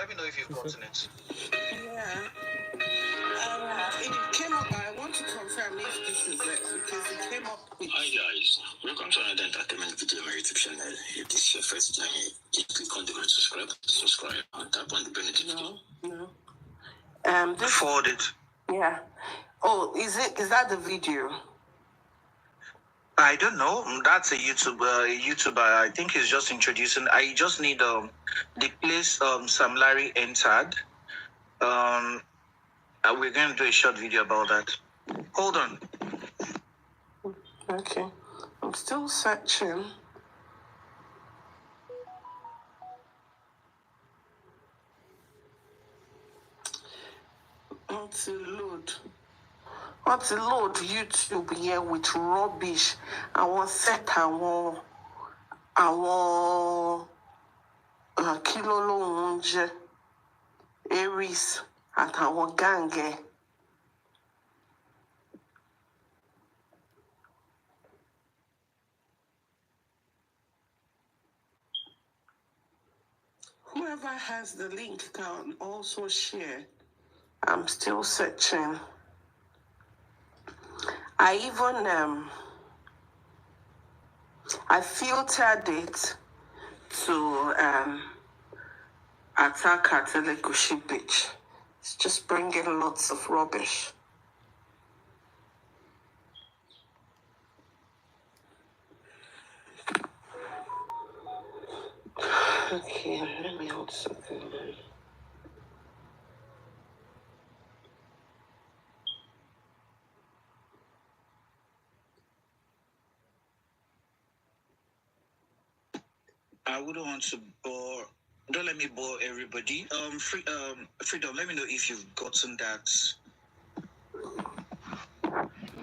let me know if you've gotten it. Yeah. It came up. I want to confirm if this is it because it came up with. Hi guys, welcome to another entertainment video on my YouTube channel. If this is your first time here, just click on the button subscribe, and tap on the bell notification. No. Forward it. Yeah. Oh, is that the video? I don't know. That's a YouTuber. I think he's just introducing. I just need the place Sam Larry entered. We're going to do a short video about that. Hold on. Okay. I'm still searching. To load YouTube here with rubbish. I want set àwọn kilo lóhun jẹ́ Aries àtàwọn gang ẹ̀. Whoever has the link can also share. I'm still searching. I even I filtered it to attack Atelegushi Beach. It's just bringing lots of rubbish. Okay, let me hold something. I wouldn't want to bore. Don't let me bore everybody. Freedom. Let me know if you've gotten that.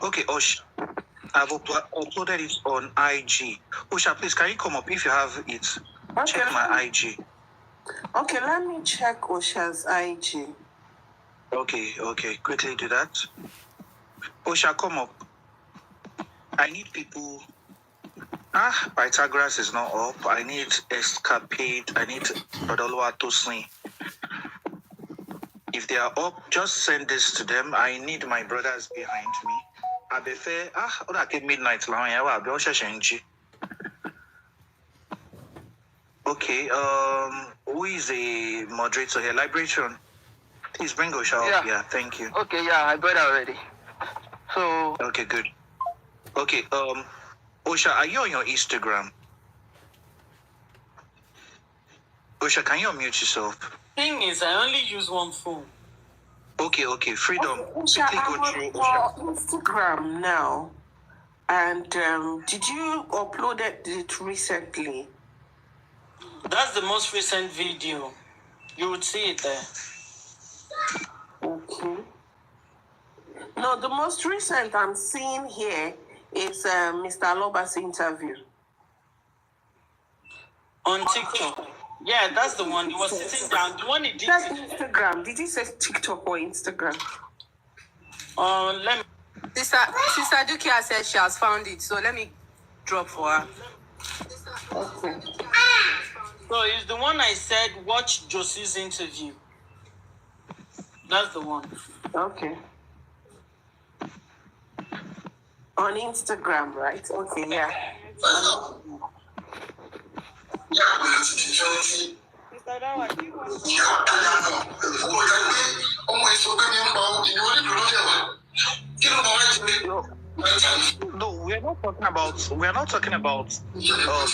Okay, Osha. I've uploaded it on IG. Osha, please, can you come up if you have it? Okay. Check my IG. Okay, let me check Osha's IG. Okay. Quickly do that. Osha, come up. I need people. Pythagoras is not up. I need Escapade. I need Rodolwa Tosni. If they are up, just send this to them. I need my brothers behind me. Abefe, okay, midnight. Okay, who is a moderator here? Liberation. Please bring Osha up. Yeah, thank you. Okay, yeah, I got it already. So. Okay, good. Okay, Osha, are you on your Instagram? Osha, can you unmute yourself? Thing is, I only use one phone. Okay, Freedom. Osha, I'm on Instagram now. And did you upload it recently? That's the most recent video. You would see it there. Okay. No, the most recent I'm seeing here is Mr. Aloba's interview. On TikTok. Yeah, that's the one. He was sitting down. The one he did. That's Instagram. Did he say TikTok or Instagram? Let me. Sister Dukia said she has found it, so let me drop for her. Okay. So it's the one I said, watch Josie's interview. That's the one. Okay. On Instagram, right? Okay, yeah. No, we're not talking about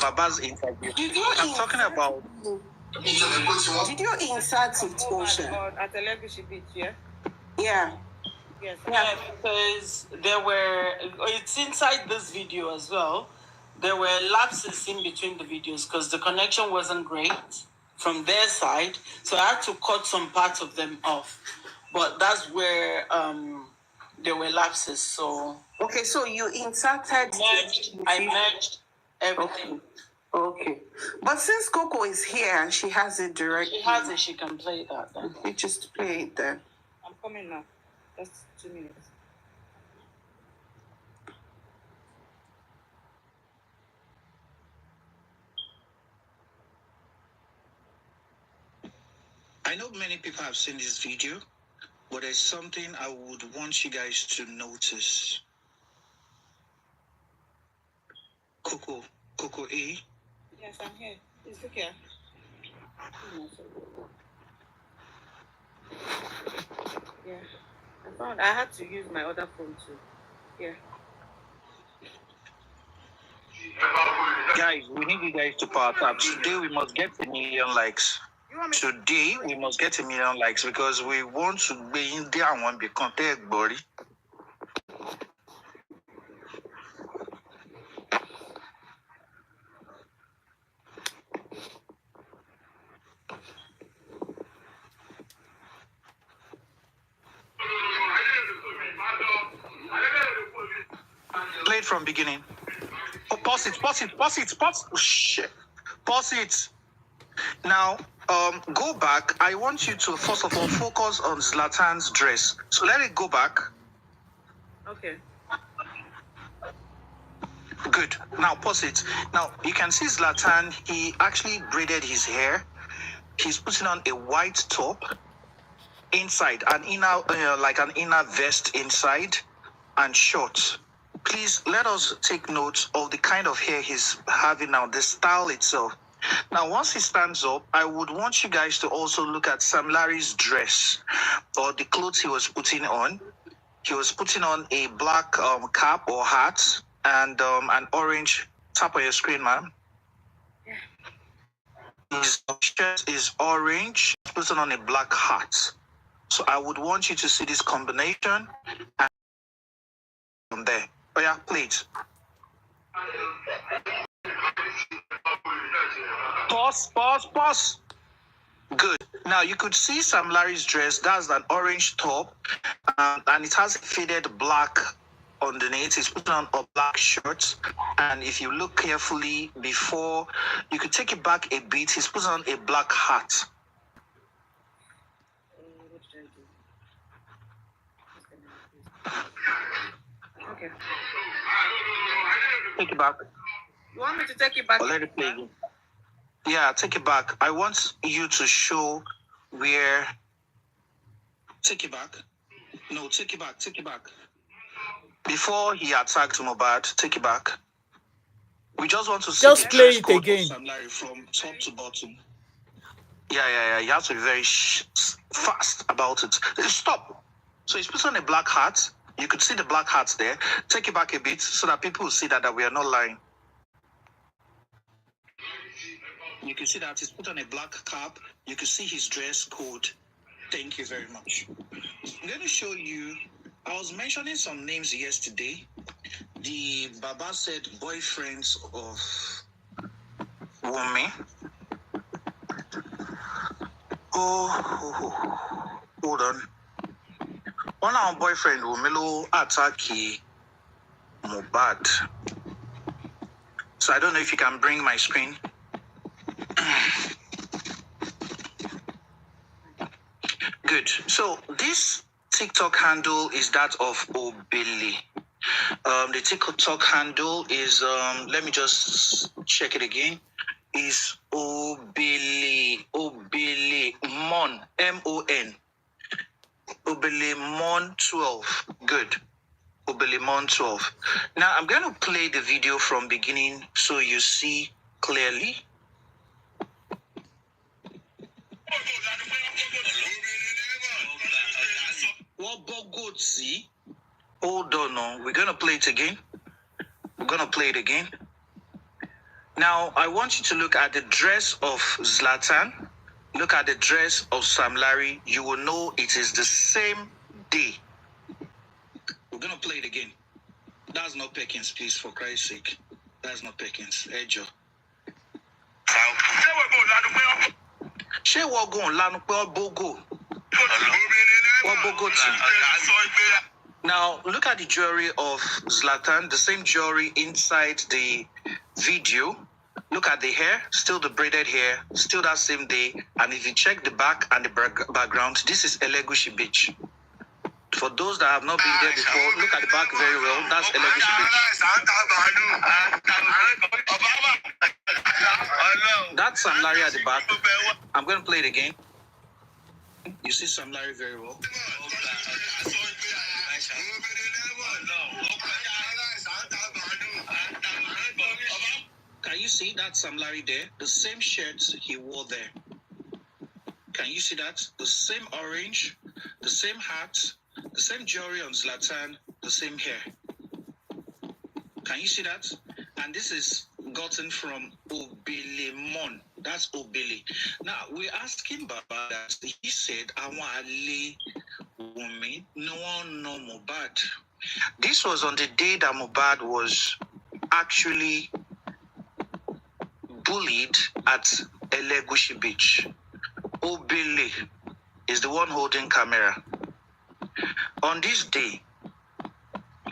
Baba's interview. I'm talking about. Did you insert it, Osha? At the Legacy Beach, yeah? Yeah. Yes. Yeah, because it's inside this video as well. There were lapses in between the videos because the connection wasn't great from their side. So I had to cut some parts of them off. But that's where there were lapses. So Okay, so you inserted. I merged everything. Okay. But since Coco is here and she has it directly. She has it, she can play that then. You just play it then. I'm coming now. Just 2 minutes. I I know many people have seen this video, but there's something I would want you guys to notice. Coco A. Yes, I'm here. It's okay. Yeah. I had to use my other phone too. Yeah. Guys, we need you guys to power tap. Today we must get 1 million likes. Today we must get 1 million likes because we want to be in there and want to be content, buddy. Play it from beginning. Oh, pause it. Oh, shit. Pause it. Now, go back. I want you to first of all focus on Zlatan's dress. So let it go back. Okay. Good. Now pause it. Now you can see Zlatan. He actually braided his hair. He's putting on a white top inside, an inner, like an inner vest inside, and shorts. Please let us take note of the kind of hair he's having now, the style itself. Now, once he stands up, I would want you guys to also look at Sam Larry's dress or the clothes he was putting on. He was putting on a black cap or hat and an orange. Tap on your screen, man. His shirt is orange, putting on a black hat. So I would want you to see this combination and from there. Oh yeah, please. Pause. Good. Now you could see Sam Larry's dress. That's an orange top, and it has faded black underneath. He's putting on a black shirt, and if you look carefully before, you could take it back a bit. He's putting on a black hat. What did I do? Okay. Take it back. You want me to take it back? Or let it play again. Yeah, take it back. I want you to show where. Take it back. No, take it back. Before he attacked Mohbad, take it back. We just want to see Just the play dress it code again. of Sam Larry from top to bottom. Yeah. You have to be very fast about it. Stop. So he's put on a black hat. You could see the black hat there. Take it back a bit so that people will see that we are not lying. You can see that he's put on a black cap. You can see his dress code. Thank you very much. I'm going to show you. I was mentioning some names yesterday. The Baba said boyfriends of Wumi. Oh, hold on. One of our boyfriend Wumi attack Mohbad. So I don't know if you can bring my screen. Good. So this TikTok handle is that of Obili. The TikTok handle is let me just check it again. Is Obili Mon MON Obili Mon 12. Good. Obili Mon 12. Now I'm going to play the video from beginning so you see clearly. What Bogo see? Hold on, no. We're gonna play it again. Now, I want you to look at the dress of Zlatan. Look at the dress of Sam Larry. You will know it is the same day. We're gonna play it again. That's not Perkins, please, for Christ's sake. That's not Perkins. Ejo. She will go on Bogo. What Bogo team? Now, look at the jewelry of Zlatan, the same jewelry inside the video. Look at the hair, still the braided hair, still that same day. And if you check the back and the background, this is Elegushi Beach. For those that have not been there before, look at the back very well. That's Elegushi Beach. That's Sam Larry at the back. I'm going to play it again. You see Sam Larry very well. Can you see that Sam Larry there? The same shirt he wore there. Can you see that? The same orange, the same hat, the same jewelry on Zlatan, the same hair. Can you see that? And this is gotten from Obilemon. That's Obele. Now, we're asking Baba that he said, I want Ali Wumi, no one know Mohbad. This was on the day that Mohbad was actually bullied at Elegushi Beach. Obele is the one holding camera. On this day,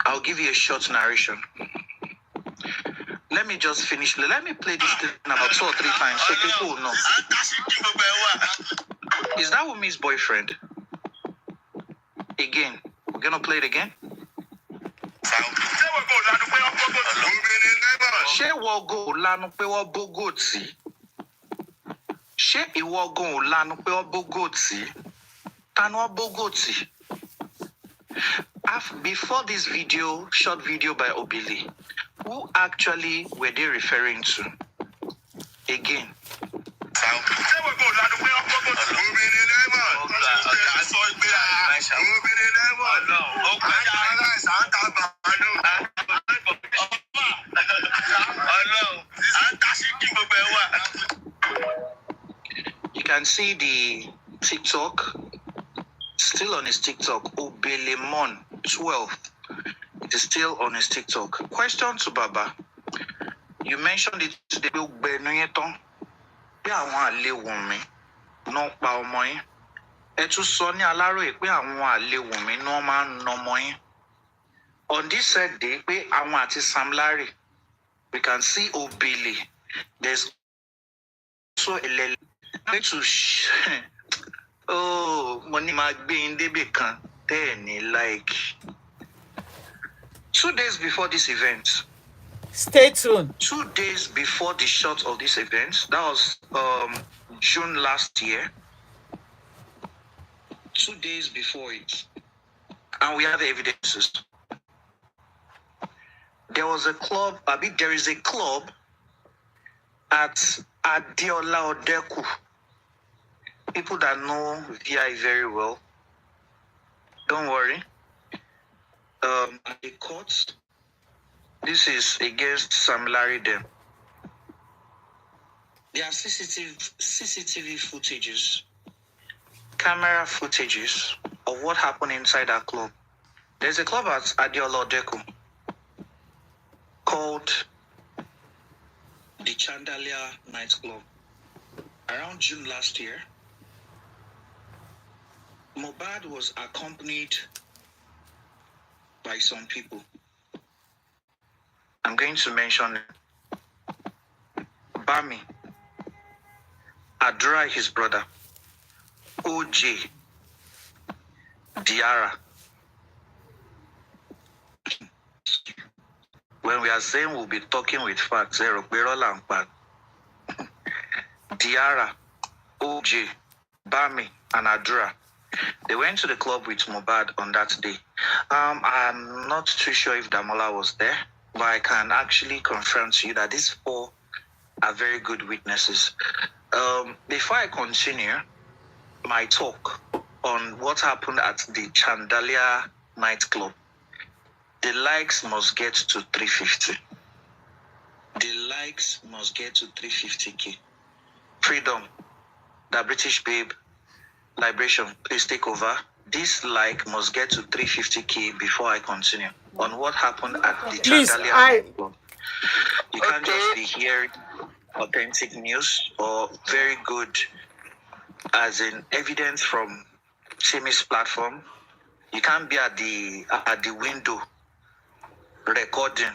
I'll give you a short narration. Let me just finish. Let me play this thing about 2 or 3 times so people will know. Is that Wumi's boyfriend? Again. We're going to play it again. Ṣé ìwọ go lanu pé wọ́n bógò tí? Ṣé ìwọ go lanu pé wọ́n bógò tí? Ta ni wọ́n bógò tí? Before this video, short video by Obele, who actually were they referring to? Again. You can see the TikTok, still on his TikTok, Obelemon 12. It is still on his TikTok. Question to Baba. You mentioned it today. Bí àwọn àlè Wùnmí náà pa ọmọ yín. Ẹ tún sọ ní Aláròyé pé àwọn àlè Wùnmí náà máa ń na ọmọ yín. On this said day, pé àwọn àti Sam Larry, we can see Obele. There's also a lele. Oh, money might be in the beacon. Then, like 2 days before this event. Stay tuned. 2 days before the shot of this event, that was June last year. 2 days before it, and we have evidences. There was a club. There is a club at Adiola Odeku. People that know VI very well, don't worry. At the court, this is against Sam Larry them. There are CCTV footages, camera footages of what happened inside that club. There's a club at Adiola Odeku called the Chandelier Nightclub. Around June last year, Mohbad was accompanied by some people. I'm going to mention Bami, Adra, his brother, OJ, Diara. When we are saying we'll be talking with facts, Diara, OJ, Bami, and Adra. They went to the club with Mohbad on that day. I'm not too sure if Damola was there, but I can actually confirm to you that these 4 are very good witnesses. Before I continue my talk on what happened at the Chandelier nightclub, the likes must get to 350. The likes must get to 350K. Freedom, the British babe, Liberation, please take over. This like must get to 350K before I continue on what happened at the Chandelier nightclub. You can't just be hearing authentic news or very good, as in evidence from Simi's platform. You can't be at the window recording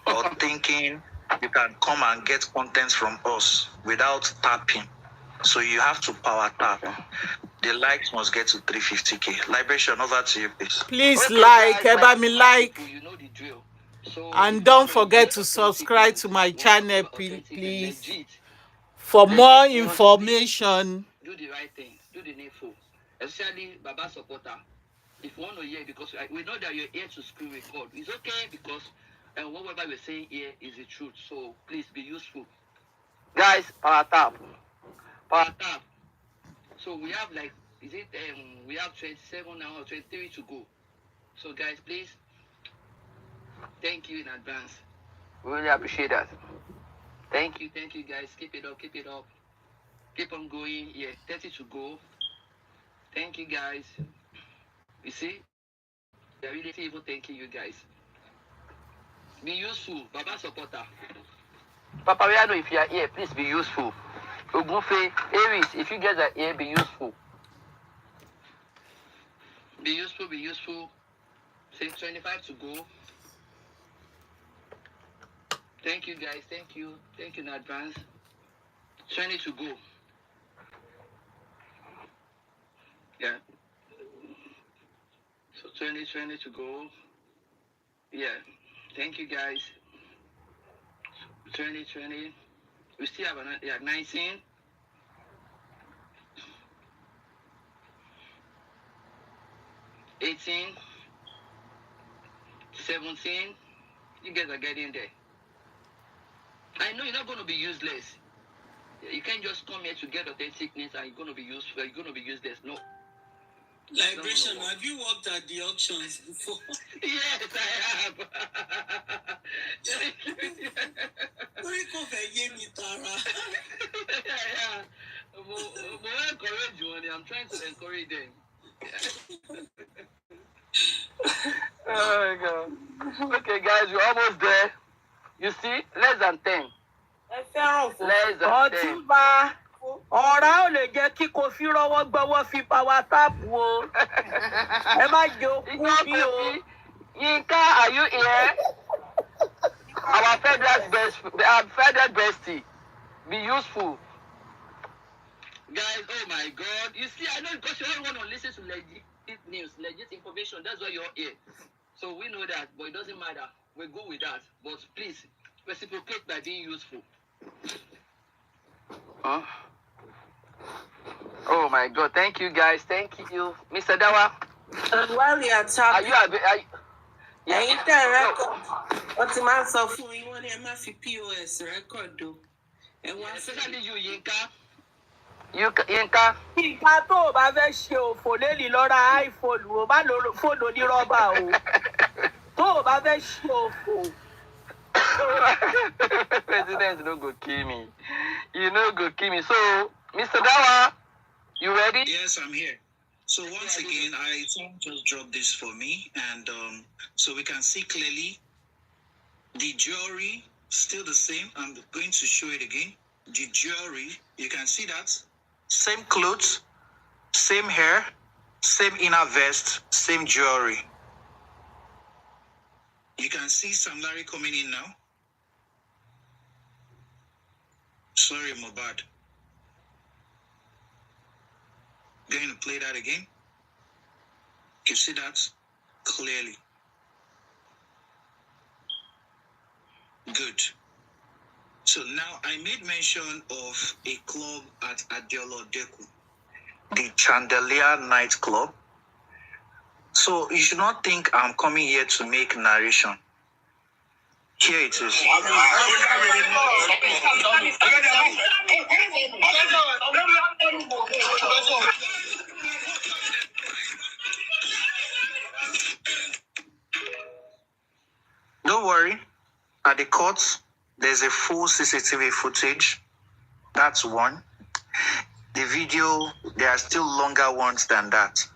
or thinking you can come and get content from us without tapping. So you have to power tap. The likes must get to 350K. Liberation, over to you, please. Please like, everybody like. You know the drill. So and don't forget to subscribe to my channel, please. For more information. do the right thing, do the needful. Especially Baba supporter. If you want to hear, because we know that you're here to screw with God. It's okay because whatever we're saying here is the truth. So please be useful. Guys, power tap. Power tap. So we have like, we have 27 now or 23 to go. So guys, please, thank you in advance. We really appreciate that. Thank you guys. Keep it up. Keep on going. Yeah, 30 to go. Thank you guys. You see, I really even thanking you guys. Be useful, Baba supporter. Papa, we know if you are here, please be useful. Ogunfe, Aries, if you guys are here, be useful. Be useful. Say 25 to go. Thank you guys. Thank you in advance. 20 to go. Yeah. So 20 to go. Yeah. Thank you guys. 20. We still have 19. 18. 17. You guys are getting there. I know you're not going to be useless. You can't just come here to get authenticness and you're going to be useful. You're going to be useless. No. Liberation, have you worked at the auctions before? Yes, I have. I'm trying to encourage them. Oh my God. Okay, guys, we're almost there. You see, less than 10. Less than 10. Ọtúnba ọ̀rá ò lè jẹ́ kí Kofi rọ́wọ́ gbọ́wọ́ fi power tap wo. Ẹ má jẹ́ okú bí o. Yinka, are you here? Our federal bestie. Be useful. Guys, oh my God. You see, I know because you don't want to listen to legit news, legit information. That's why you're here. So we know that, but it doesn't matter. We're good with that. But please, reciprocate by being useful. Huh? Oh my God. Thank you, guys. Thank you. Mr. Dawa. And while you are talking, Yeah. record. What's the man so for you want to POS record do? And Yeah, once especially you, Yinka. Yinka. Ìgbà tó o bá fẹ́ ṣe òfò lélì lọ́ra iPhone o bá lo fóònù onírọ́bà o. Tó o bá fẹ́ ṣe òfò. President no go kill me. You no go kill me. So, Mr. Dawa, you ready? Yes, I'm here. So once again, I just dropped this for me, and so we can see clearly the jewelry still the same. I'm going to show it again. The jewelry, you can see that same clothes, same hair, same inner vest, same jewelry. You can see Sam Larry coming in now. Sorry, Mohbad. Going to play that again. You see that clearly. Good. So now I made mention of a club at Adeolo Deku, the Chandelier nightclub. So you should not think I'm coming here to make narration. Here it is. Don't worry. At the court, there's a full CCTV footage. That's one. The video, there are still longer ones than that.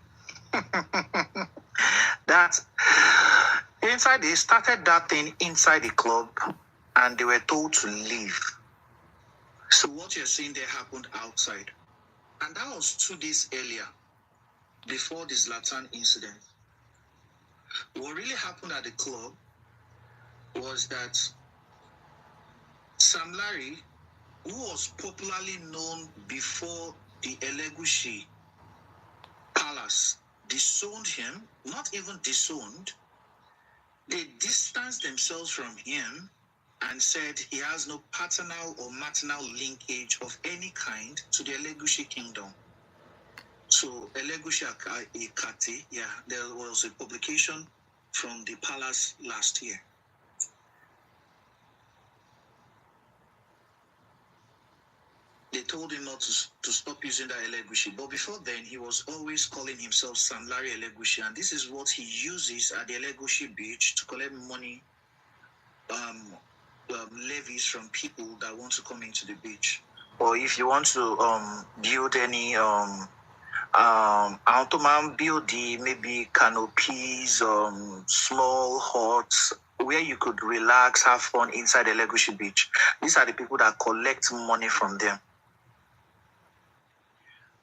That inside, they started that thing inside the club and they were told to leave. So what you're seeing there happened outside. And that was 2 days earlier, before the Zlatan incident. What really happened at the club was that Sam Larry, who was popularly known before the Elegushi Palace, disowned him, not even disowned. They distanced themselves from him and said he has no paternal or maternal linkage of any kind to the Elegushi kingdom. So Elegushi Ikati, yeah, there was a publication from the palace last year. They told him not to stop using that Elegushi. But before then, he was always calling himself Sam Larry Elegushi. And this is what he uses at the Elegushi beach to collect money, levies from people that want to come into the beach. Or if you want to build any build maybe canopies, small huts where you could relax, have fun inside the Elegushi beach. These are the people that collect money from them.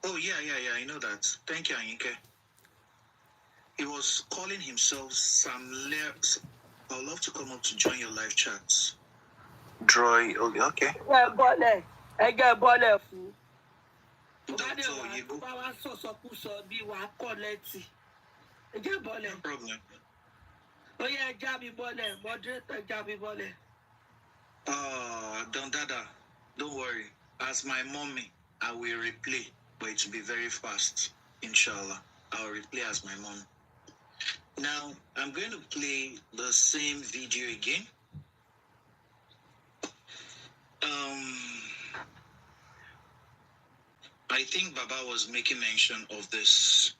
Oh, yeah, I know that. Thank you, Anyike. He was calling himself Sam Lair. I'd love to come up to join your live chats. Droy, okay. ẹ bọ́lẹ̀ ẹ jẹ́ bọ́lẹ̀ fún. Doctor, you go. bá wa sọ̀sọ̀kúsọ bí wàá kọ́ létí. ẹ jẹ́ bọ́lẹ̀. No problem. ó yẹ ẹ já mi bọ́lẹ̀ moderator já mi bọ́lẹ̀. Don Dada, don't worry. As my mommy, I will replay, but it will be very fast. Inshallah, I'll replay as my mom. Now, I'm going to play the same video again. I think Baba was making mention of this.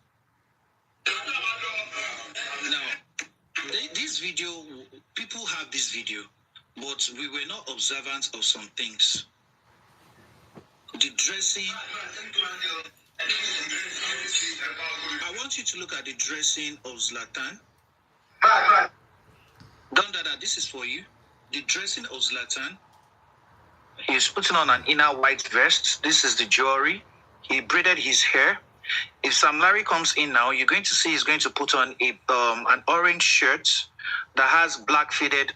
Now, this video, people have this video, but we were not observant of some things. The dressing. I want you to look at the dressing of Zlatan. Don Dada, this is for you. The dressing of Zlatan. He's putting on an inner white vest. This is the jewelry. He braided his hair. If Sam Larry comes in now, you're going to see he's going to put on an orange shirt that has black faded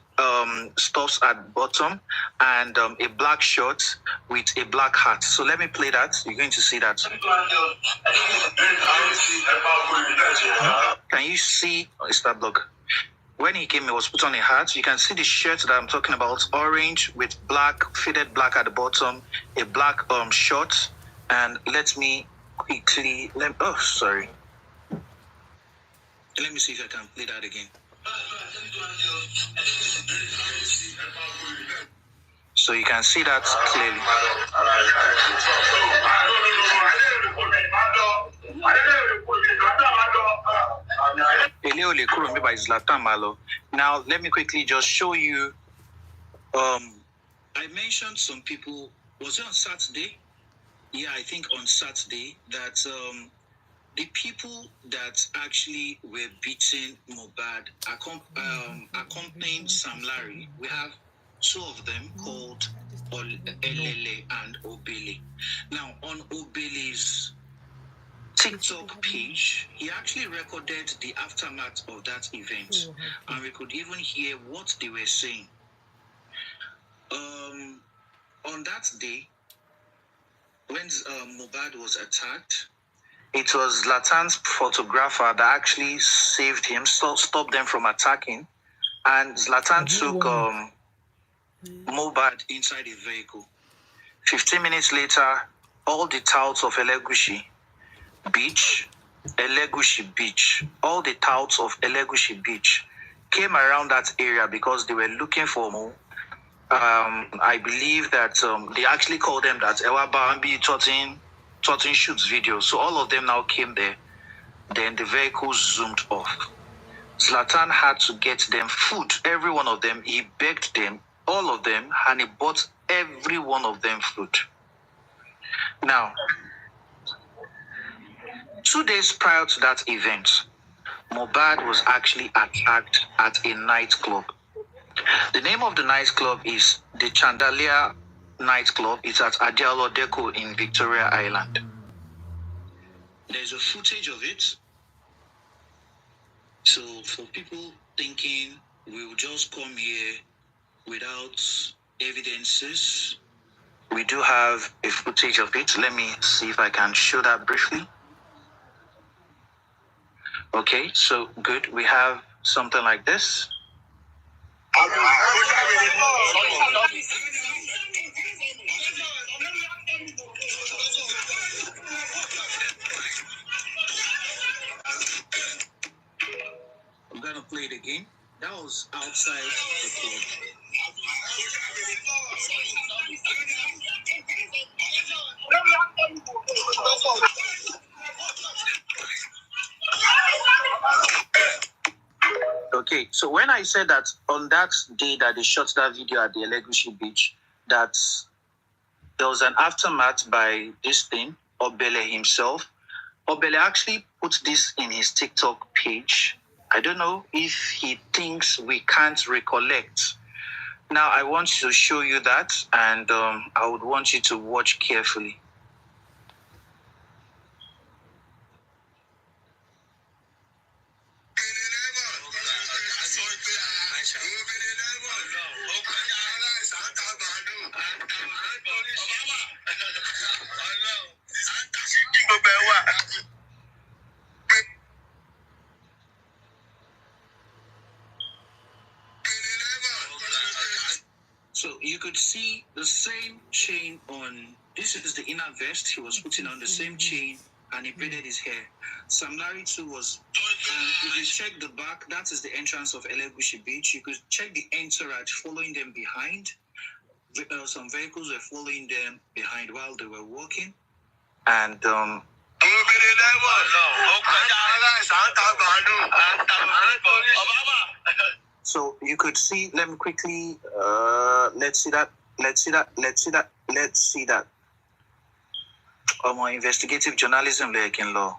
stuffs at bottom and a black shirt with a black hat. So let me play that. You're going to see that. Can you see? It's that block. When he came, he was put on a hat. You can see the shirt that I'm talking about, orange with black, faded black at the bottom, a black short. And let me quickly, sorry. Let me see if I can play that again. So you can see that clearly. Now, let me quickly just show you. I mentioned some people, was it on Saturday? Yeah, I think on Saturday that the people that actually were beating Mohbad, accompanying Sam Larry, we have two of them called Elele and Obele. Now, on Obele's TikTok page, he actually recorded the aftermath of that event, and we could even hear what they were saying. On that day, when Mohbad was attacked, it was Zlatan's photographer that actually saved him, stopped them from attacking, and Zlatan took Mohbad inside a vehicle. 15 minutes later, all the touts of Elegushi Beach, all the touts of Elegushi Beach came around that area because they were looking for more. I believe that they actually called them that Ewa Bambi Totin shoots videos. So all of them now came there. Then the vehicle zoomed off. Zlatan had to get them food. Every one of them, he begged them, all of them, and he bought every one of them food. Now, 2 days prior to that event, Mohbad was actually attacked at a nightclub. The name of the nightclub is the Chandelier Nightclub. It's at Adialo Deco in Victoria Island. There's a footage of it. So for people thinking we'll just come here without evidences, we do have a footage of it. Let me see if I can show that briefly. Okay, so good. We have something like this. play it again. That was outside the club. Okay, so when I said that on that day that they shot that video at the Elegushi beach, that there was an aftermath by this thing, Obele himself. Obele actually put this in his TikTok page. I don't know if he thinks we can't recollect. Now, I want to show you that, and I would want you to watch carefully. So you could see the same chain on, this is the inner vest, he was putting on the same chain and he braided his hair. Sam Larry too was, if you check the back, that is the entrance of Elegushi Beach. You could check the entourage following them behind. Some vehicles were following them behind while they were walking. And so you could see, let me quickly, let's see that. My investigative journalism like in law.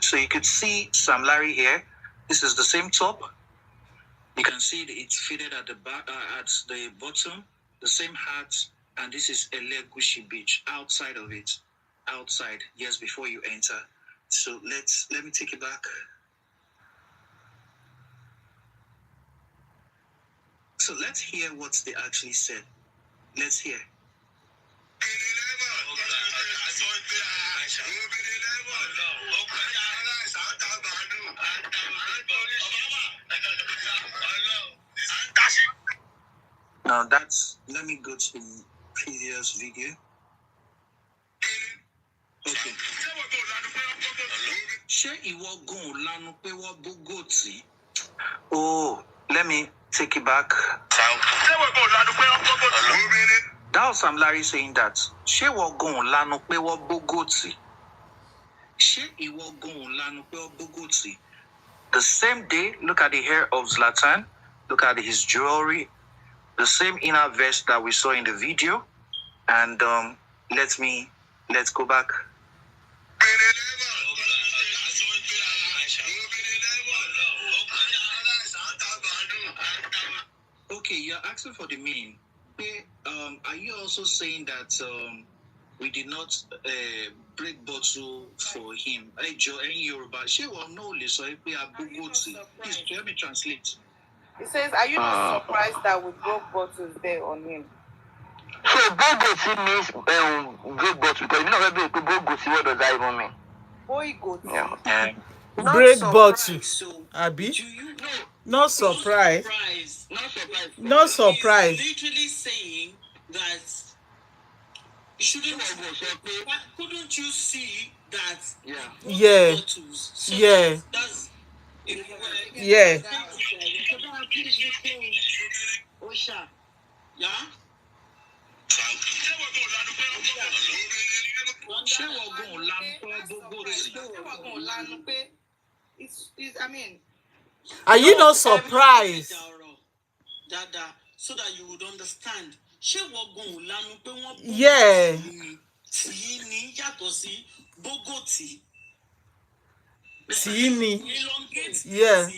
So you could see Sam Larry here. This is the same top. You can see it's fitted at the back, at the bottom, the same hat, and this is Elegushi Beach. Outside of it, outside, yes, before you enter. So let me take it back. So let's hear what they actually said. Let's hear. Now let me go to the previous video. Okay. Oh, let me take it back. That was Sam Larry saying that. The same day, look at the hair of Zlatan, look at his jewelry, the same inner vest that we saw in the video. And let's go back. Okay, you're asking for the meaning. Are you also saying that we did not break bottle for him? Please let me translate. He says, are you not surprised that we broke bottles there on him? So Bogosi means break bottle, because you know Bogosi, what does that even mean? Boy goat. Yeah. Break bottle. So, Abi? do you know? Not surprised. Not surprised. Not surprised. He's literally saying that couldn't you see that? Yeah. Bottles? So Yeah. That's Yeah. Yeah. I mean, Are you not surprised? Dada, so that you would understand. Yeah. Tini. Yeah.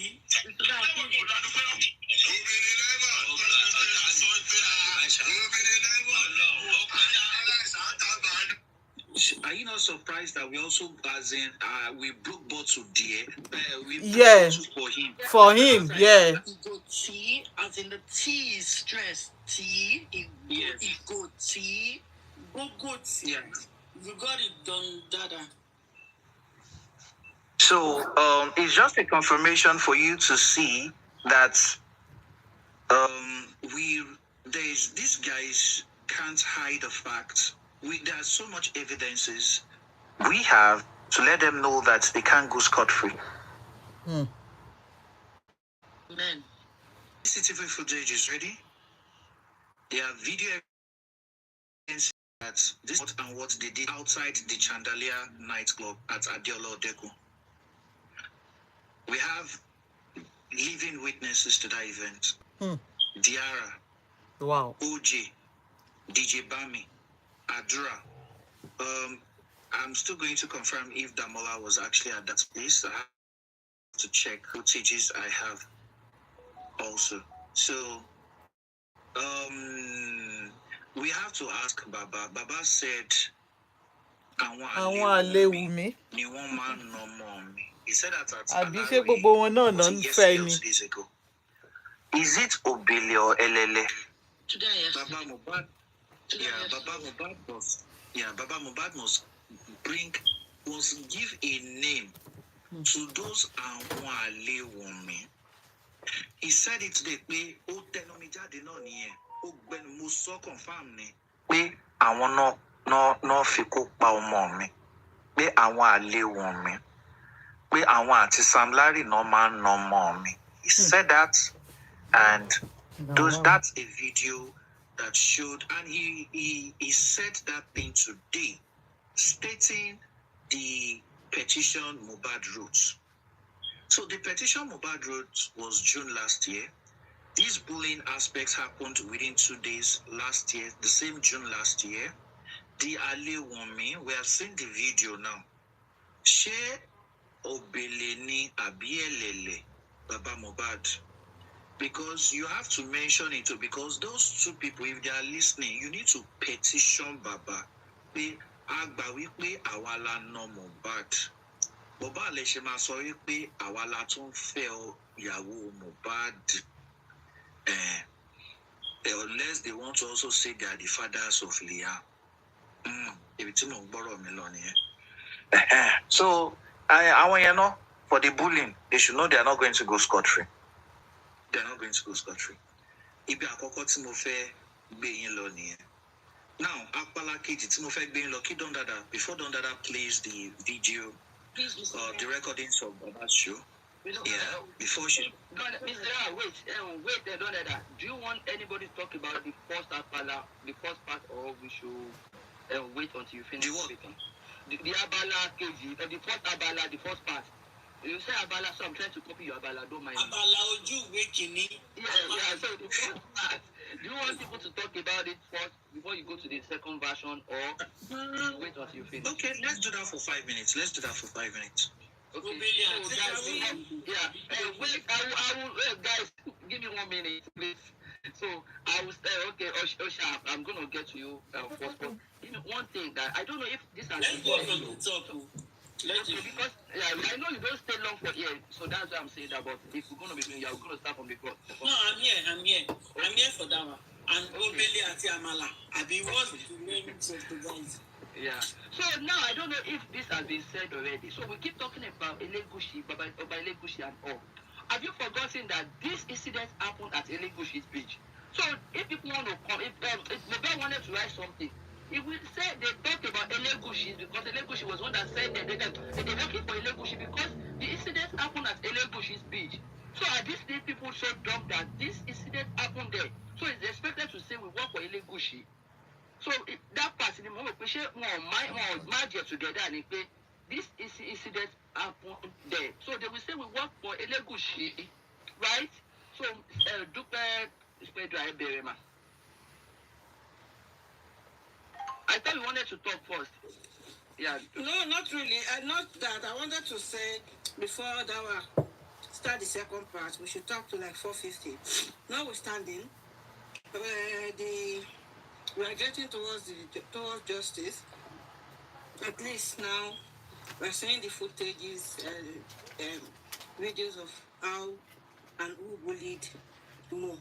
Are you not surprised that we also, as in, we broke bottle there? We broke Yeah. bottle for him. For him, yeah. T, as in the T is stressed. T, ego T. Yeah. You got it done, Dada. So it's just a confirmation for you to see that these guys can't hide the fact. There are so much evidences we have to let them know that they can't go scot-free. Hmm. Amen. CCTV footage is ready. There are video evidence that this is what they did outside the Chandelier nightclub at Adeola Odeku. We have living witnesses to that event. Diara, Wow. OJ, DJ Bami, Adura. I'm still going to confirm if Damola was actually at that place. I have to check footages I have also. So, we have to ask Baba. Baba said, Àwọn àlewù mi. ni wọ́n máa ń nà ọmọ mi. He said that at Àbí ṣé gbogbo wọn náà náà ń fẹ́ ni? 2 days ago. Is it Obele or Elele? Today, Baba Mohbad. Yeah, Baba Mohbad must give a name to those àwọn àlewù mi. He said it today pé ó tẹnu mi jáde náà nìyẹn. Ó gbẹnu mo sọ confam ni. Pé àwọn náà fi kó pa ọmọ mi. Pé àwọn àlewù mi. Pé àwọn àti Sam Larry náà máa ń nà ọmọ mi. He said that, and that's a video that showed, and he said that thing today, stating the petition Mohbad wrote. So the petition Mohbad wrote was June last year. These bullying aspects happened within 2 days last year, the same June last year. The Ale Wunmi, we have seen the video now. Ṣé Obele ni àbí Elele, Baba Mohbad? Because you have to mention it too, because those two people, if they are listening, you need to petition Baba. Pé àgbà wípé àwa la nà Mohbad. Bàbá lè ṣe máa sọ wípé àwa la tún fẹ́ ìyàwó Mohbad. Unless they want to also say they are the fathers of Liam. Ibi tí mò ń gbọ́rọ̀ mi lọ nìyẹn. So, àwọn yẹn náà, for the bullying, they should know they are not going to go scot-free. They are not going to go scot-free. Ibi àkọ́kọ́ tí mo fẹ́ gbé yín lọ nìyẹn. Now, apala kejì tí mo fẹ́ gbé yín lọ kí Don Dada, before Don Dada plays the video, the recordings of Baba's show, yeah, before she... Wait, Don Dada. Do you want anybody to talk about the first apala, the first part, or we should wait until you finish speaking? The abala kejì, the first abala, the first part. You say abala, so I'm trying to copy your abala. Don't mind. Abala ojú ìwé kìíní. Yeah. So the first part. Do you want people to talk about it first before you go to the second version, or wait until you finish? Okay, let's do that for 5 minutes. Okay. So guys, wait. I will, guys, give me 1 minute, please. So I will say, okay, Osha, I'm gonna get to you first. But you know, one thing that I don't know if this has let's go from the top. Because I know you don't stay long for here, so that's why I'm saying that. But if we're gonna be doing, you're gonna start from the front. No, I'm here for that one. And Obele àti Amala. Abi what's the name of the guys? Yeah. So now I don't know if this has been said already. So we keep talking about Elegushi, Baba Elegushi and all. Have you forgotten that this incident happened at Elegushi's beach? So if people want to come, if Mohbad wanted to write something, if we say they talked about Elegushi because Elegushi was one that said that they're looking for Elegushi because the incident happened at Elegushi's beach. So at this day, people so dumb that this incident happened there. So it's expected to say we work for Elegushi. So that part in the moment, we share more merge together and say this incident happened there. So they will say we work for Elegushi, right? So I thought we wanted to talk first. Yeah. No, not really. Not that. I wanted to say before that one start the second part, we should talk to like 4:50. Notwithstanding, we are getting towards justice. At least now we're seeing the footages, videos of how and who bullied Mo.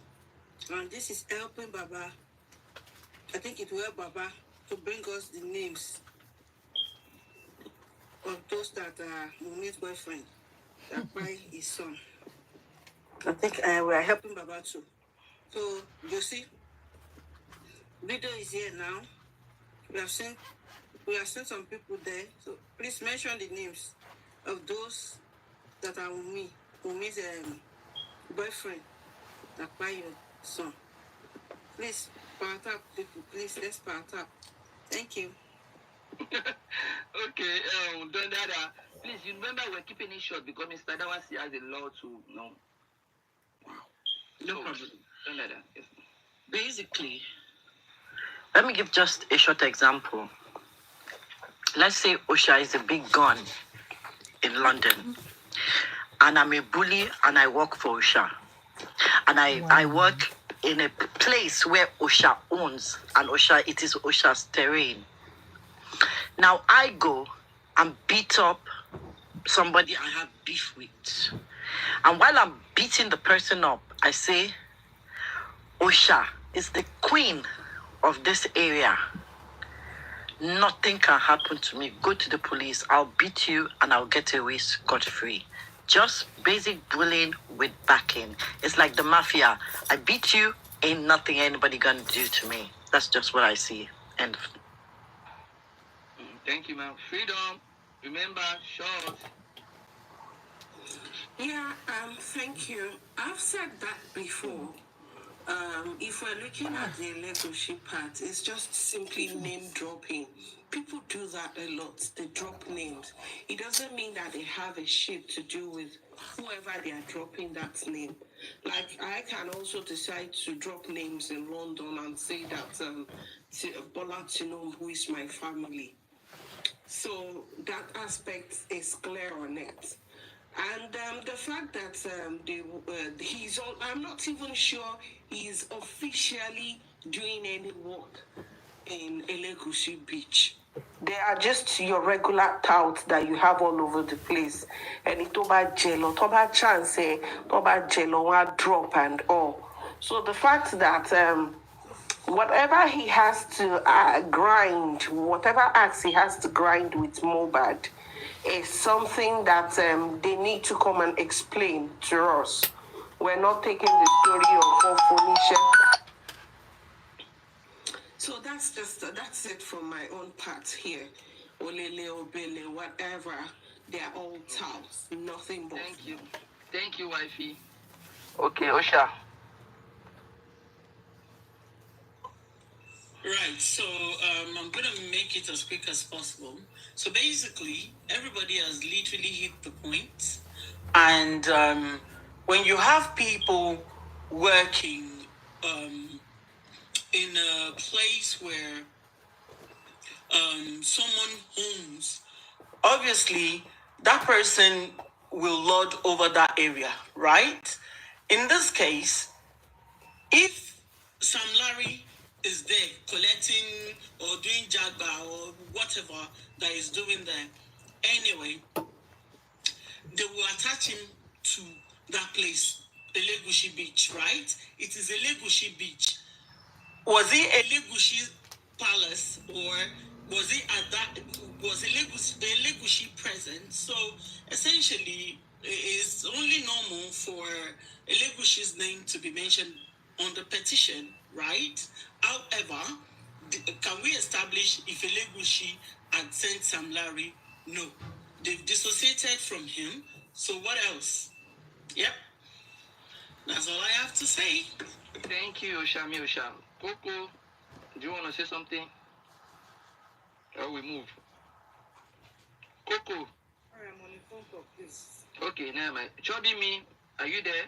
And this is helping Baba. I think it will help Baba to bring us the names of those that are Mumi's boyfriend, that by his son. I think we are helping Baba too. So, you see, video is here now. We have seen some people there. So please mention the names of those that are Umi's boyfriend that buy your son. Please, power tap, people. Please, let's power tap. Thank you. Okay, don't that. Please, you remember we're keeping it short because Mr. Dawasi has a lot to know. No problem. Don't that. Yes. Basically, let me give just a short example. Let's say Osha is a big gun in London, and I'm a bully and I work for Osha. And I work in a place where Osha owns, and it is Osha's terrain. Now I go and beat up somebody I have beef with. And while I'm beating the person up, I say, Osha is the queen of this area. Nothing can happen to me. Go to the police. I'll beat you and I'll get away scot-free. Just basic bullying with backing. It's like the mafia. I beat you, ain't nothing anybody gonna do to me. That's just what I see. And Thank you, ma'am. Freedom. Remember, short. Yeah, thank you. I've said that before. If we're looking at the leadership part, it's just simply name dropping. People do that a lot. They drop names. It doesn't mean that they have a shit to do with whoever they are dropping that name. Like, I can also decide to drop names in London and say that Bola Tinubu is my family. So that aspect is clear on it. And the fact that I'm not even sure he's officially doing any work in Elegushi Beach. They are just your regular touts that you have all over the place. And it toba chance, toba jello, one drop and all. So the fact that whatever he has to grind, whatever acts he has to grind with Mohbad, is something that they need to come and explain to us. We're not taking the story of Phoenicia. So that's it from my own part here. Olele, Obele, whatever, they're all touts, nothing but. Thank you, wifey. Okay, Osha. Right, so I'm going to make it as quick as possible. So basically, everybody has literally hit the point. And when you have people working in a place where someone owns, obviously that person will lord over that area, right? In this case, if Sam Larry is there collecting or doing jagba or whatever that is doing there, anyway, they will attach him to that place, Elegushi Beach, right? It is Elegushi Beach. Was it Elegushi Palace or was Elegushi present? So essentially, it's only normal for Elegushi's name to be mentioned on the petition, right? However, can we establish if Elegushi had sent Sam Larry? No. They've dissociated from him. So what else? Yep. That's all I have to say. Thank you, Osha. Coco, do you want to say something? Or we move? Coco. I'm on the phone call, please. Okay, now, man. Chubby me, are you there?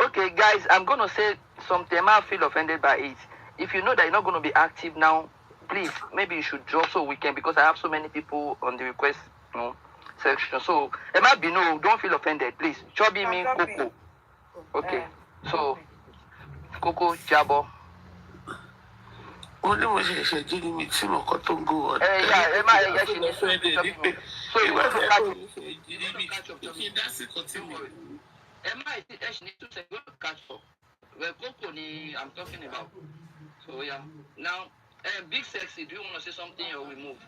Okay, guys, I'm going to say something. I might feel offended by it. If you know that you're not going to be active now, please, maybe you should drop so we can, because I have so many people on the request section. So, it might be no, don't feel offended, please. Chubby me, Coco. Okay, so, Coco, Jabo. Only was she giving me some of cotton go. Yeah, so you want to catch up. That's it, continue. Emma, she needs to say, go to catch up. Well, Coco, I'm talking about. So, yeah. Now, Big Sexy, do you want to say something or we move?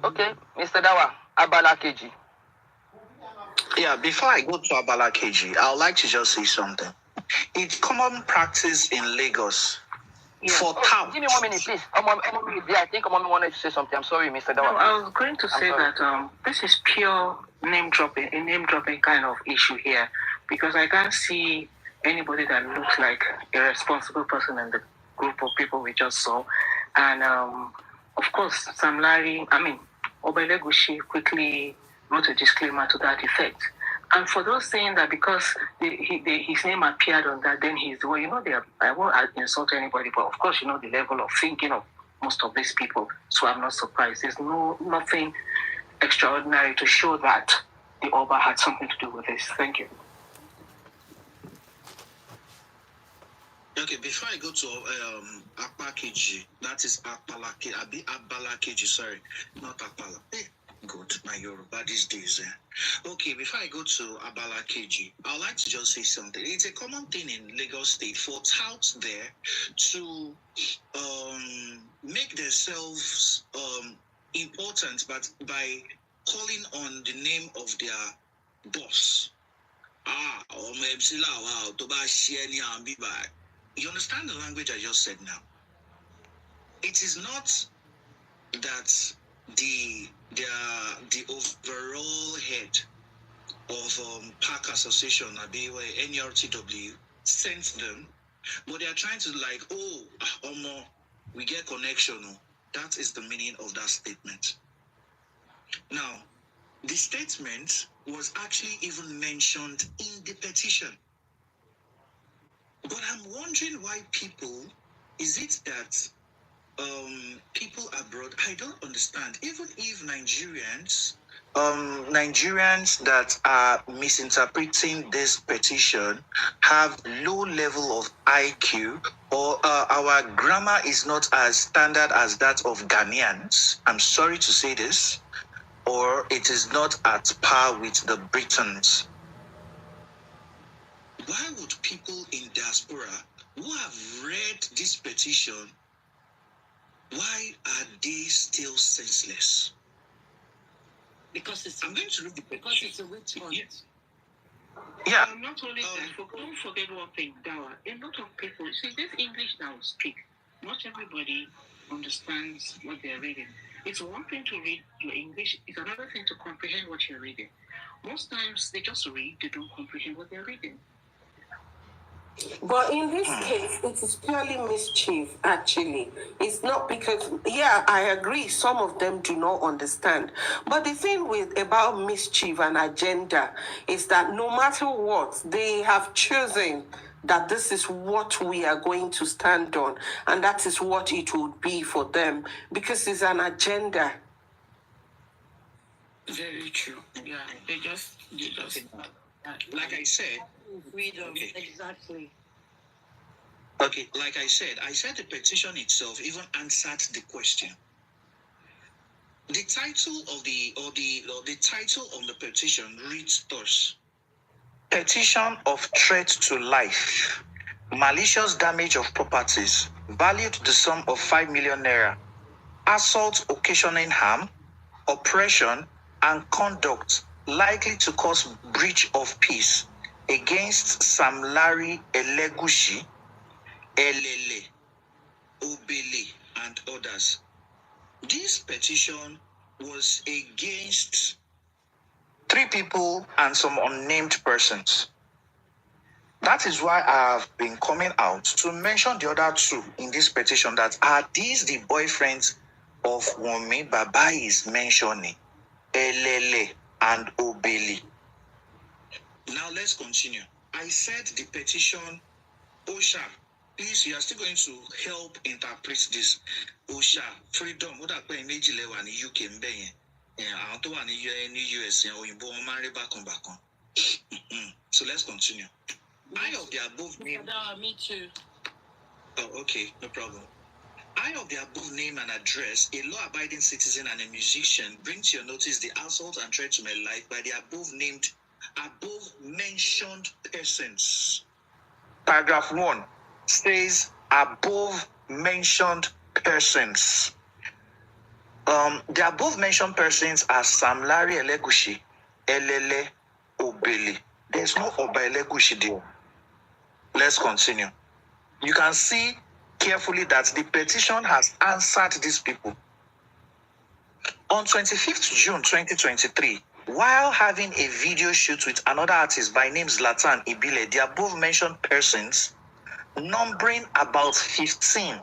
Okay, Mr. Dawa, Abala KG. Yeah, before I go to Abala KG, I would like to just say something. It's common practice in Lagos for Oh, give me 1 minute, please. I think Mommy wanted to say something. I'm sorry, Mr. No, Dawa. I was going to say that this is pure name dropping, a name dropping kind of issue here, because I can't see anybody that looks like a responsible person in the group of people we just saw, and of course Sam Larry, Obelegushi quickly wrote a disclaimer to that effect. And for those saying that because his name appeared on that, then he's, well, I won't insult anybody, but of course, the level of thinking of most of these people. So I'm not surprised. There's nothing extraordinary to show that the Oba had something to do with this. Thank you. Okay, before I go to Apakeji, that is Abalakeji, sorry, not Apala. Hey, good, my Yoruba these days. Okay, before I go to Abalakeji, I'd like to just say something. It's a common thing in Lagos State for touts there to make themselves important, but by calling on the name of their boss. You understand the language I just said now? It is not that the overall head of Park Association, NRTW, sent them, but they are trying to we get connection. That is the meaning of that statement. Now, the statement was actually even mentioned in the petition. But I'm wondering why is it that people abroad, I don't understand, even if Nigerians that are misinterpreting this petition have low level of IQ, or our grammar is not as standard as that of Ghanaians, I'm sorry to say this, or it is not at par with the Britons. Why would people in diaspora who have read this petition, why are they still senseless? Because I'm going to read the petition. because it's a witch hunt. Yes. Yeah. Not only that, don't forget one thing, Dawa. A lot of people, see, this English now speak. Not everybody understands what they're reading. It's one thing to read your English, it's another thing to comprehend what you're reading. Most times they just read, they don't comprehend what they're reading. But in this case, it is purely mischief, actually. It's not because, yeah, I agree, some of them do not understand. But the thing about mischief and agenda is that no matter what, they have chosen that this is what we are going to stand on, and that is what it would be for them, because it's an agenda. Very true. Yeah, they just Like I said, Freedom, okay. exactly. Okay, like I said the petition itself even answered the question. The title of the title on the petition reads thus: Petition of threat to life, malicious damage of properties, valued the sum of 5 million naira, assault occasioning harm, oppression, and conduct likely to cause breach of peace against Sam Larry Elegushi, Elele, Obele, and others. This petition was against 3 people and some unnamed persons. That is why I have been coming out to mention the other 2 in this petition. That are these the boyfriends of Wunmi Baba is mentioning, Elele and Obele. Now let's continue. I said the petition, Osha, please, you are still going to help interpret this. Osha, freedom, what are paying in UK, US, so let's continue. I of the above name. Me too. Oh, okay, no problem. I of the above name and address, a law-abiding citizen and a musician, bring to your notice the assault and threat to my life by the above mentioned persons. Paragraph 1 says above mentioned persons. The above mentioned persons are Sam Larry Elegushi, Elele, Obele. There's no Oba Elegushi there. Let's continue. You can see carefully that the petition has answered these people. On 25th June 2023, while having a video shoot with another artist by name Zlatan Ibile, the above mentioned persons, numbering about 15,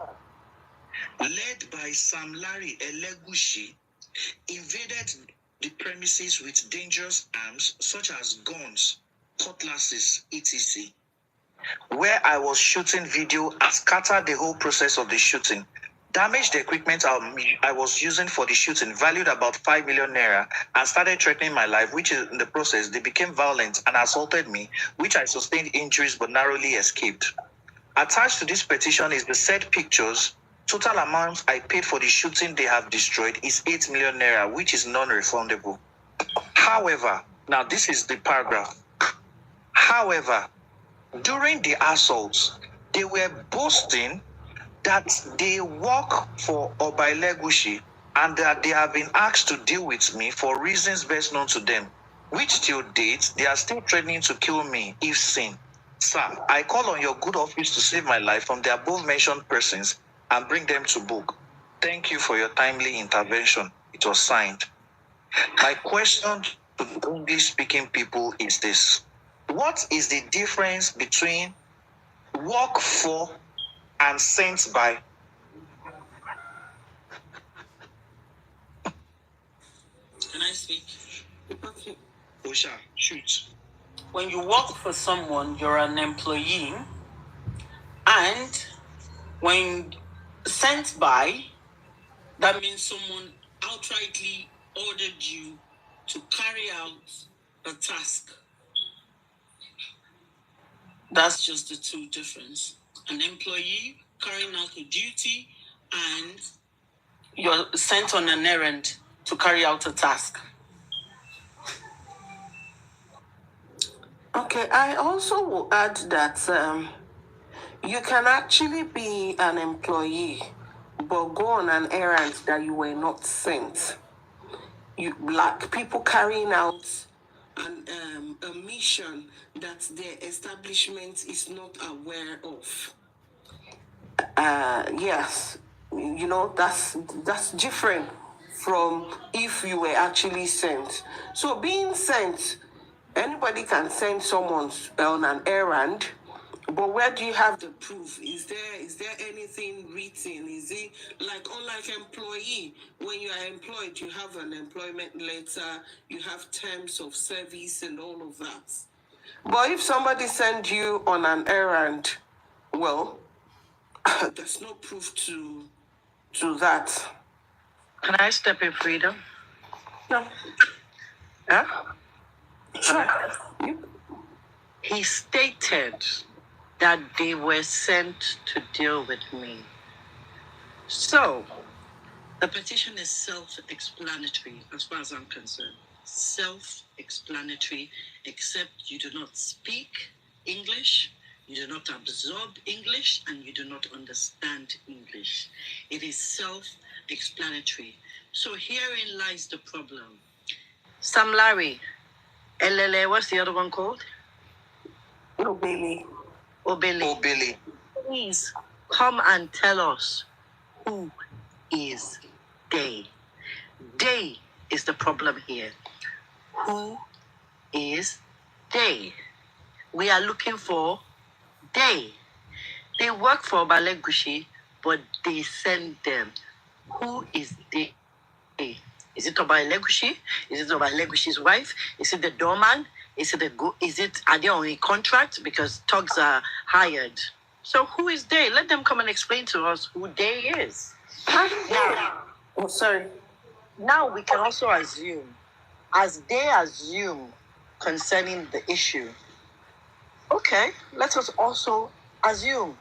led by Sam Larry Elegushi, invaded the premises with dangerous arms such as guns, cutlasses, etc. Where I was shooting video and scattered the whole process of the shooting, damaged the equipment I was using for the shooting, valued about 5 million naira, and started threatening my life, which is in the process, they became violent and assaulted me, which I sustained injuries but narrowly escaped. Attached to this petition is the said pictures. Total amount I paid for the shooting they have destroyed is 8 million naira, which is non-refundable. However, now this is the paragraph. However, during the assaults, they were boasting that they work for Obailegushi and that they have been asked to deal with me for reasons best known to them, which till date, they are still threatening to kill me if seen. Sir, I call on your good office to save my life from the above mentioned persons and bring them to book. Thank you for your timely intervention. It was signed. My question to the English-speaking people is this. What is the difference between work for and sent by? Can I speak? Okay. Osha, shoot. When you work for someone, you're an employee, and when sent by, that means someone outrightly ordered you to carry out a task. That's just the two difference. An employee carrying out a duty, and you're sent on an errand to carry out a task. Okay, I also will add that you can actually be an employee, but go on an errand that you were not sent. You like people carrying out a mission that their establishment is not aware of. Yes, you know, that's different from if you were actually sent. So being sent, anybody can send someone on an errand, but where do you have the proof? Is there anything written? Is it like unlike employee? When you are employed, you have an employment letter, you have terms of service and all of that. But if somebody sends you on an errand, well, there's no proof to that. Can I step in, Freedom? No. Huh? Sure. He stated that they were sent to deal with me. So, the petition is self-explanatory as far as I'm concerned. Self-explanatory, except you do not speak English, you do not absorb English, and you do not understand English. It is self-explanatory. So herein lies the problem. Sam Larry, LLA, what's the other one called? Obele. Obele. Please come and tell us who is they. They is the problem here. Who is they? We are looking for they. They work for Balegushi, but they send them. Who is they? Is it Obailegushi? Is it Obailégushi's wife? Is it the doorman? Are they on a contract? Because thugs are hired. So who is they? Let them come and explain to us who they is. Now, sorry. Now we can also assume, as they assume concerning the issue, okay, let us also assume,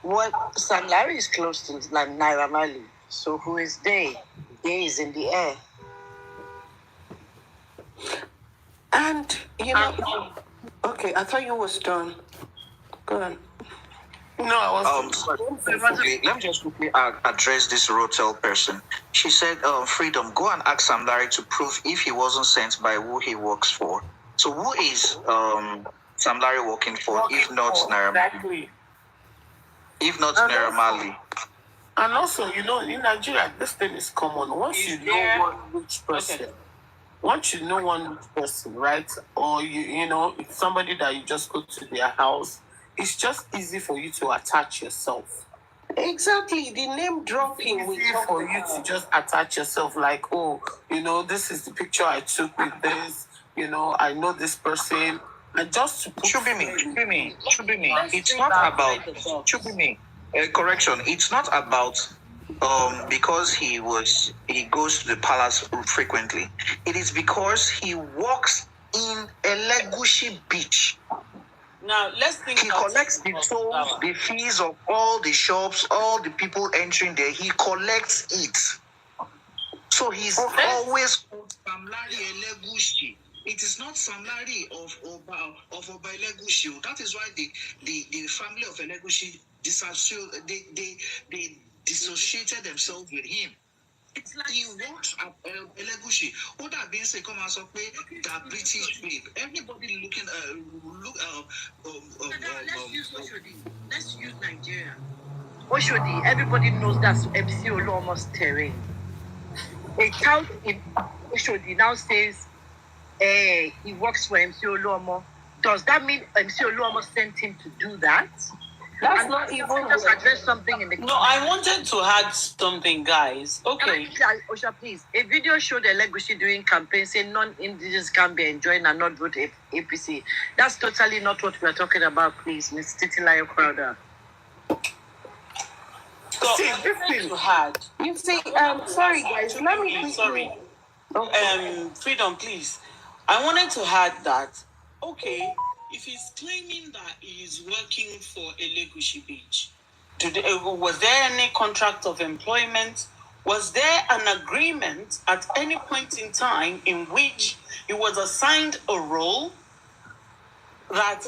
what Sam Larry is close to like Naira Marley. So who is they? They is in the air. And, okay, I thought you was done. Go on. No, I was. Let me just quickly address this Rotel person. She said, Freedom, go and ask Sam Larry to prove if he wasn't sent by who he works for. So who is Sam Larry working for, if not Naira Marley? Exactly. If not And Naira Marley. And also, you know, in Nigeria, this thing is common. Once you know one rich person, once you know one rich person, right? Or you know, it's somebody that you just go to their house, it's just easy for you to attach yourself. Exactly, the name dropping. It's easy for you to just attach yourself, like, oh, you know, this is the picture I took with this. You know, I know this person, and just to put Should be me. It's not about. Should be me. Correction. It's not about because he goes to the palace frequently. It is because he walks in Elegushi Beach. Now let's think. He collects the tolls, the fees of all the shops, all the people entering there. He collects it. So he's always called Sam Larry Elegushi. It is not Sam Larry of Oba Elegushi. That is why the family of Elegushi they dissociated themselves with him. It's like he works at Elegushi. What that being said, come and say that British babe. Everybody looking Let's use Oshodi. Let's use Nigeria. Oshodi, everybody knows that's MC Oluomo's terrain. A child in Oshodi now says, he works for MC Oluomo. Does that mean MC Oluomo sent him to do that? That's not even. Just address something in the. No, I wanted to add something, guys. Okay. Osha, please. A video showed Elegushi doing campaign saying non-indigenous can be enjoying and not vote APC. That's totally not what we're talking about, please, Ms. Titilayo Crowder. So, this thing to add. You see, sorry guys, let me. Sorry. Freedom, please. I wanted to add that. Okay. If he's claiming that he is working for Elegushi Beach, was there any contract of employment? Was there an agreement at any point in time in which he was assigned a role that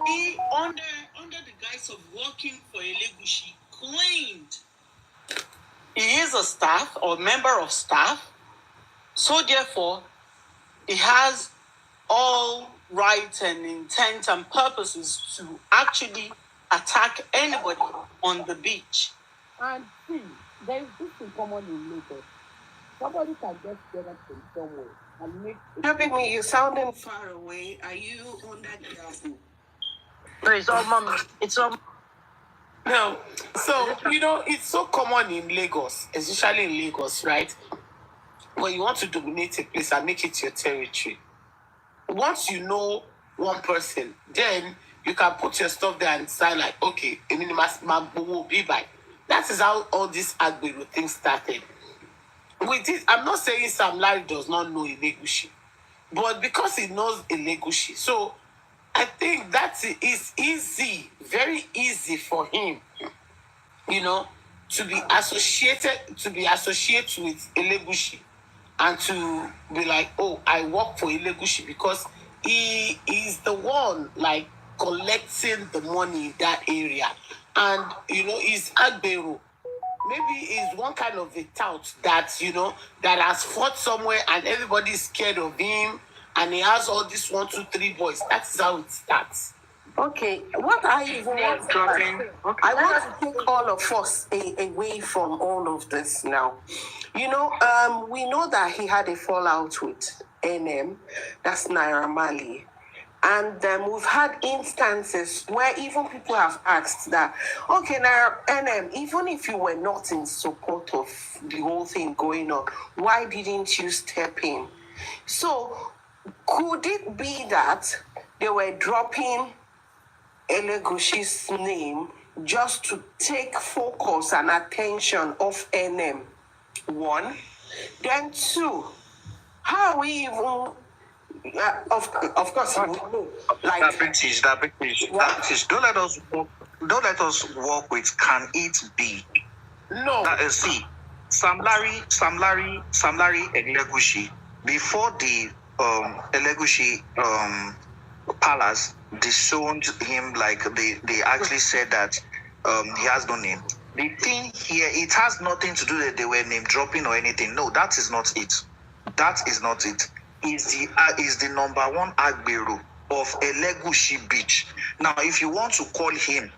he, under the guise of working for Elegushi, claimed he is a staff or member of staff, so therefore he has all right and intent and purposes to actually attack anybody on the beach. And see, there is this in common in Lagos. Somebody can just get up from somewhere and make. Helping me, you're sounding far away. Are you on that level? No, it's all mom. It's all. No, so you know, it's so common in Lagos, especially in Lagos, right? When you want to dominate a place and make it your territory. Once you know one person, then you can put your stuff there and say like, okay, that is how all this Agbero thing started. With it, I'm not saying Sam Larry does not know Elegushi, but because he knows Elegushi, so I think that is easy, very easy for him, you know, to be associated with Elegushi. And to be like, oh, I work for Elegushi because he is the one like collecting the money in that area. And, you know, he's Agbero. Maybe he's one kind of a tout that, you know, that has fought somewhere and everybody is scared of him. And he has all these 1, 2, 3 boys. That is how it starts. Okay, what I even want I want to take all of us away from all of this now. You know, we know that he had a fallout with NM, that's Naira Marley. And we've had instances where even people have asked that, okay, Naira NM, even if you were not in support of the whole thing going on, why didn't you step in? So, could it be that they were dropping Elegushi's name just to take focus and attention off NM? 1. Then 2, how we even of course we know, like that British. Don't let us work with can it be? No. See, Sam Larry Elegushi, before the Elegushi palace disowned him, like they actually said that he has no name. The thing here, it has nothing to do that they were name dropping or anything. No, that is not it. That is not it. Is the number one Agbero of Elegushi Beach. Now, if you want to call him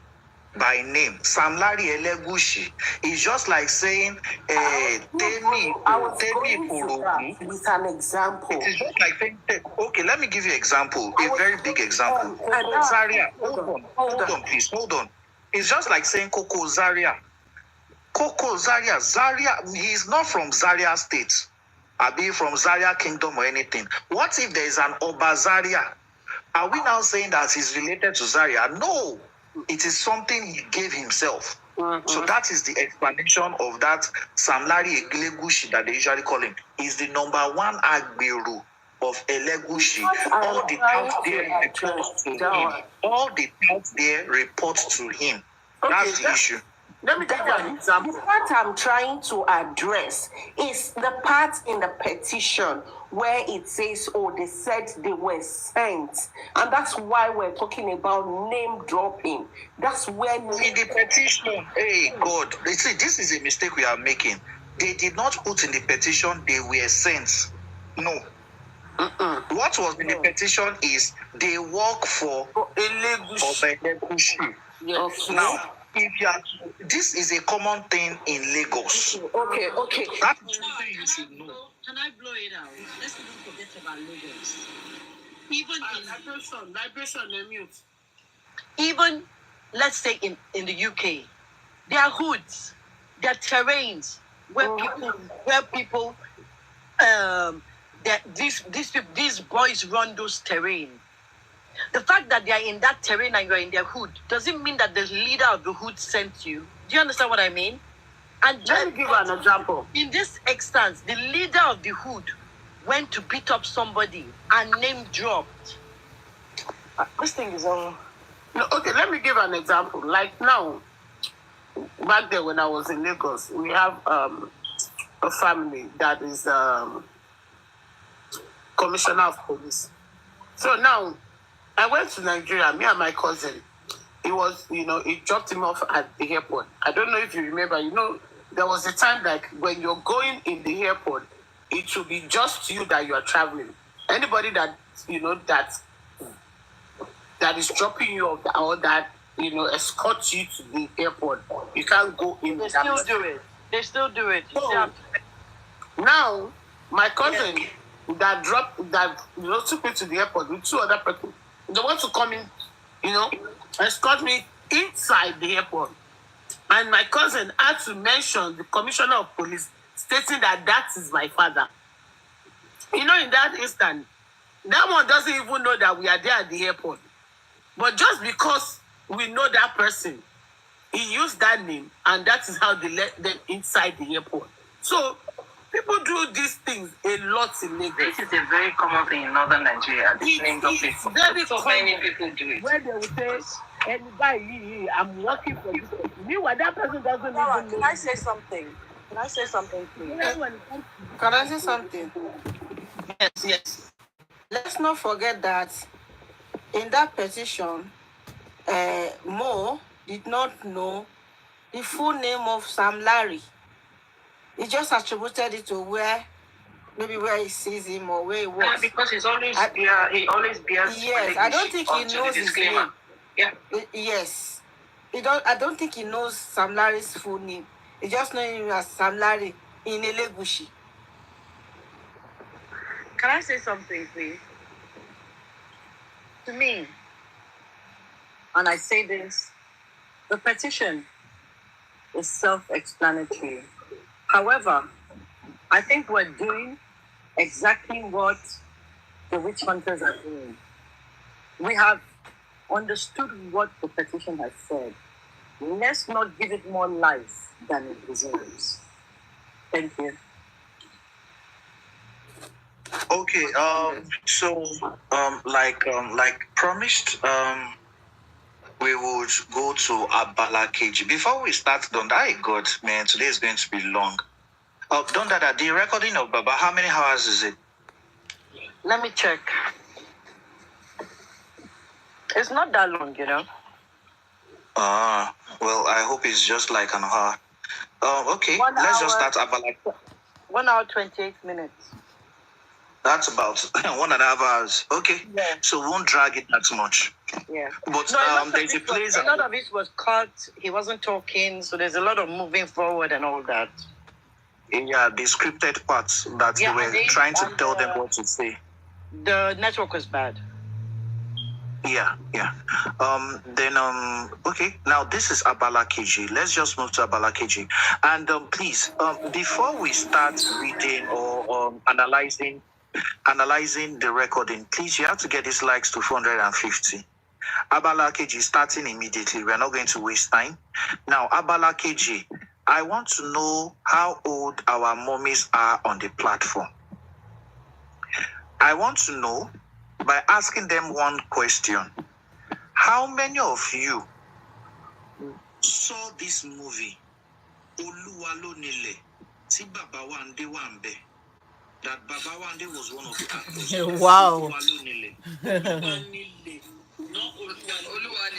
by name, Sam Larry Elegushi, is just like saying, Temi Porogu. With an example. It is just like saying, okay, let me give you an example, a very big example. Coco Zaria, hold on, please, hold on. It's just like saying Coco Zaria. Coco Zaria, he is not from Zaria State. Be from Zaria Kingdom or anything. What if there is an Oba Zaria? Are we now saying that he's related to Zaria? No, it is something he gave himself. So that is the explanation of that Sam Larry Elegushi that they usually call him. He's the number one Agberu of Elegushi. All the towns there report to him. All the towns there report to him. That's the issue. Let me give you an example. The part I'm trying to address is the part in the petition where it says, oh, they said they were sent. And that's why we're talking about name dropping. That's where... In the petition, hey, God, see, this is a mistake we are making. They did not put in the petition they were sent. No. What was in the petition is they work for Elegushi. Yes. Now, if you are, this is a common thing in Lagos. Okay. That is something you should know. Can I blow it out? Let's not forget about Lagos. Even in vibration, mute. Even, let's say in the UK, there are hoods, there are terrains where people, these boys run those terrain. The fact that they are in that terrain and you are in their hood doesn't mean that the leader of the hood sent you. Do you understand what I mean? And let me give you an example. In this instance, the leader of the hood went to beat up somebody and name dropped. This thing is all. No, okay, let me give an example. Like now, back there when I was in Lagos, we have a family that is commissioner of police. So now, I went to Nigeria, me and my cousin. He dropped him off at the airport. I don't know if you remember, there was a time like when you're going in the airport, it should be just you that you are traveling. Anybody that, that is dropping you off or that, escorts you to the airport, you can't go in. They still do it. So, now, my cousin that took me to the airport with two other people, they want to come in, escort me inside the airport. And my cousin had to mention the commissioner of police, stating that is my father. In that instant, that one doesn't even know that we are there at the airport. But just because we know that person, he used that name, and that is how they let them inside the airport. So, people do these things a lot in Lagos. This is a very common thing in northern Nigeria. It's very so common. many people do it. Where they will say, anybody, I'm working for this person. Meanwhile, that person doesn't even know. Can I say something? Can I say something, please? Can I say something? Yes. Let's not forget that in that petition, Mo did not know the full name of Sam Larry. He just attributed it to where he sees him or where he works. Yeah, because he always bears. Yes, I don't think he knows his name. Yeah. Yes. I don't think he knows Sam Larry's full name. He just knows him as Sam Larry in Elegushi. Can I say something, please? To me, and I say this, the petition is self-explanatory. However, I think we're doing exactly what the witch hunters are doing. We have understood what the petition has said. Let's not give it more life than it deserves. Thank you. Okay, so like promised, we would go to Abala KG. Before we start, God, man, today is going to be long. Dada, the recording of Baba, how many hours is it? Let me check. It's not that long, Well, I hope it's just like an hour. Okay, let's just start Abala. 1 hour, 28 minutes. That's about 1.5 hours. Okay. Yeah. So we won't drag it that much. Yeah. But No, there's a place. a lot of it was cut. He wasn't talking, so there's a lot of moving forward and all that. Yeah, the scripted parts that they were trying to tell them what to say. The network was bad. Yeah. Then okay. Now this is Abala KG. Let's just move to Abala KG. And please, before we start reading or analyzing the recording, please you have to get these likes to 450. Abala KG starting immediately. We're not going to waste time. Now, Abala KG, I want to know how old our mummies are on the platform. I want to know by asking them one question. How many of you saw this movie, Oluwalonile, Ti Baba Wande Wambe? That Baba Wande was one of the actors. Wow.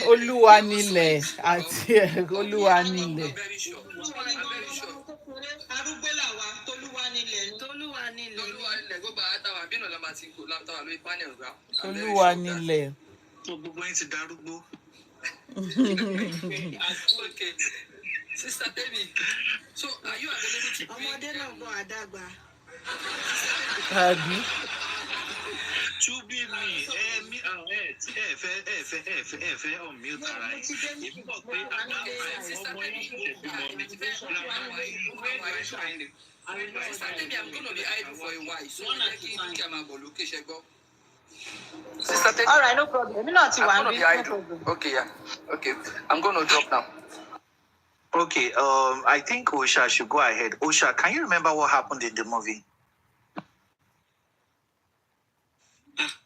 Oluwanile àti Oluwanile. I'm very sure. Oluwanile. Okay. Sister Baby, so are you available to bring? Abi. To be me, on mute. Sister Baby, I'm going to be idle for a while. So I can get my location. Sister Baby. All right, no problem. I'm going to be idle. Okay, yeah. Okay, I'm going to drop now. Okay, I think Osha should go ahead. Osha, can you remember what happened in the movie?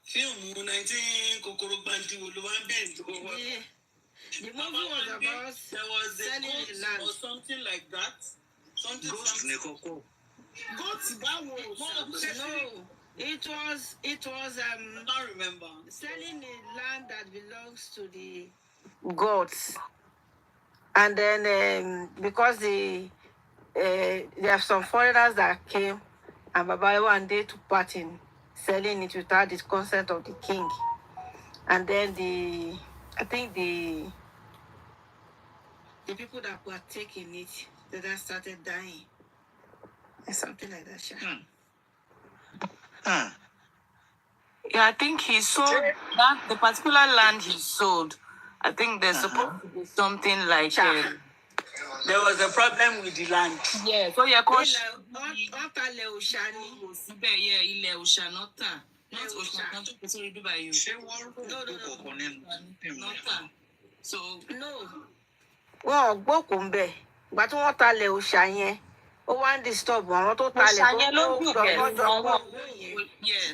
Film 19 Kokoro Banti Oluwambe. The movie was about there was a ghost or something like that. Something. Goats, that was no. It was I don't remember. Selling a land that belongs to the gods. And then because there are some foreigners that came, and Baba one day took part in selling it without the consent of the king. And then I think the people that were taking it, they started dying. And something like that, Sha. Yeah, I think he sold that the particular land he sold. I think there's supposed to be something like there was a problem with the land. Yeah, so yeah, coach. So no. Well, Bokumbe, but what are Leo Shanye? Ó wá ń disturb àwọn tó talẹ̀ tó lọ́jọ́ pọ̀ yes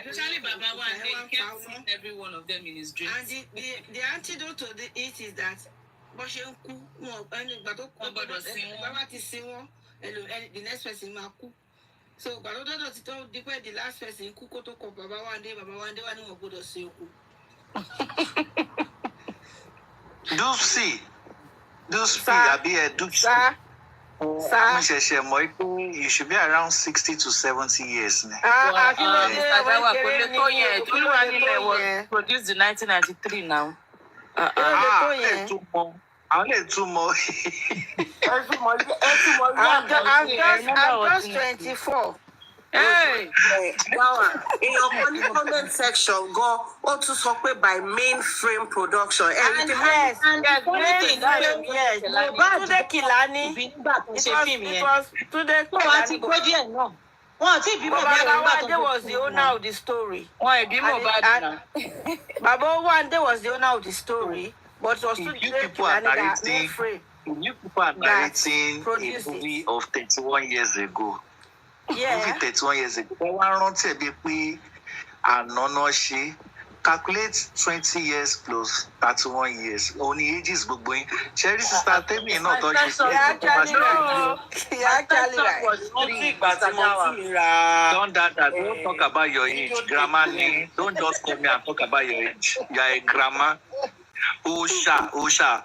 actually Baba one day kept seeing every one of them in his dreams. And the antidote to it is that bó ṣe ń kú wọn ẹni ìgbà tó kú bàbá ti sin wọn the next person máa kú so ìgbà tó dọ́dọ̀ ti tó dípẹ́ the last person kú kó tó kọ Baba one day wà ní wọn gbọ́dọ̀ sin òkú. Sir, you should be around 60 to 70 years now. Was produced in 1993 now. Two more. I'm just 24. Hey, in your money comment section, go to support by Mainframe Production. And yes, Today Kilani. It was Today Kilani. Baba was the owner of the story. Baba one day was the owner of the story, but it was Today Kilani that Mainframe. You people are narrating a movie of 31 years ago. Yeah. Movie 31 years ago. Calculate 20 years plus 31 years. Only ages going. Cherry sister, tell me not actually don't talk about your age. Grandma, don't just come here and talk about your age. You are a grandma. Osha,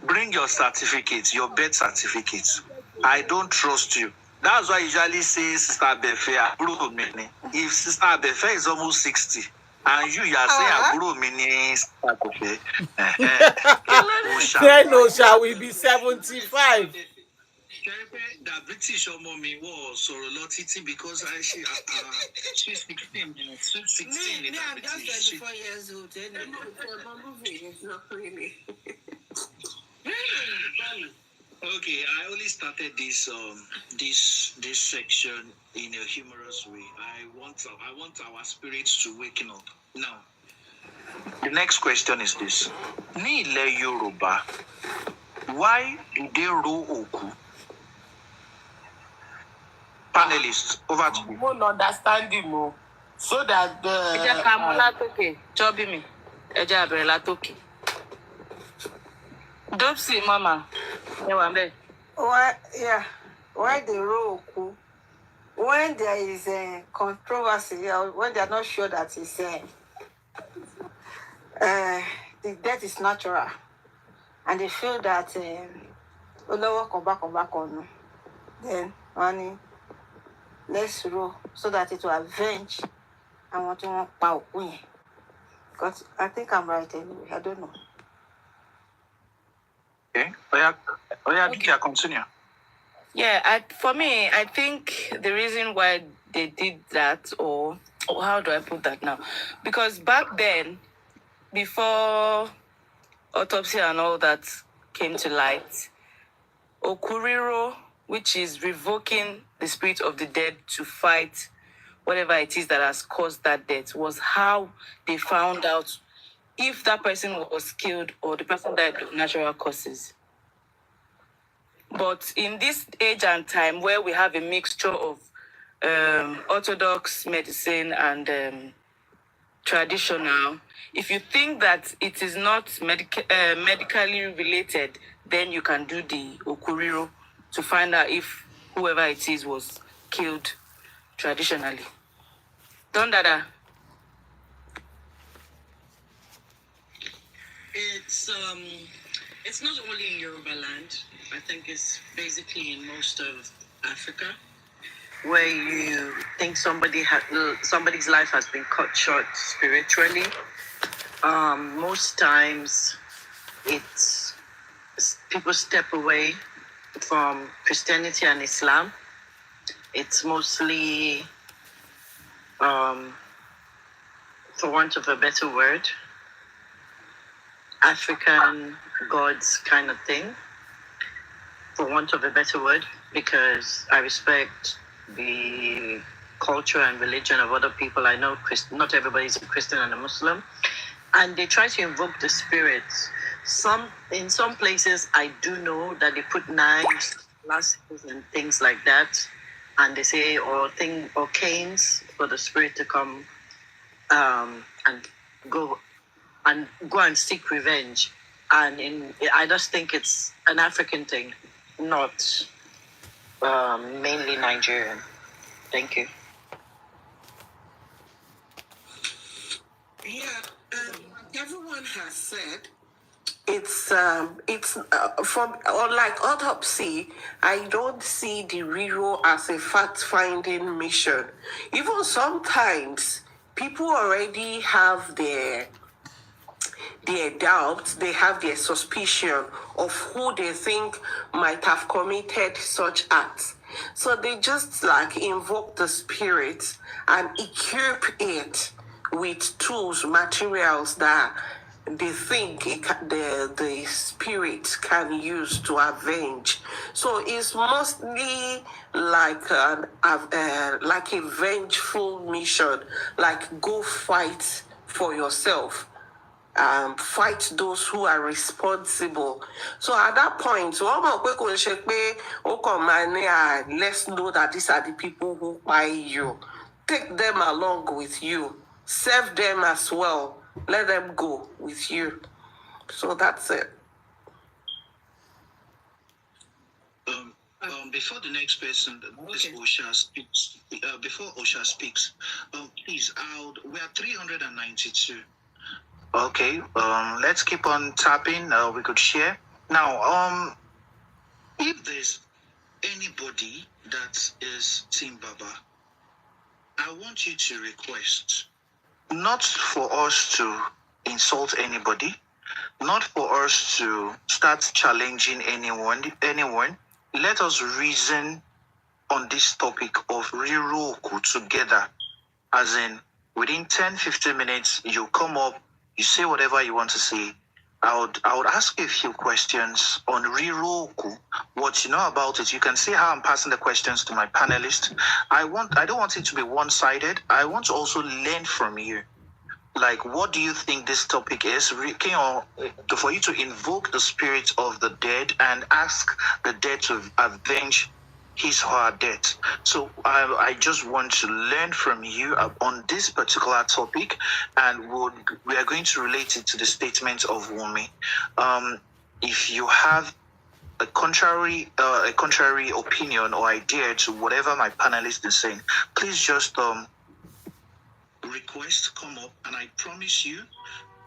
bring your certificates, your birth certificates. I don't trust you. That's why I usually say Sister Befe, Aburo Mini. If Sister Befe is almost 60, and you are saying Aburo Mini, Sister Befe, Then Osha will be 75. The British mommy was sorority because she's 16. She's 16 in Me, I'm just British. 34 years old. Anyway. For number of years, not really. Really? Okay, I only started this section in a humorous way. I want our spirits to waken up. Now, the next question is this: Ní ilẹ̀ Yorùbá, why do they roll oku? Panelists, over to I you. won't understand him more. So that Ẹ jẹ́ ká mú látòkè. Jọ́bí mi. Ẹ jẹ́ á bẹ̀rẹ̀ látòkè. Dopsy, mama. Ẹ wà ńbẹ̀. Why they roll oku? When there is a controversy, or when they are not sure that the death is natural, and they feel that Olowo come back on, then money, let's roll so that it will avenge. I want to power win. Because I think I'm right anyway. I don't know. Okay, continue. Yeah, for me, I think the reason why they did that, or how do I put that now? Because back then, before autopsy and all that came to light, Okuriro, which is revoking the spirit of the dead to fight whatever it is that has caused that death, was how they found out if that person was killed or the person died of natural causes. But in this age and time where we have a mixture of orthodox medicine and traditional, if you think that it is not medically related, then you can do the Okuriro to find out if whoever it is was killed traditionally. Don't dada. It's not only in Yoruba land. I think it's basically in most of Africa. Where you think somebody's life has been cut short spiritually. Most times, it's people step away from Christianity and Islam. It's mostly, for want of a better word, African gods kind of thing, for want of a better word, because I respect the culture and religion of other people. I know not everybody's a Christian and a Muslim, and they try to invoke the spirits. In some places, I do know that they put knives, glasses, and things like that, and they say or canes for the spirit to come and go and seek revenge. And I just think it's an African thing, not mainly Nigerian. Thank you. Yeah, everyone has said it's from unlike autopsy. I don't see the reroll as a fact-finding mission. Even sometimes people already have their doubts, they have their suspicion of who they think might have committed such acts. So they just like invoke the spirit and equip it with tools, materials that they think the spirit can use to avenge. So it's mostly like a vengeful mission, like go fight for yourself. Fight those who are responsible. So at that point, let's know that these are the people who buy you. Take them along with you. Serve them as well. Let them go with you. So that's it. Before the next person, Osha speaks. Before Osha speaks, please, we are 392. Okay, let's keep on tapping. We could share now. If there's anybody that is Team Baba, I want you to request not for us to insult anybody, not for us to start challenging anyone. Let us reason on this topic of Riroku together. As in, within 10-15 minutes, you come up, you say whatever you want to say. I would ask you a few questions on Riroku, what you know about it. You can see how I'm passing the questions to my panelists. I don't want it to be one-sided. I want to also learn from you. Like, what do you think this topic is? For you to invoke the spirit of the dead and ask the dead to avenge his or her death. So I just want to learn from you on this particular topic, and we are going to relate it to the statement of Wumi. If you have a contrary opinion or idea to whatever my panelists is saying, please just request come up, and I promise you,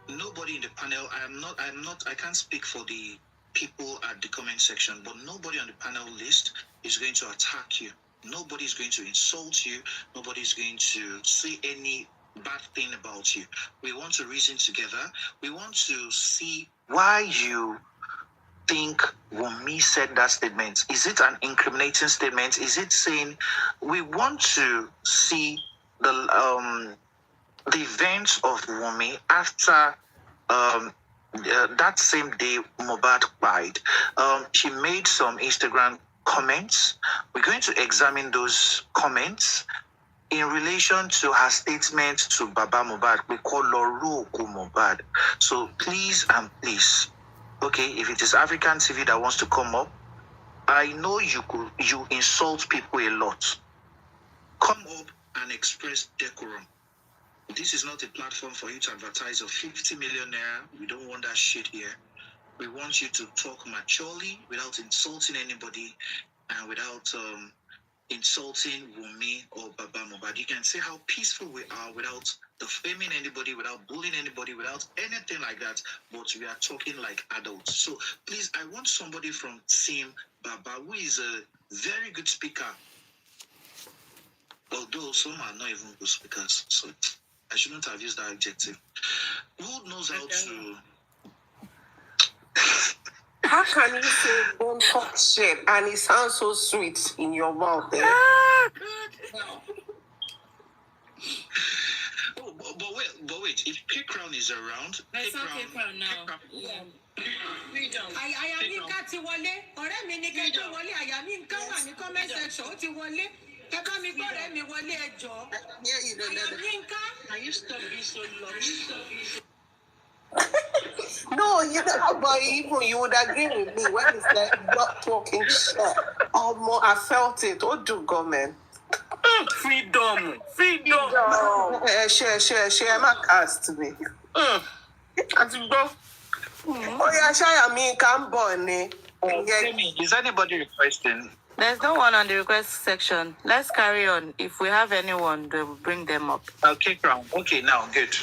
nobody in the panel, I can't speak for the people at the comment section, but nobody on the panel list is going to attack you. Nobody is going to insult you. Nobody is going to say any bad thing about you. We want to reason together. We want to see why you think Wumi said that statement. Is it an incriminating statement? Is it saying we want to see the events of Wumi after that same day Mohbad died? She made some Instagram comments. We're going to examine those comments in relation to her statement to Baba Mohbad. We call Loroku Mohbad. So please and please, okay, if it is African TV that wants to come up, I know you insult people a lot. Come up and express decorum. This is not a platform for you to advertise of 50 million naira. We don't want that shit here. We want you to talk maturely without insulting anybody and without insulting Wumi or Baba Mohbad. You can say how peaceful we are without defaming anybody, without bullying anybody, without anything like that. But we are talking like adults. So please, I want somebody from Team Baba who is a very good speaker. Although some are not even good speakers. So I shouldn't have used that adjective. Who knows how to... How can you say don't talk shit and it sounds so sweet in your mouth? Eh? But wait, if K-Crown is around... Let's not K-Crown now. Àyàmínká ti wọlé, ọ̀rẹ́ mi ní kẹ́jọ́ wọlé, Àyàmínká wà ní comment section, ó ti wọlé. Ẹ bá mi gbọ́dọ̀ mi wọlé ẹjọ́. Àyàmínká. Can you stop being so long? No, you know, but even you would agree with me when it's like not talking shit. More, I felt it. What do go, man? Freedom. Share my cast to me. Oh yeah, I mean, come Bonnie. Is anybody requesting? There's no one on the request section. Let's carry on. If we have anyone, we'll bring them up. Okay, Crown. Okay, now good.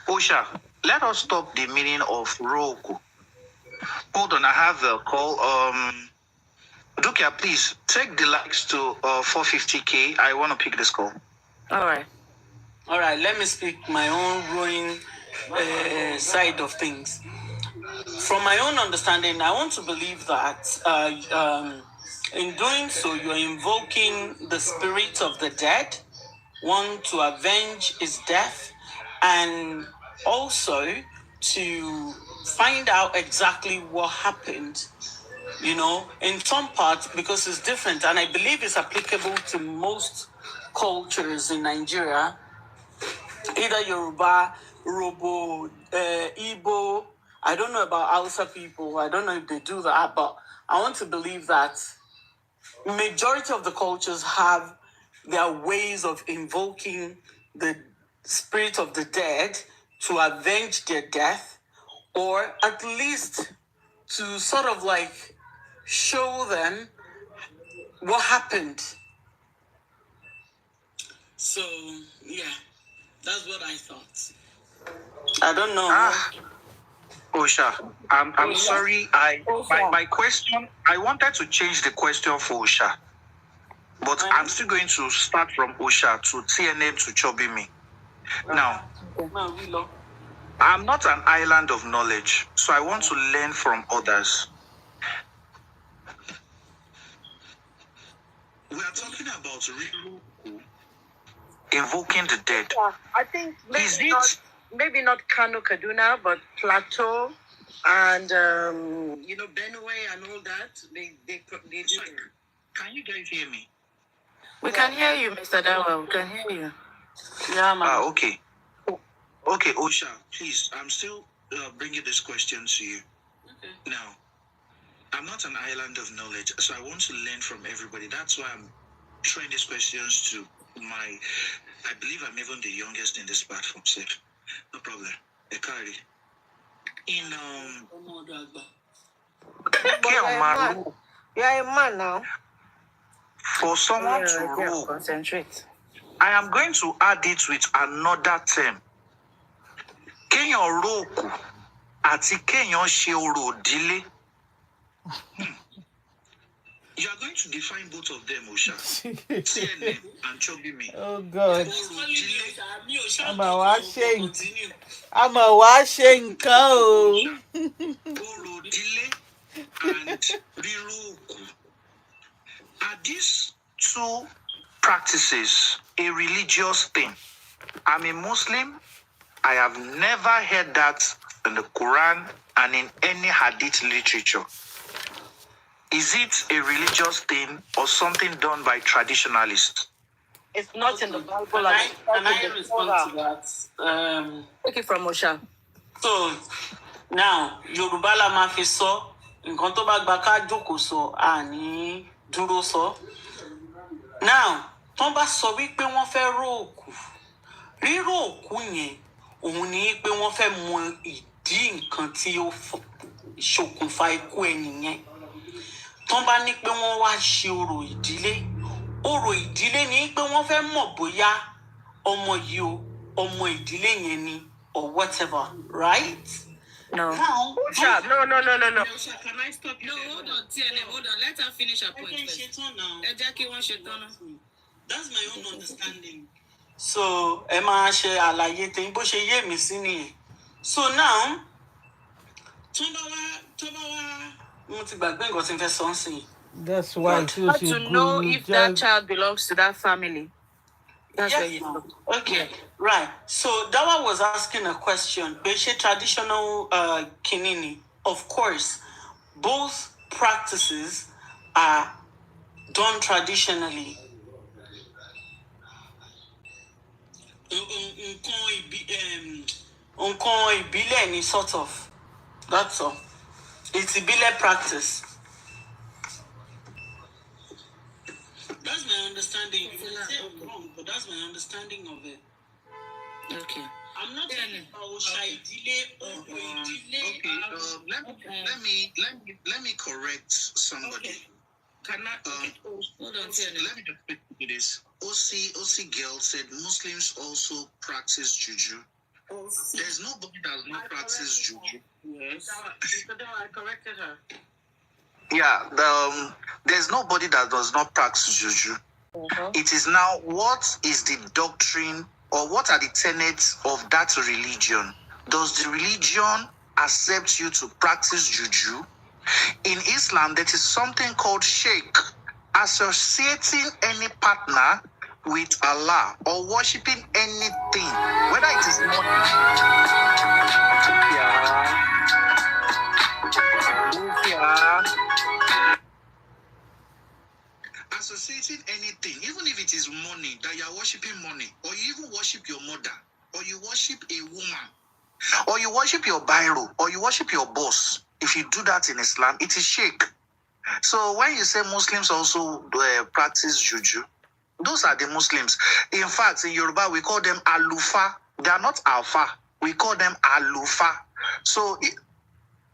Osha, let us stop the meaning of Roku. Hold on, I have the call. Dukia, please take the likes to 450k. I want to pick this call. All right, let me speak my own growing side of things. From my own understanding, I want to believe that in doing so, you're invoking the spirit of the dead, one to avenge his death, and also to find out exactly what happened, you know, in some parts, because it's different, and I believe it's applicable to most cultures in Nigeria, either Yoruba, Robo, Igbo. I don't know about Hausa people. I don't know if they do that, but I want to believe that majority of the cultures have their ways of invoking the spirit of the dead to avenge their death, or at least to sort of like show them what happened. So, yeah, that's what I thought. I don't know. Osha, I'm sorry. My question, I wanted to change the question for Osha. But I'm still going to start from Osha to TNM to Chobimi. Now, I'm not an island of knowledge, so I want to learn from others. We are talking about invoking the dead. Yeah, I think maybe not Kano Kaduna, but Plateau and Benue and all that. They do it. Can you guys hear me? We can hear you, Mr. Dawa. We can hear you. Yeah, man. Okay. Okay, Osha, please. I'm still bringing this question to you. Okay. Now, I'm not an island of knowledge, so I want to learn from everybody. That's why I'm throwing these questions to I believe I'm even the youngest in this platform, sir. No problem. Ekari. You are a man now. For someone to rule, concentrate. I am going to add it with another term. Kéèyàn roku àti kéèyàn ṣe orò ìdílé. You are going to define both of them, Osha. CNN and Chobimi. Oh God. I'm a washing cow. Orò ìdílé and riroku. Are these two practices a religious thing? I'm a Muslim. I have never heard that in the Quran and in any Hadith literature. Is it a religious thing or something done by traditionalists? It's not in the Bible. Can I respond to that? Take it from Osha. So, now, Yorùbá la máa fi sọ, nǹkan tó bá gba ká jókòó sọ, àní dúró sọ. Now, tó bá sọ wípé wọ́n fẹ́ ró òkú, ríró òkú yẹn, òun ni pé wọ́n fẹ́ mọ ìdí nǹkan tí ó ṣokùnfà ikú ẹni yẹn. Tó bá ní pé wọ́n wá ṣe orò ìdílé ni pé wọ́n fẹ́ mọ̀ bóyá ọmọ yìí o, ọmọ ìdílé yẹn ni or whatever, right? No. Now, No. Can I stop you? No, hold on, TNM, hold on. Let her finish her point first. That's my own understanding. So, ẹ máa ṣe àlàyé tẹ̀yìn bó ṣe yé mi sí nìyẹn. So now, tó bá wá, mo ti gbàgbé nǹkan tí n fẹ́ sọ ń sìn. That's why You have to know if that child belongs to that family. That's where you know. Okay, right. So Dawa was asking a question. Beshe traditional kinini. Of course, both practices are done traditionally. Nǹkan ìbílẹ̀ ni sort of. That's all. It's ìbílẹ̀ practice. That's my understanding. You can say I'm wrong, but that's my understanding of it. Okay. I'm not saying about shy delay or delay. Let me correct somebody. Okay. Can I? Hold on, TNM. Let me just speak to this. OC girl said Muslims also practice juju. There's nobody that does not practice juju. Yes. I corrected her. Yeah, there's nobody that does not practice juju. It is now what is the doctrine or what are the tenets of that religion? Does the religion accept you to practice juju? In Islam, there is something called sheikh, associating any partner with Allah or worshipping anything, whether it is money. Associating anything, even if it is money, that you are worshipping money, or you even worship your mother, or you worship a woman, or you worship your biro, or you worship your boss. If you do that in Islam, it is shirk. So when you say Muslims also practice juju, those are the Muslims. In fact, in Yoruba, we call them alufa. They are not alpha. We call them alufa. So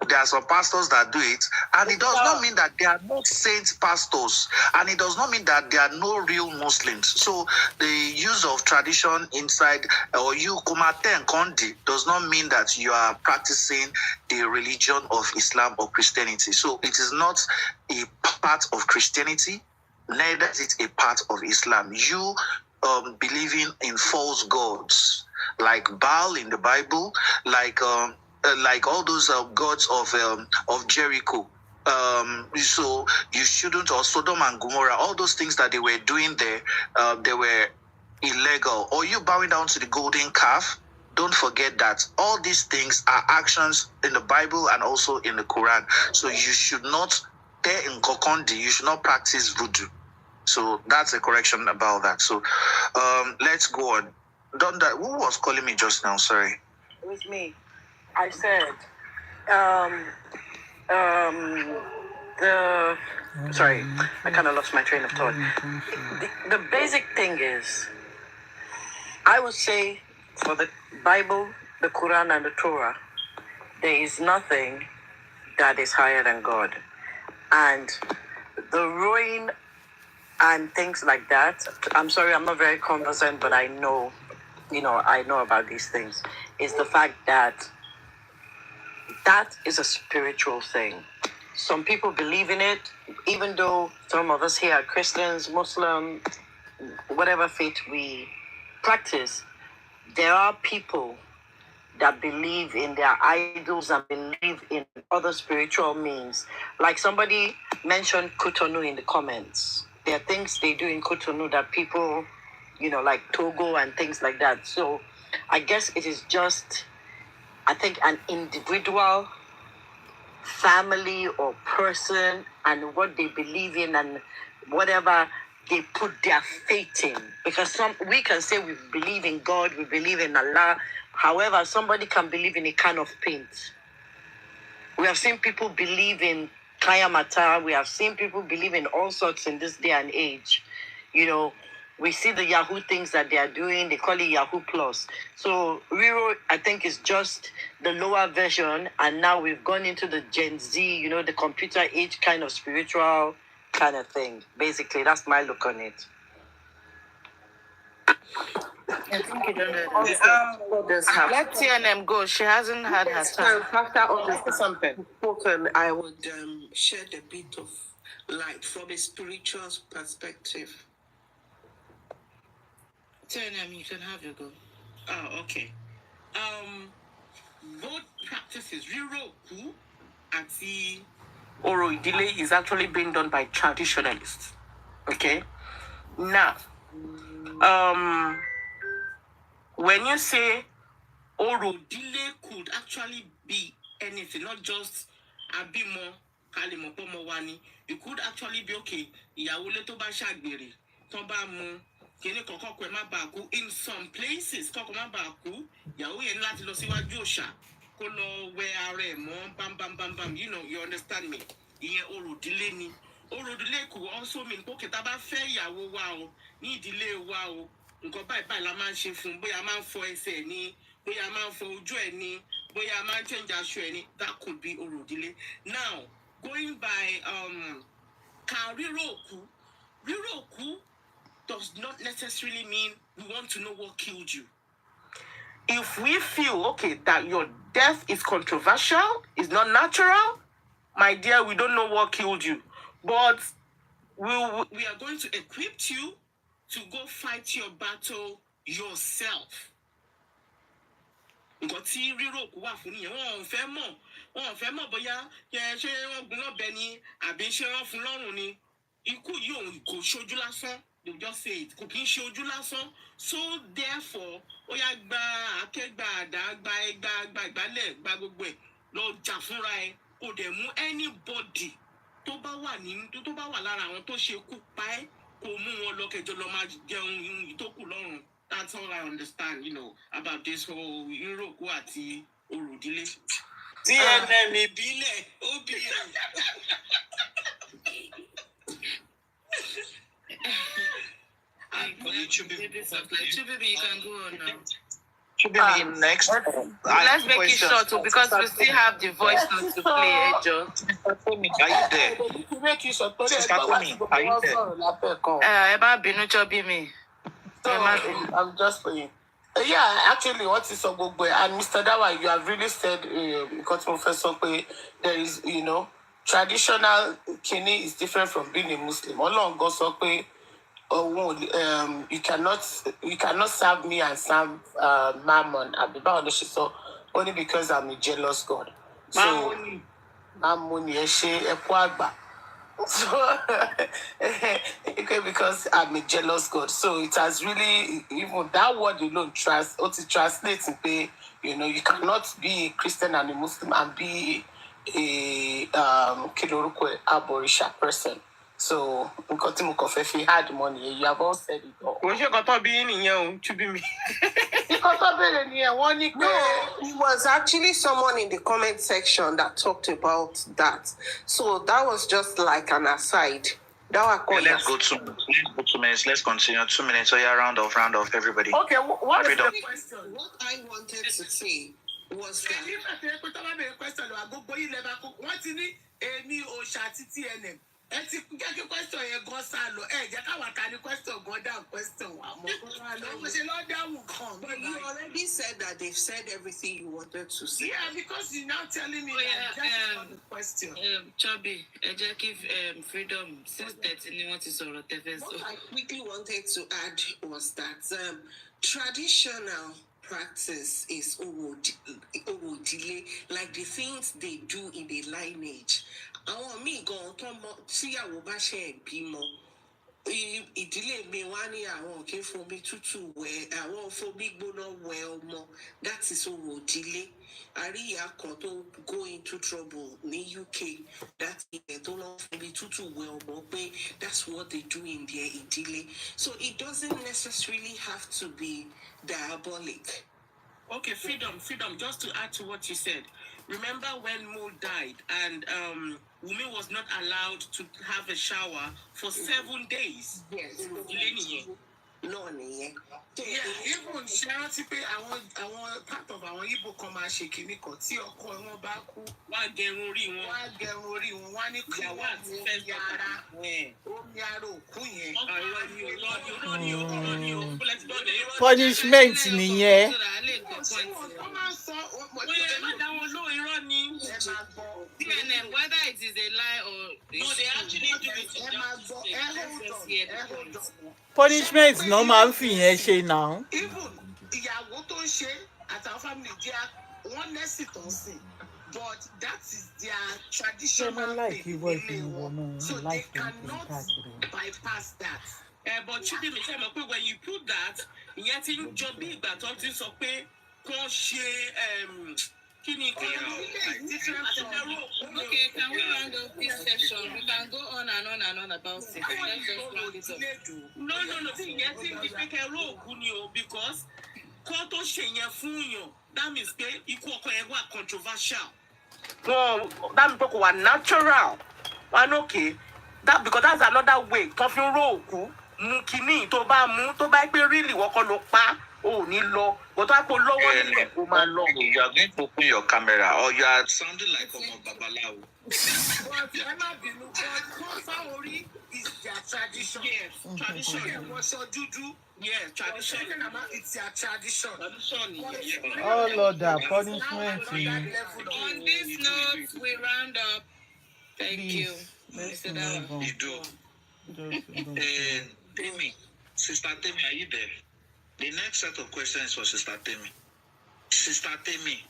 there are some pastors that do it, and it does not mean that they are not saint pastors, and it does not mean that there are no real Muslims. So the use of tradition inside or you kumaten kondi does not mean that you are practicing the religion of Islam or Christianity. So it is not a part of Christianity, neither is it a part of Islam. You believing in false gods like Baal in the Bible, like all those gods of Jericho. So you shouldn't, or Sodom and Gomorrah, all those things that they were doing there, they were illegal. Or you bowing down to the golden calf. Don't forget that all these things are actions in the Bible and also in the Quran. So you should not, you should not practice voodoo. So that's a correction about that. So let's go on. Who was calling me just now? Sorry. It was me. I said, sorry, I kind of lost my train of thought. The basic thing is, I would say for the Bible, the Quran, and the Torah, there is nothing that is higher than God. And the ruin and things like that, I'm sorry, I'm not very conversant, but I know about these things, is the fact that is a spiritual thing. Some people believe in it, even though some of us here are Christians, Muslim, whatever faith we practice, there are people that believe in their idols and believe in other spiritual means. Like somebody mentioned Cotonou in the comments. There are things they do in Cotonou that people, like Togo and things like that. So I guess it is just, I think, an individual, family or person and what they believe in and whatever they put their faith in. Because we can say we believe in God, we believe in Allah. However, somebody can believe in a can of paint. We have seen people believe in Kayamata. We have seen people believe in all sorts in this day and age. We see the Yahoo things that they are doing. They call it Yahoo Plus. So Riro, I think, is just the lower version. And now we've gone into the Gen Z, the computer age kind of spiritual kind of thing. Basically, that's my look on it. I think you don't understand. Let TNM go. She hasn't had her time. After all this something spoken, I would shed a bit of light from a spiritual perspective. TNM, you can have your go. Oh, okay. Both practices, Riroku and the Oro Idile, is actually being done by traditionalists. Okay? Now, when you say Oro Idile could actually be anything, not just Abimo, Kalimo, Pomowani, it could actually be okay. Yawule to ba shagbere, to ba mu, kini koko kwe ma ba ku. In some places, koko ma ba ku, yawo yen lati lo siwaju osha, ko lo we are mo, bam. You understand me? Iye Oro Idile ni. Oro Idile could also mean poke ta ba fe yawo wa o, ni idile wa o. Nǹkan báyìí la máa ń ṣe fún, bóyá máa ń fọ ẹsẹ̀ ni, bóyá máa ń fọ ojú ẹ̀ ni, bóyá máa ń change aṣọ ẹ̀ ni. That could be Oro Idile. Now, going by Riroku does not necessarily mean we want to know what killed you. If we feel, okay, that your death is controversial, is not natural, my dear, we don't know what killed you. But we are going to equip you to go fight your battle yourself. Nǹkan tí Riroku wà fún nìyẹn, wọn ò fẹ́ mọ̀ bóyá ṣé wọ́n gun lọ́bẹ ni àbí ṣé wọ́n fún lọ́rùn ni. Ikú yìí kò ṣojú lásán. They just say it. Kò kí ń ṣe ojú lásán. So therefore, ó yá gba àáké, gba àdá, gba ẹgba, gba ìgbálẹ̀, gba gbogbo ẹ̀ lọ jà fúnra ẹ̀. Kò dẹ̀ mú anybody tó bá wà lára àwọn tó ṣe kú pa ẹ́, kò mú wọn lọ kẹjọ lọ máa jẹun ìtókù lọ́rùn. That's all I understand, about this whole Riroku àti Oro Idile. TNM ìbílẹ̀, obìnrin. Chubibi, you can go on now. Chubibi, next. Let's make it short because we still have the voice note to play, Joe. Are you there? Sister Tomi, are you there? Eba binu chobi me. I'm just playing. Yeah, actually, what is so good? And Mr. Dawa, you have really said, because Professor, there is, traditional kini is different from being a Muslim. Ọlọ́run gan sọ pé you cannot serve me and serve Mammon. Àbí báwo ló ṣe sọ? Only because I'm a jealous God. So Mammon ẹ ṣe ẹ kú àgbà. So okay, because I'm a jealous God. So it has really, even that word alone translates in pay, you cannot be a Christian and a Muslim and be a Kilorukwe Aborisha person. So Nkotimu Kofefi had money, you have all said it all. Kò ṣe nǹkan tó bí nìyẹn o, túbí mi. No, it was actually someone in the comment section that talked about that. So that was just like an aside. Okay, let's go 2 minutes. Let's continue. 2 minutes. So yeah, round off, everybody. Okay, what is the question? What I wanted to say was that but you already said that they've said everything you wanted to say. Yeah, because you're now telling me the question. Chubby, give freedom since 13 what is all What I quickly wanted to add was that traditional practice is delay, like the things they do in the lineage. Àwọn míì gan tó mọ tíyàwó bá ṣe bímọ, ìdílé mi wá ní àwọn kì í fomi tútù wẹ̀, àwọn fomi gbóná wẹ̀ ọmọ. That is òdílé. Àrí ìyá kan tó go into trouble ní UK, that ìyẹn tó lọ fomi tútù wẹ̀ ọmọ pé that's what they do in their ìdílé. So it doesn't necessarily have to be diabolic. Okay, freedom. Just to add to what you said, remember when Mo died and Wumi was not allowed to have a shower for 7 days? Yes. No, yeah. Yeah, even Shanti pé àwọn part of àwọn Igbo kan máa ṣe kinní kan tí ọkọ wọn bá kú. Wọ́n á gẹrun orí wọn. Wọ́n á ní kí wọ́n mú omi ara òkú yẹn. Punishment nìyẹn. Whether it is a lie or no, they actually do it. Punishment náà máa ń fi yẹn ṣe náà. Even ìyàwó tó ń ṣe àtàwọn family jẹ́ wọ́n lẹ́sìn tó ń sìn, but that is their traditional thing. So they cannot bypass that. But Chidi mi sẹ́mi pé when you put that, ìyẹn ti ń jọ bí ìgbà tó ti sọ pé kò ṣe Okay, can we round up this session? We can go on and on and on about it. Let's just round it up. No. Ìyẹn ti ń di pé kẹrù òkú ni o, because kó tó ṣe yẹn fún yàn, that means pé ikú ọkọ yẹn wà controversial. No, that means kò wà natural. One okay. That because that's another way. Tó fi ń ró òkú, mú kíní tó bá pé really wọ́n kọ́ ló pa. Oh, ní lọ. But I put lower nílẹ̀ kó máa lọ. You are going to open your camera or you are sounding like Omo Babalawo. But Emma Binu, Kofawori is their tradition. Yes, tradition. What's your juju? Yes, tradition. It's their tradition. Oh Lord, that punishment. On this note, we round up. Thank you. Let's move on. You do. Temi, Sister Temi, are you there? The next set of questions is for Sister Temi. Sister Temi.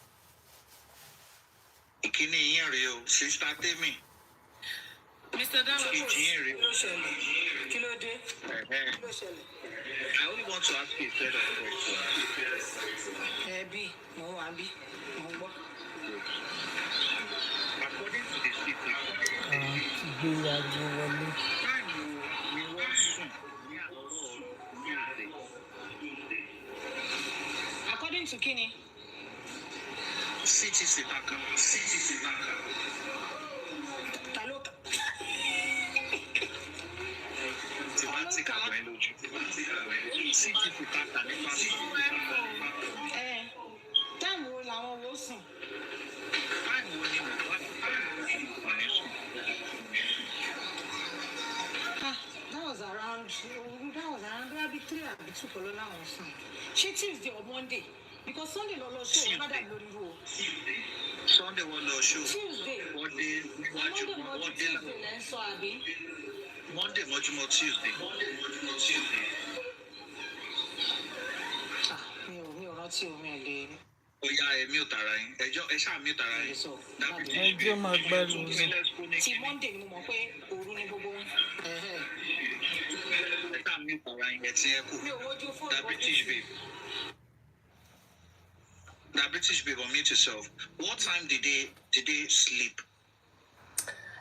Ìkíni yín rèé o, Sister Temi. Mr. Dawo. Kí ló dé? I only want to ask you a set of questions. Bí mo wà bí mo gbọ́. According to the city, Ìgbéyàwó wọlé. According to Kini. CTC Baka. Taloka. CTC Baka nípa Táìmù wo làwọn wo sùn? táìmù wo ni mo wá ní sùn. That was around maybe 3 or 2 kolo làwọn sùn. Ṣé Tuesday or Monday Because Sunday lọ show wọn dàbí lórí ru o. Sunday wọ́n lọ show. Tuesday. Wọ́n dé níwájú wọ́n dé là. Tuesday lẹ́ ń sọ àbí? Monday mọ́júmọ́ Tuesday. Mi ò rántí omi ẹ̀ lé. Ó yá ẹ̀mí ò tara yín. Ẹ ṣáà mí ò tara yín. ẹjọ́ máa gbẹ́rù mi. Ti Monday ni mo mọ̀ pé òru ni gbogbo wọn. Ẹ ṣáà mí ò tara yín. Ẹ ti ẹ kú. Mi ò wojú fóònù. That British babe. That British babe, unmute yourself. What time did they sleep?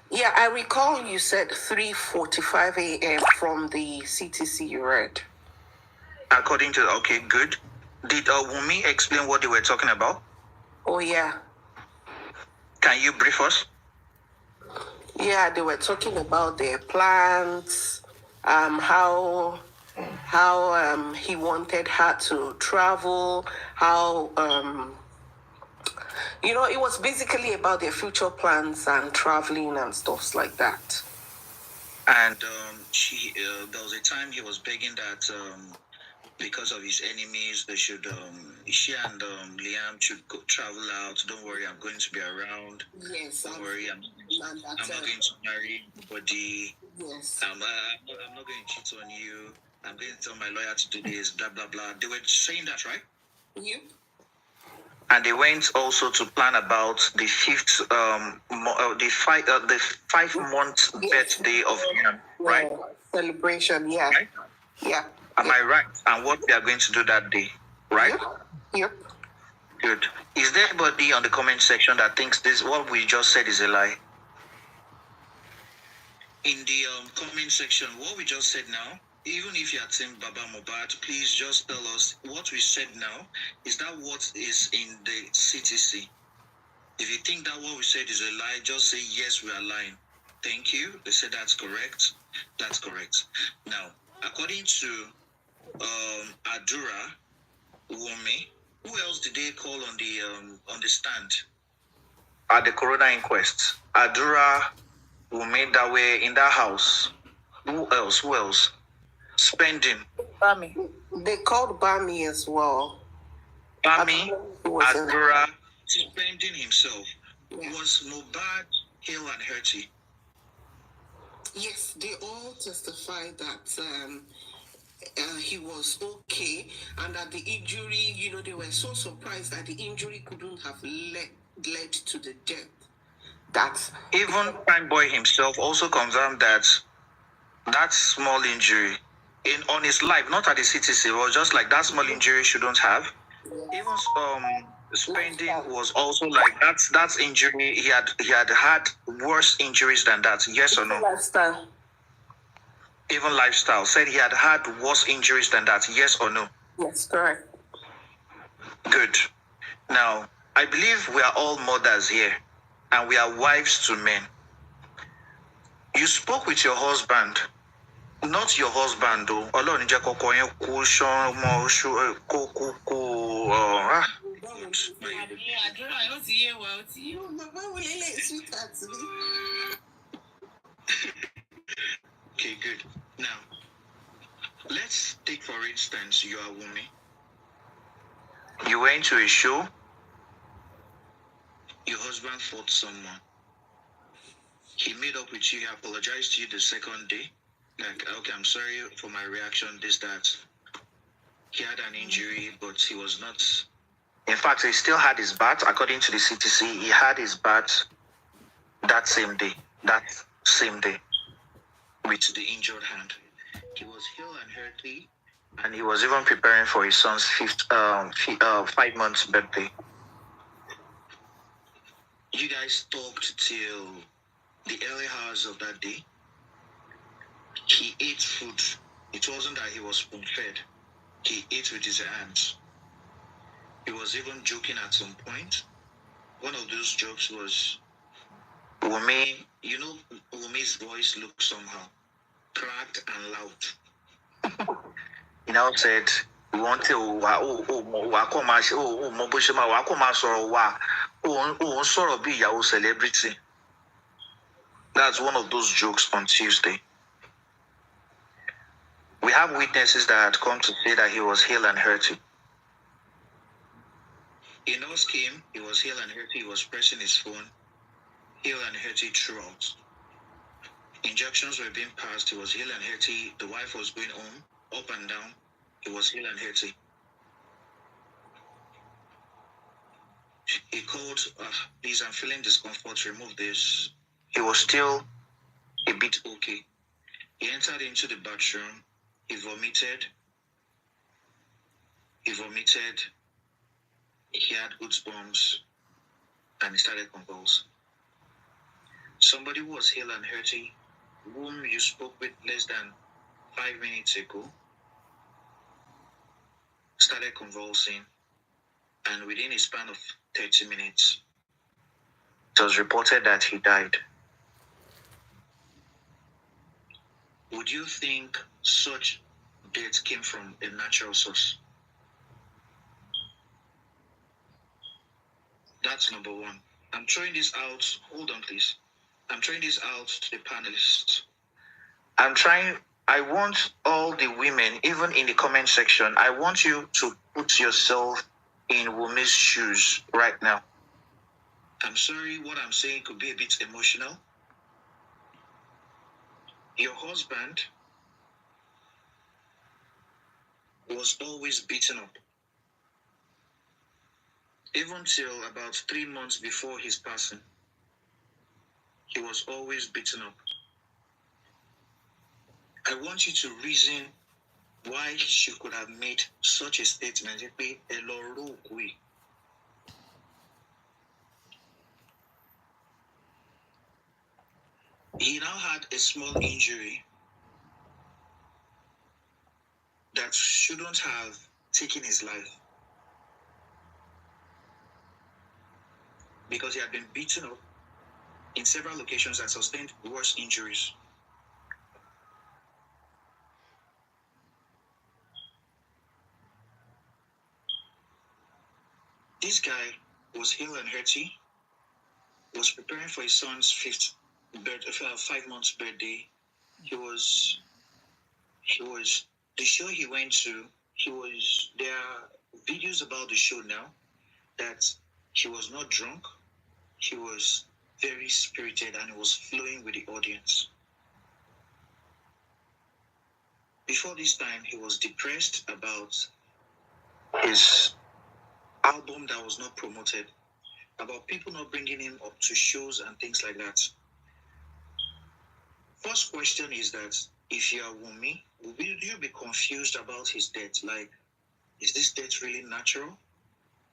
Yeah, I recall you said 3:45 a.m. from the CTC you read. According to okay, good. Did Wumi explain what they were talking about? Oh yeah. Can you brief us? Yeah, they were talking about their plans, how he wanted her to travel, how it was basically about their future plans and traveling and stuff like that. And there was a time he was begging that because of his enemies, they should she and Liam should go travel out. Don't worry, I'm going to be around. Yes. Don't worry, I'm not going to marry anybody. Yes. I'm not going to cheat on you. I'm going to tell my lawyer to do this, blah blah blah. They were saying that, right? Yep. And they went also to plan about the 5-month birthday of him, right? Celebration, yeah. Right? Yeah. Am I right? And what they are going to do that day, right? Yep. Good. Is there anybody on the comment section that thinks this what we just said is a lie? In the comment section, what we just said now, even if you are Team Baba Mohbad, please just tell us what we said now. Is that what is in the CTC? If you think that what we said is a lie, just say yes, we are lying. Thank you. They said that's correct. That's correct. Now, according to Adura, Wumi, who else did they call on the stand at the coroner inquest? Adura, Wumi, that were in that house. Who else? Spending. Bami. They called Bami as well. Bami, Wasn't Adura, Spending himself. Yeah. Was Mohbad ill and hurty? Yes, they all testified that he was okay, and that the injury, they were so surprised that the injury couldn't have led to the death. That Even Prime Boy himself also confirmed that small injury on his life, not at the CTC, it was just like that small injury shouldn't have. Even Spending was also like that's injury. He had worse injuries than that. Yes or no? lifestyle. Even Lifestyle said he had worse injuries than that. Yes or no? Yes, correct. Good. Now, I believe we are all mothers here, and we are wives to men. You spoke with your husband, not your husband though. Ọlọ́run jẹ́ kọ́kọ́ yẹn kú ṣán mọ́ oṣù kó. Àdúrà ó ti yé wa, ó ti yé wa. Bàbá wo lélẹ̀ sweetheart mi? Okay, good. Now, let's take for instance, you are Wumi. You went to a show. Your husband fought someone. He made up with you. He apologized to you the second day. Like, okay, I'm sorry for my reaction, this, that. He had an injury, but he was not. In fact, he still had his bat. According to the CTC, he had his bat that same day. With the injured hand. He was ill and hurty, and he was even preparing for his son's 5 months birthday. You guys talked till the early hours of that day. He ate food. It wasn't that he was spoon-fed. He ate with his hands. He was even joking at some point. One of those jokes was, Wumi, Wumi's voice looked somehow cracked and loud. He now said, we want to celebrity. That's one of those jokes on Tuesday. We have witnesses that had come to say that he was ill and hurty. A nurse came, he was hale and healthy, he was pressing his phone, hale and healthy throughout. Injections were being passed, he was hale and healthy, the wife was going home, up and down, he was hale and healthy. He called, please, I'm feeling discomfort, remove this. He was still a bit okay. He entered into the bathroom, he vomited, he had goosebumps, and he started convulsing. Somebody who was hale and healthy, whom you spoke with less than 5 minutes ago, started convulsing, and within a span of 30 minutes, it was reported that he died. Would you think such death came from a natural source? That's number one. I'm throwing this out. Hold on, please. I'm throwing this out to the panelists. I want all the women, even in the comment section, I want you to put yourself in Wumi's shoes right now. I'm sorry, what I'm saying could be a bit emotional. Your husband was always beaten up. Even till about 3 months before his passing, he was always beaten up. I want you to reason why she could have made such a statement. He now had a small injury that shouldn't have taken his life, because he had been beaten up in several locations and sustained worse injuries. This guy was hale and healthy, was preparing for his son's 5 months birthday. The show he went to, there are videos about the show now that he was not drunk, he was very spirited and he was flowing with the audience. Before this time, he was depressed about his album that was not promoted, about people not bringing him up to shows and things like that. First question is that if you are Wunmi, will you be confused about his death? Like, is this death really natural?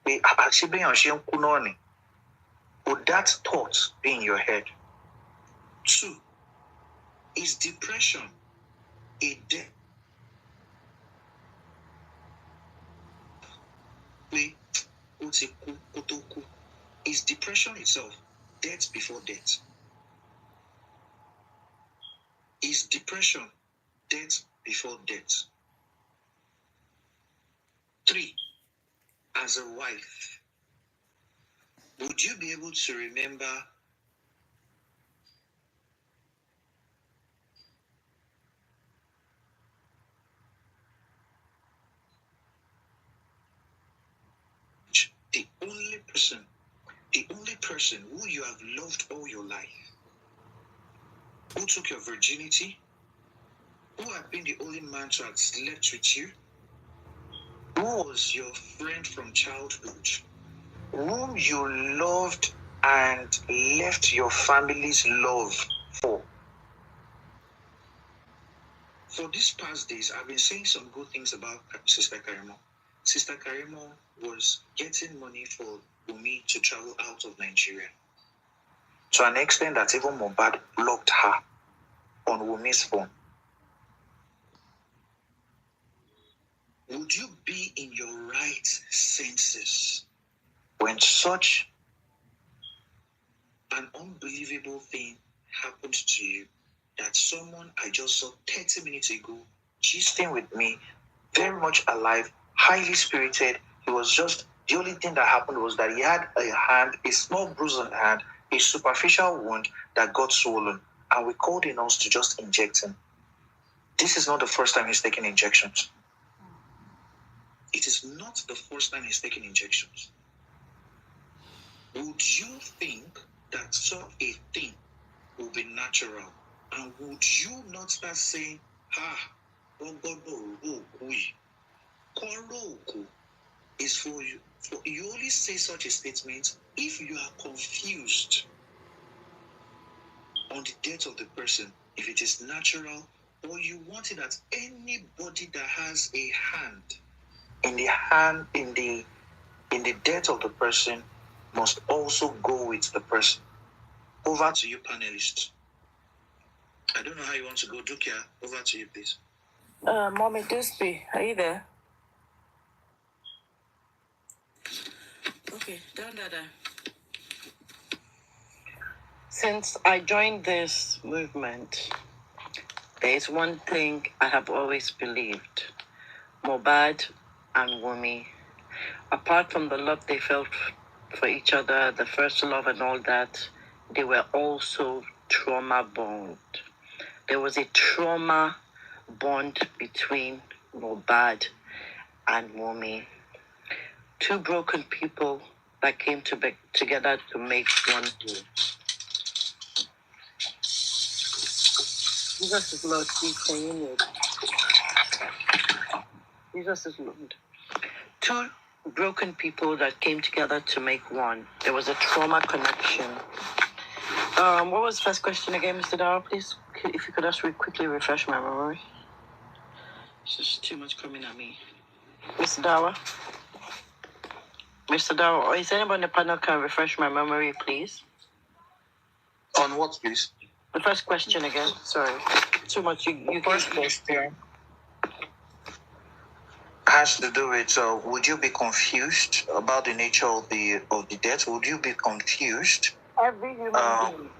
Would that thought be in your head? 2, is depression a death? Is depression itself death before death? Is depression death before death? 3, as a wife, would you be able to remember the only person who you have loved all your life, who took your virginity, who had been the only man to have slept with you, who was your friend from childhood, whom you loved and left your family's love for? For these past days, I've been saying some good things about Sister Karimo. Sister Karimo was getting money for Wunmi to travel out of Nigeria, to an extent that even Mohbad blocked her on Wunmi's phone. Would you be in your right senses when such an unbelievable thing happened to you, that someone I just saw 30 minutes ago gisting with me, very much alive, highly spirited? He was just, the only thing that happened was that he had a small bruise on the hand, a superficial wound that got swollen, and we called in us to just inject him. This is not the first time he's taking injections. It is not the first time he's taking injections. would you think that such a thing will be natural? And would you not start saying, is for you. You only say such a statement if you are confused on the death of the person, if it is natural, or you want it that anybody that has a hand in the death of the person must also go with the person. Over to you, panelists. I don't know how you want to go, Dukia. Over to you, please. Mommy Dusby, are you there? Okay, down, Dada. Since I joined this movement, there is one thing I have always believed. Mohbad and Wumi, apart from the love they felt for each other, the first love and all that, they were also trauma bond. There was a trauma bond between Mohbad and Wumi. Two broken people that came together to make one whole. Jesus is Lord, please can you know? Jesus is Lord. Two broken people that came together to make one. There was a trauma connection. What was the first question again, Mr. Dara, please? If you could just quickly refresh my memory. It's just too much coming at me. Mr. Dawa? Mr. Dawa, or is anyone in the panel can refresh my memory, please? On what, please? The first question again. Sorry. Too much. You First question has to do with would you be confused about the nature of the death? Would you be confused? Every human being.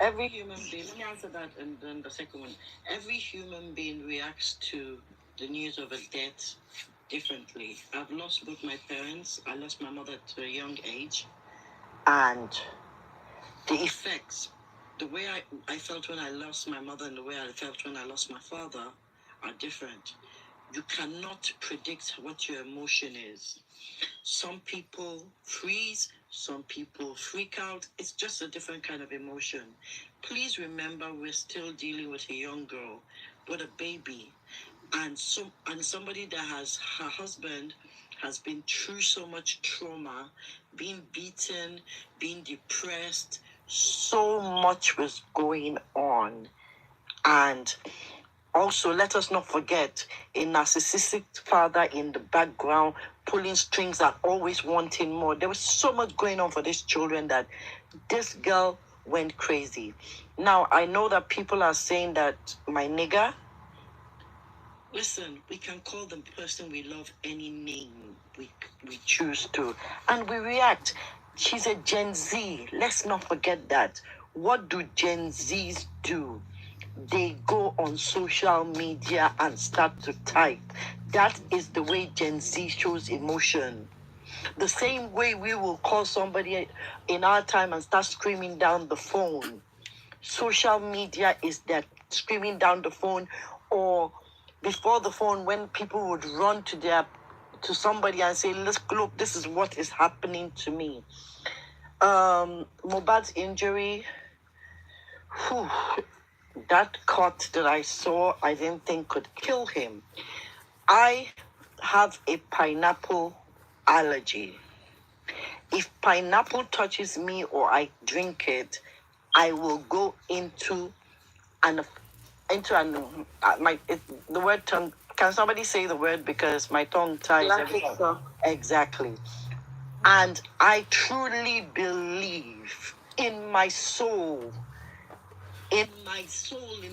Every human being. Let me answer that, and then the second one. Every human being reacts to the news of a death differently. I've lost both my parents. I lost my mother at a young age, and the effects, the way I felt when I lost my mother and the way I felt when I lost my father are different. You cannot predict what your emotion is. Some people freeze, some people freak out. It's just a different kind of emotion. Please remember, we're still dealing with a young girl, with a baby, and somebody that her husband has been through so much trauma, being beaten, being depressed. So much was going on. And also, let us not forget a narcissistic father in the background, pulling strings and always wanting more. There was so much going on for these children that this girl went crazy. Now, I know that people are saying that my nigger. Listen, we can call the person we love any name we choose to, and we react. She's a Gen Z. Let's not forget that. What do Gen Zs do? They go on social media and start to type. That is the way Gen Z shows emotion. The same way we will call somebody in our time and start screaming down the phone. Social media is that screaming down the phone, or before the phone when people would run to somebody and say, look, this is what is happening to me. Mohbad's injury, that cut that I saw, I didn't think could kill him. I have a pineapple allergy. If pineapple touches me or I drink it, I will go into the word tongue. Can somebody say the word, because my tongue ties everything. Exactly. And I truly believe in my soul, in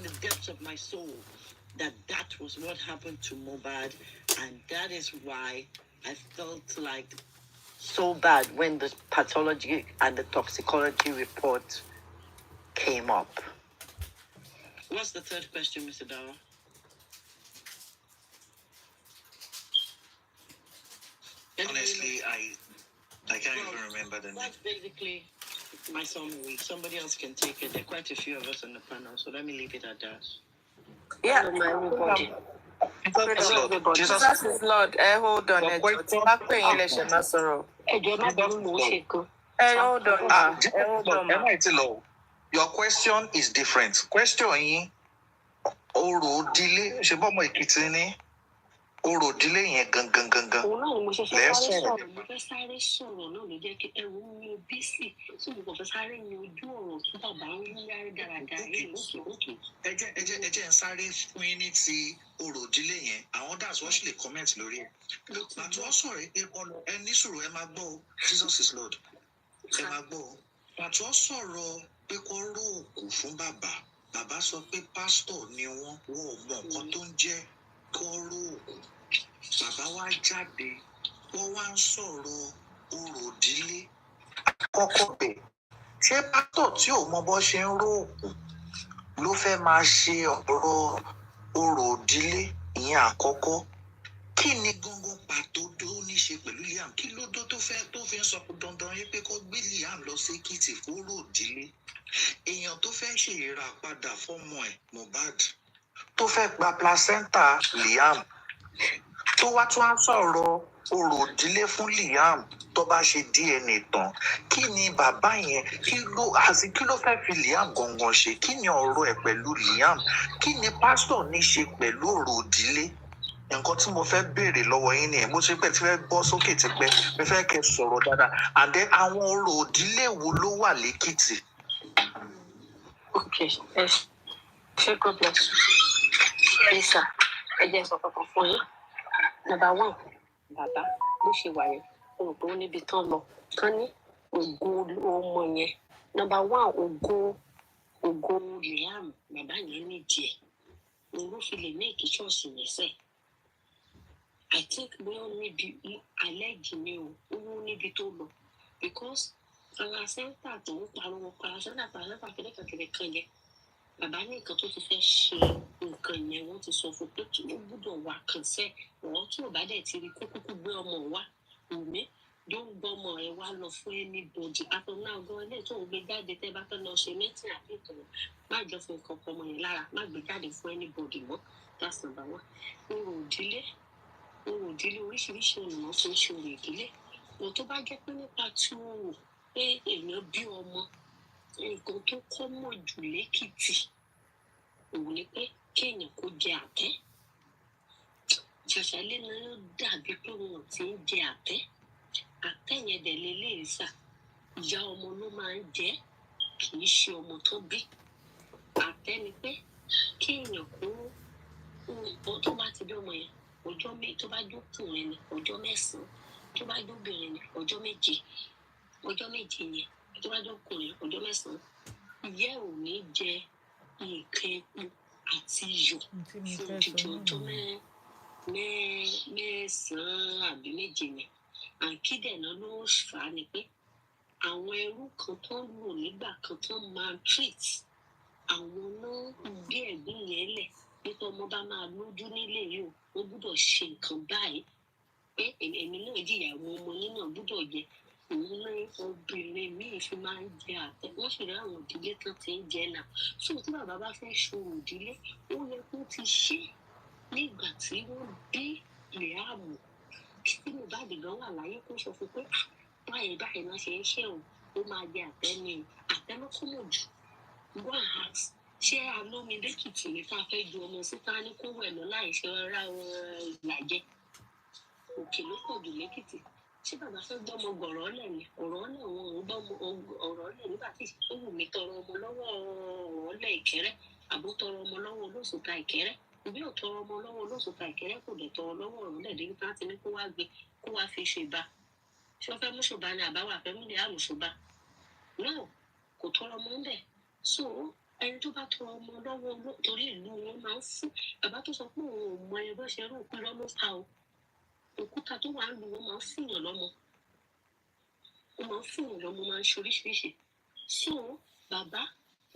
the depths of my soul, that was what happened to Mohbad, and that is why I felt like so bad when the pathology and the toxicology report came up. What's the third question, Mr. Dawa? Honestly, I can't even remember the name. That's basically my summary. Somebody else can take it. There are quite a few of us on the panel, so let me leave it at that. Yeah. Everybody. Jesus is Lord. Jesus is Lord. Hold on. But wait, It's back to English and not sorrow. Ẹ̀jẹ̀ má bínú, mò ń ṣe kan. Hold on, ma. Hold on, ma. Your question is different. Question yín, ọ̀rọ̀ ìdílé, ṣe bọ́mọ Èkìtì ni? Ọ̀rọ̀ ìdílé yẹn gangan. òun náà ni mo ṣe fẹ́ Lẹ́ sáré sọ̀rọ̀. sọ̀rọ̀ mo fẹ́ sáré sọ̀rọ̀ náà ló jẹ́ kí ẹ̀rù mi ò bí sí tí mo kàn fẹ́ sáré ní ojú ọ̀rọ̀ tí bàbá ń wí yára dáradára yìí lókè. Ẹ jẹ́ ń sáré fún yín ní ti ọ̀rọ̀ ìdílé yẹn. Àwọn dàs wọ́n sì lè comment lórí ẹ̀. Pàtó sọ̀rọ̀ pé ẹ ní sùúrù ẹ máa gbọ́ o. Jesus is Lord. Ẹ máa gbọ́ o. Pàtó sọ̀rọ̀ pé kó ró òkú fún bàbá. Bàbá sọ pé pásítọ̀ ni wọ́n ò mọ nǹkan tó ń jẹ́ kó ró òkú. Bàbá wa jáde, wọ́n wá ń sọ̀rọ̀ ọ̀rọ̀ ìdílé. Àkọ́kọ́ bẹ̀, ṣé pásítọ̀ tí ò mọ bó ṣe ń ró òkú ló fẹ́ máa ṣe ọ̀rọ̀ ọ̀rọ̀ ìdílé? Ìyẹn àkọ́kọ́. Kí ni gangan pàtó tó ní ṣe pẹ̀lú Liam? Kí ló dó tó fi ń sọ dandan yín pé kó gbé Liam lọ sí Èkìtì fún ọ̀rọ̀ ìdílé? Èèyàn tó fẹ́ ṣe ìràpadà fọ́mọ ẹ̀ Mohbad, tó fẹ́ gba placenta Liam, tó wá tún á sọ̀rọ̀ ọ̀rọ̀ ìdílé fún Liam tó bá ṣe DNA tán. Kí ni bàbá yẹn kí ló fẹ́ fi Liam gangan ṣe? Kí ni ọ̀rọ̀ ẹ̀ pẹ̀lú Liam? Kí ni pásítọ̀ ní ṣe pẹ̀lú ọ̀rọ̀ ìdílé? Nǹkan tí mo fẹ́ béèrè lọ́wọ́ yín nìyẹn. Mo ṣe pé tí fẹ́ bọ́ sókè ti pẹ́, mo fẹ́ kẹ́ sọ̀rọ̀ dáadáa. And then àwọn ọ̀rọ̀ ìdílé wo ló wà lẹ́kìtì? Okay, God bless you. Yes, sir. Ẹ jẹ́ sọ kankan fún yín. Number one, bàbá bó ṣe wà yẹn, o rò pé ó níbi tán lọ. Tán ní ògo ọmọ yẹn. Number one, ògo Liam, bàbá yẹn nídìí ẹ̀. Òun ló fi lè méèkì ṣọ́ọ̀ṣì yẹn sẹ̀. I think bóyá ó níbi àlẹ́jì ni ó níbi tó lọ. Because placenta tó ń pariwo placenta kẹ̀kẹ́ kan yẹn. Bàbá ní nǹkan tó ti fẹ́ ṣe nǹkan yẹn wọ́n ti sọ fún pé kí ló gbúdọ̀ wá kàn sẹ́ ọ̀rọ̀ tí ò bá dẹ̀ ti rí kúkú gbé ọmọ wá òmí ló ń gbọ́ ọmọ rẹ̀ wá lọ fún anybody àtọ̀ náà gan ilé tó ń gbé jáde tẹ́ bá fẹ́ lọ ṣe mẹ́tìn àbí ìtàn má jọ fi nǹkan pọ̀ ọmọ yẹn lára má gbé jáde fún anybody mọ́ that's number one. Orò ìdílé oríṣiríṣi ènìyàn fi ń ṣe orò ìdílé wọn tó bá jẹ́ pé nípa tí ó rò pé èèyàn bí ọmọ nǹkan tó kọ́ mọ̀ jù lẹ́kìtì òun ni pé kéèyàn kó jẹ àtẹ́ ṣàṣàlẹ̀ náà dàbí pé wọn ti ń jẹ àtẹ́ yẹn dẹ̀ lélẹ́yìí sà ìyá ọmọ ló máa ń jẹ kì í ṣe ọmọ tó bí àtẹ́ ni pé kéèyàn kó tó bá ti bí ọmọ yẹn tó bá jókòrin ni ọjọ́ mẹ́sàn-án tó bá jóbìnrin ni ọjọ́ méje yẹn tó bá jókòrin ọjọ́ mẹ́sàn-án ìyá ò ní jẹ nǹkan epo àti iyọ̀ fún odidi ọjọ́ mẹ́sàn-án àbí méje yẹn àkídẹ̀nà ló fà á ni pé àwọn ẹrú kan tó ń lò nígbà kan tó máa treat àwọn náà gbé ẹ̀gbìn yẹn lẹ̀ nípa ọmọ bá máa lójú nílé yìí ó gbúdọ̀ ṣe nǹkan báyìí pé èmi náà jìyà àwọn ọmọ yín náà gbúdọ̀ jẹ òun náà obìnrin míì fi máa ń jẹ àtẹ wọn sì rí àwọn ìdílé kan ti ń jẹ náà so tí bàbá bá fẹ́ ṣòro ìdílé ó yẹ kó ti ṣe nígbà tí wọ́n bí Liam tí Mohbad gan wà láyé kó sọ fún pé báyìí náà ṣe ń ṣe òun ó máa jẹ àtẹ ni àtẹ ló kọ́ mọ̀ jù go and ask ṣé alómi lẹ́kìtì ní ká fẹ́ ju ọmọ síta ní kó wẹ̀ lọ láì ṣe rárá ìlàjẹ òkè ló pọ̀ jù lẹ́kìtì ṣé bàbá fẹ́ gbọ́mọ gbọ̀rọ̀ lẹ̀ ni ọ̀rọ̀ lẹ̀ wọn ò gbọ́mọ ọ̀rọ̀ lẹ̀ nígbà tí ó wù mí tọrọ ọmọ lọ́wọ́ ọ̀rọ̀ lẹ̀ Ìkẹ́rẹ́ àbó tọrọ ọmọ lọ́wọ́ Olóṣùká Ìkẹ́rẹ́ ìbí ò tọrọ ọmọ lọ́wọ́ Olóṣùká Ìkẹ́rẹ́ kò dẹ̀ tọrọ lọ́wọ́ ọ̀rọ̀ lẹ̀ débi tá ti ní kó wá fi ṣèbá ṣé wọ́n fẹ́ mú ṣòbá ni àbáwá fẹ́ mú lè àmú ṣòbá náà kò tọrọ ọmọ ń bẹ̀ so ẹni tó bá tọrọ ọmọ lọ́wọ́ torí ìlú wọn máa ń fún bàbá tó sọ pé òun ò mọ ẹ bó ṣe rú òkú lọ́mọ ta o òkúta tó wà ń lu wọn máa ń fúnyàn lọ́mọ máa ń ṣe oríṣiríṣi so bàbá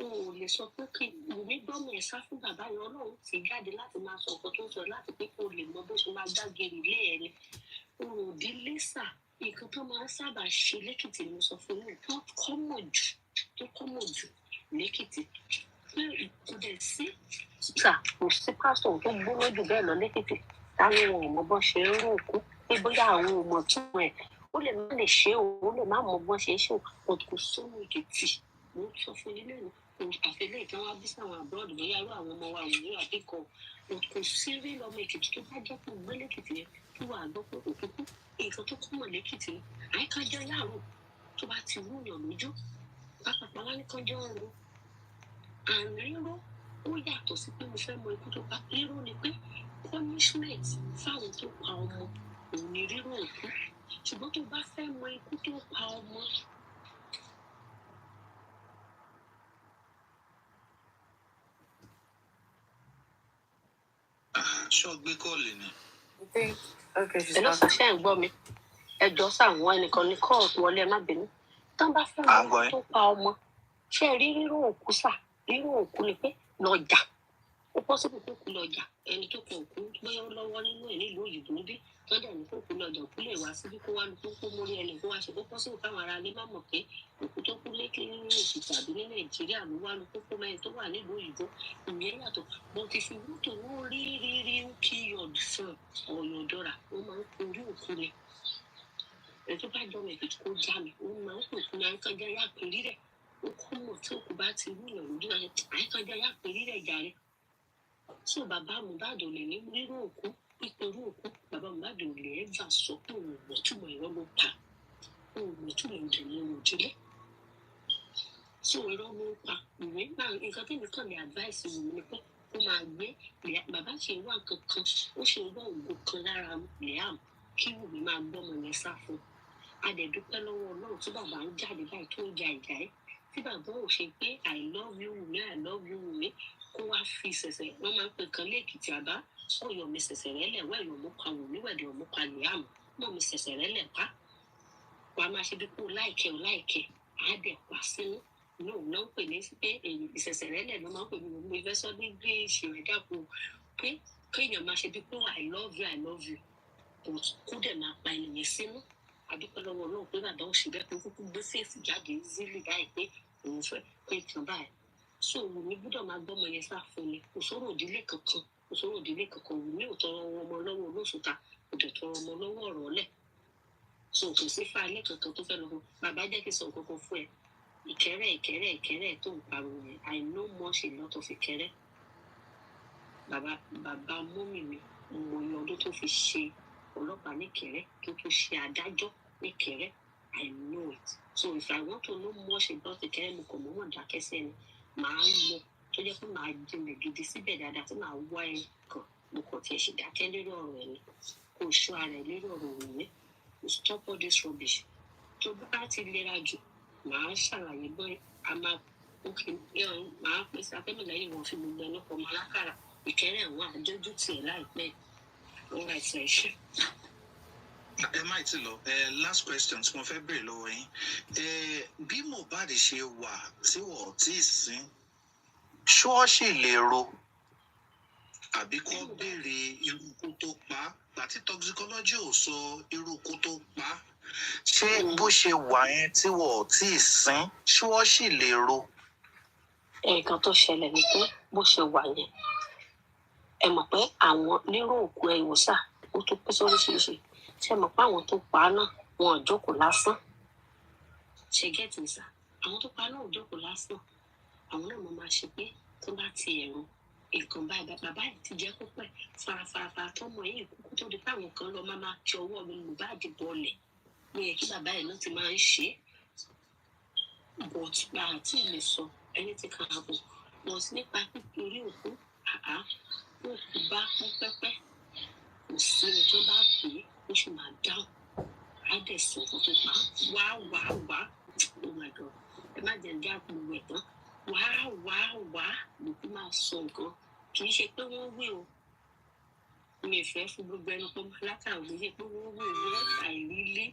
o ò lè sọ pé kí Wùmí gbọ́mọ ẹ̀ sá fún bàbá yẹn Ọlọ́run ti jáde láti máa sọ nǹkan tó ń sọ láti pé kó lè mọ bó ṣe máa dágẹrì ilé ẹ ni orò ìdílé sà nǹkan tó máa ń sábà ṣe lẹ́kìtì ni mo sọ fún yín tó kọ́mọ̀ jù lẹ́kìtì pé ìkúdẹ̀ sí sà kò sí pásítọ̀ tó gbóná jù bẹ́ẹ̀ lọ lẹ́kìtì táwọn wọn ò mọ bó ṣe ń rò kú pé bóyá àwọn ò mọ̀ tún ẹ̀ ó lè má lè ṣe o, ó lè má mọ bọ́n ṣe ṣe o, kò sówó èkìtì mo ń sọ fún ilé ìlú àfẹlẹ́ ìtàn wá bí sáwọn abroad bóyá irú àwọn ọmọ wa ò ní àbíkọ kò sí rí lọ́mọ èkìtì tó bá jẹ́ pé ògbé lẹ́kìtì yẹn tó wà gbọ́ pé òkúkú nǹkan tó kọ́ mọ̀ lẹ́kìtì ni àyíkájọ́ láàárọ̀ tó bá ti wúyàn lójú pápápá wá ní kánjọ́ ọ̀run àrùn ríró ó yàtọ̀ sí pé mo fẹ́ mọ ikú tó pa ríró ni pé punishment fáwọn tó pa ọmọ òun ni ríró òkú ṣùgbọ́n tó bá fẹ́ mọ ikú tó pa ọmọ. Ṣọ́ gbé kọ́ọ̀lì ni. ẹ lọ sàṣẹ ẹ gbọ́ mi ẹjọ́ sàwọn ẹnìkan ní kóòtù wọlé ẹ má bínú tán bá fẹ́ mọ ikú tó pa ọmọ ṣé ẹ rí ríró òkú sà ríró òkú ni pé lọ́jà ó pọ́ síbi kó kú lọ́jà ẹni tó kọ òkú bóyá ó lọ́wọ́ nínú ẹ̀ nílùú òyìnbó níbí tọ́jà ní kó kú lọ́jà òkú lè wá síbí kó wá ní kó mórí ẹni kó wá ṣe kó pọ́ síbi káwọn ará ilé má mọ̀ pé òkú tó kú lékè nínú èsì tàbí ní nàìjíríà ló wá ní kókó mẹ́rin tó wà nílùú òyìnbó ìyẹn yàtọ̀ bó ti fi mọ́tò wọn rí kí ọ̀dùn ọ̀yọ̀dọ́ra ó máa ń korí òkú ni ẹ̀ tó bá jọ mẹ́fì kó já mi ó máa ń pòkú máa ń kọjá yá pèrí rẹ̀ ó kọ́ mọ̀ tí òkú bá ti wúlò lójú àyíkọjá yá pèrí rẹ̀ jàre so bàbá Mohbad ò lè ní ríró òkú pípẹ́rú òkú bàbá Mohbad ò lè ẹ́fà sọ pé òun ò mọ̀túmọ̀ ìrọ́ ló pa òun ò mọ̀túmọ̀ ìdùnnú òdílé so ìrọ́ ló pa ìwé náà nǹkan tẹ́mi kàn ní advice wò ni pé ó máa gbé bàbá ṣe wá nǹkan kan ó ṣe wá òògùn kan lára Liam kí Wùmí máa gbọ́mọ yẹn sá fún adẹ̀dúpẹ́ lọ́wọ́ Ọlọ́run tí bàbá ń jáde báyìí tó ń ja ìjà ẹ́ tí bàbá ò ṣe pé I love you Wùmí I love you Wùmí kó wá fi ṣẹ̀ṣẹ̀ wọ́n máa ń pè kan lẹ́ẹ̀kìtì àbá ọ̀yọ́ mi ṣẹ̀ṣẹ̀ rẹ̀ lẹ̀ wẹ́ẹ̀lì ọ̀mọ́pa Wùmí wẹ̀dẹ̀ ọ̀mọ́pa Liam mọ̀ mi ṣẹ̀ṣẹ̀ rẹ̀ lẹ̀ pa wà á máa ṣe bí kó láìkẹ́ á dẹ̀ pa sínú náà ń pè ní pé ìṣẹ̀ṣẹ̀ rẹ̀ lẹ̀ ló máa ń pè ní mo fẹ́ sọ ní bí ìṣẹ̀rẹ̀ dàpọ̀ pé kéèyàn máa ṣe bí pé I love you kó dẹ̀ máa pa ènìyàn sínú adúpẹ́ lọ́wọ́ náà pé bàbá ò ṣe bẹ́ẹ̀ pé kúkú gbé fèsì jáde zílì báyìí pé òun fẹ́ pé kan báyìí so Wùmí gbọ́dọ̀ máa gbọ́mọ yẹn sá fún ni kò sọ̀rọ̀ òdílé kankan Wùmí ò tọrọ ọmọ lọ́wọ́ olóṣùta kò dẹ̀ tọrọ ọmọ lọ́wọ́ ọ̀rọ̀ lẹ̀ so kò sí fáilẹ̀ kankan tó fẹ́ lọ́wọ́ bàbá jẹ́ kí n sọ nǹkan kan fún ẹ ìkẹ́rẹ́ tó ń pariwo yẹn I know much a lot of ìkẹ́rẹ́ bàbá mọ́mì mi mo yọ ọdún tó fi ṣe ọlọ́pàá níkẹrẹ́ tó tún ṣe adájọ́ níkẹrẹ́ I know it so if I want to know much about ìkẹrẹ́ mo kàn mọ́ dákẹ́ sẹ́ni màá lọ tó jẹ́ pé màá jinlẹ̀ gidi síbẹ̀ dáadáa tí màá wá ẹ kàn mo kàn tiẹ̀ ṣe dákẹ́ lórí ọ̀rọ̀ ẹ̀ ni kò ṣọ́ ara ẹ̀ lórí ọ̀rọ̀ òun ní stop all this rubbish tó bá ti lera jù màá ṣàlàyé bọ́ a máa máa pèsè afẹ́mìlẹ́yìn wọn fi gbogbo ẹnu pọ̀ mọ́ alákàrà ìkẹrẹ́ àwọn àjọjú tiẹ̀ láìpẹ́ ọ̀rọ̀ àìsàn ẹ̀ṣẹ̀. Ẹ má ti lọ last question tí mo fẹ́ béèrè lọ́wọ́ yín bí Mohbad ṣe wà tí wọ́n tí ì sin ṣọ́ọ̀ṣì lè ro àbí kó béèrè irú ikú tó pa á àti toxicology ò sọ irú ikú tó pa á ṣé bó ṣe wà yẹn tí wọ́n tí ì sin ṣọ́ọ̀ṣì lè ro. nǹkan tó ṣẹlẹ̀ ni pé bó ṣe wà yẹn ẹ mọ̀ pé àwọn nírò òkú ẹ ìwòsà ó tó pín sóríṣiríṣi ṣe mọ̀ pé àwọn tó pa á náà wọn ò jókòó lásán ṣe gẹ́tì sà àwọn tó pa á náà ò jókòó lásán àwọn náà mo máa ṣe pé tó bá ti ẹ̀rù nǹkan báyìí bàbá yìí ti jẹ́ kópẹ́ farafara tọmọ yìí kúkú tó di pé àwọn kan lọ máa kí ọwọ́ mi Mohbad bọ́ọ̀lẹ̀ ní ẹ̀kí bàbá yìí náà ti máa ń ṣe é but bá a ti lè sọ ẹni tí kan àbò but nípa pípé òkú ó kú bá pẹ́pẹ́pẹ́ kò sí ẹni tó bá pè é ó sì máa dáhùn á dẹ̀ sọ nǹkan tó pa wá oh my God ẹ má jẹ́ dá gbogbo ẹ̀ tán wá lòkú máa sọ nǹkan kì í ṣe pé wọ́n wí o mi ì fẹ́ fún gbogbo ẹnu pé lákà ò ní ṣe pé wọ́n wí o wọ́n àìrílé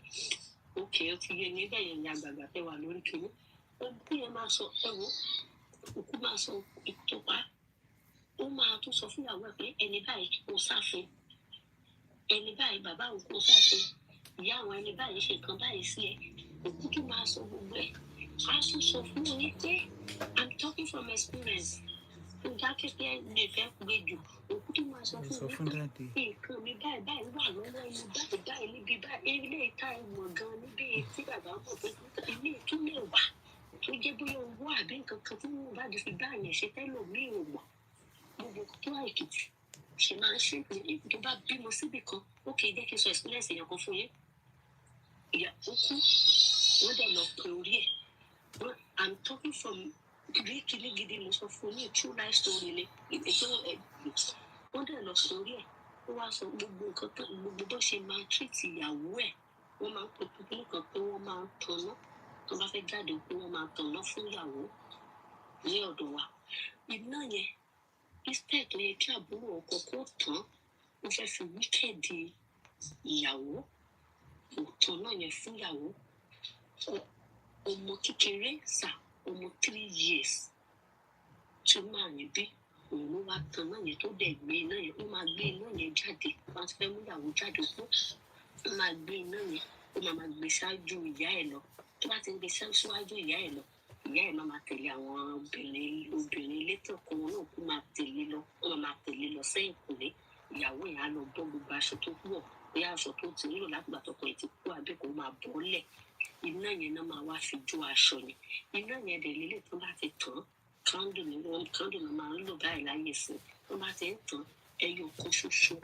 òkè ó ti yé níbẹ̀ yẹn ní àgbàgbà tẹ́ wà lórí kìíní òkú yẹn máa sọ ẹ̀wọ̀ òkú máa sọ ètò pa ó máa tún sọ fún ìyàwó ẹ̀ pé ẹni báyìí kò sáfin ẹni báyìí bàbá òun kò sáfin ìyá àwọn ẹni báyìí ṣe nǹkan báyìí sí ẹ òkú tún máa sọ gbogbo ẹ̀ á tún sọ fún un ní pé I'm talking from experience ìjà kékeré lè fẹ́ gbé jù òkú tí máa sọ fún mi nǹkan mi báyìí wà lọ́wọ́ ẹni báyìí níbi báyìí ilé ìta ìmọ̀ gan níbi tí bàbá mọ̀ pé ilé ìtúlẹ̀ wà tó jẹ́ bóyá owó àbí nǹkan kan tí wọ́n bá di fi bá àyàn ṣe tẹ́lọ̀ mí ò mọ̀ gbogbo tó àìkìtì ṣe máa ń ṣe tó bá bímọ síbì kan ó kì í jẹ́ kí n sọ experience èèyàn kan fún yín ìyá ó kú wọ́n dẹ̀ lọ pé orí ẹ̀ I'm talking from kíní gidi mo sọ fún yín true life story ni ètò wọ́n dẹ̀ lọ pé orí ẹ̀ ó wá sọ gbogbo nǹkan tó gbogbo bó ṣe máa treat ìyàwó ẹ̀ wọ́n máa ń pè kíní kan pé wọ́n máa ń tanná tó bá fẹ́ jáde pé wọ́n máa tanná fún ìyàwó ní ọ̀dọ̀ wa iná yẹn instead tó yẹ kí àbúrò ọkọ kó tán wọ́n fẹ́ fi wíkẹ́ẹ̀dì ìyàwó òtún náà yẹn fún ìyàwó ọmọ kékeré sà ọmọ 3 years tí ó máa yẹn bí òun ló wá tan náà yẹn tó dẹ̀ gbé iná yẹn ó máa gbé iná yẹn jáde wọ́n ti fẹ́ mú ìyàwó jáde fún ó máa gbé iná yẹn ó máa gbé ṣáájú ìyá ẹ̀ lọ tó bá ti ń gbé ṣáájú ìyá ẹ̀ lọ ìyá ẹ̀ máa tẹ̀lé àwọn obìnrin létò kan náà kó máa tẹ̀lé lọ wọ́n máa tẹ̀lé lọ sẹ́yìn kùlé ìyàwó yẹn á lọ bọ́ gbogbo aṣọ tó wọ̀ bóyá aṣọ tó ti nílò látìgbà tọkọ ẹ̀ ti kú àbí kó máa bọ́ lẹ̀ iná yẹn náà máa wá fi jó aṣọ yẹn iná yẹn dẹ̀ lélẹ̀ tó bá ti tàn kándù náà máa ń lò báyìí láyé sí tó bá ti ń tàn ẹyọ kan ṣoṣo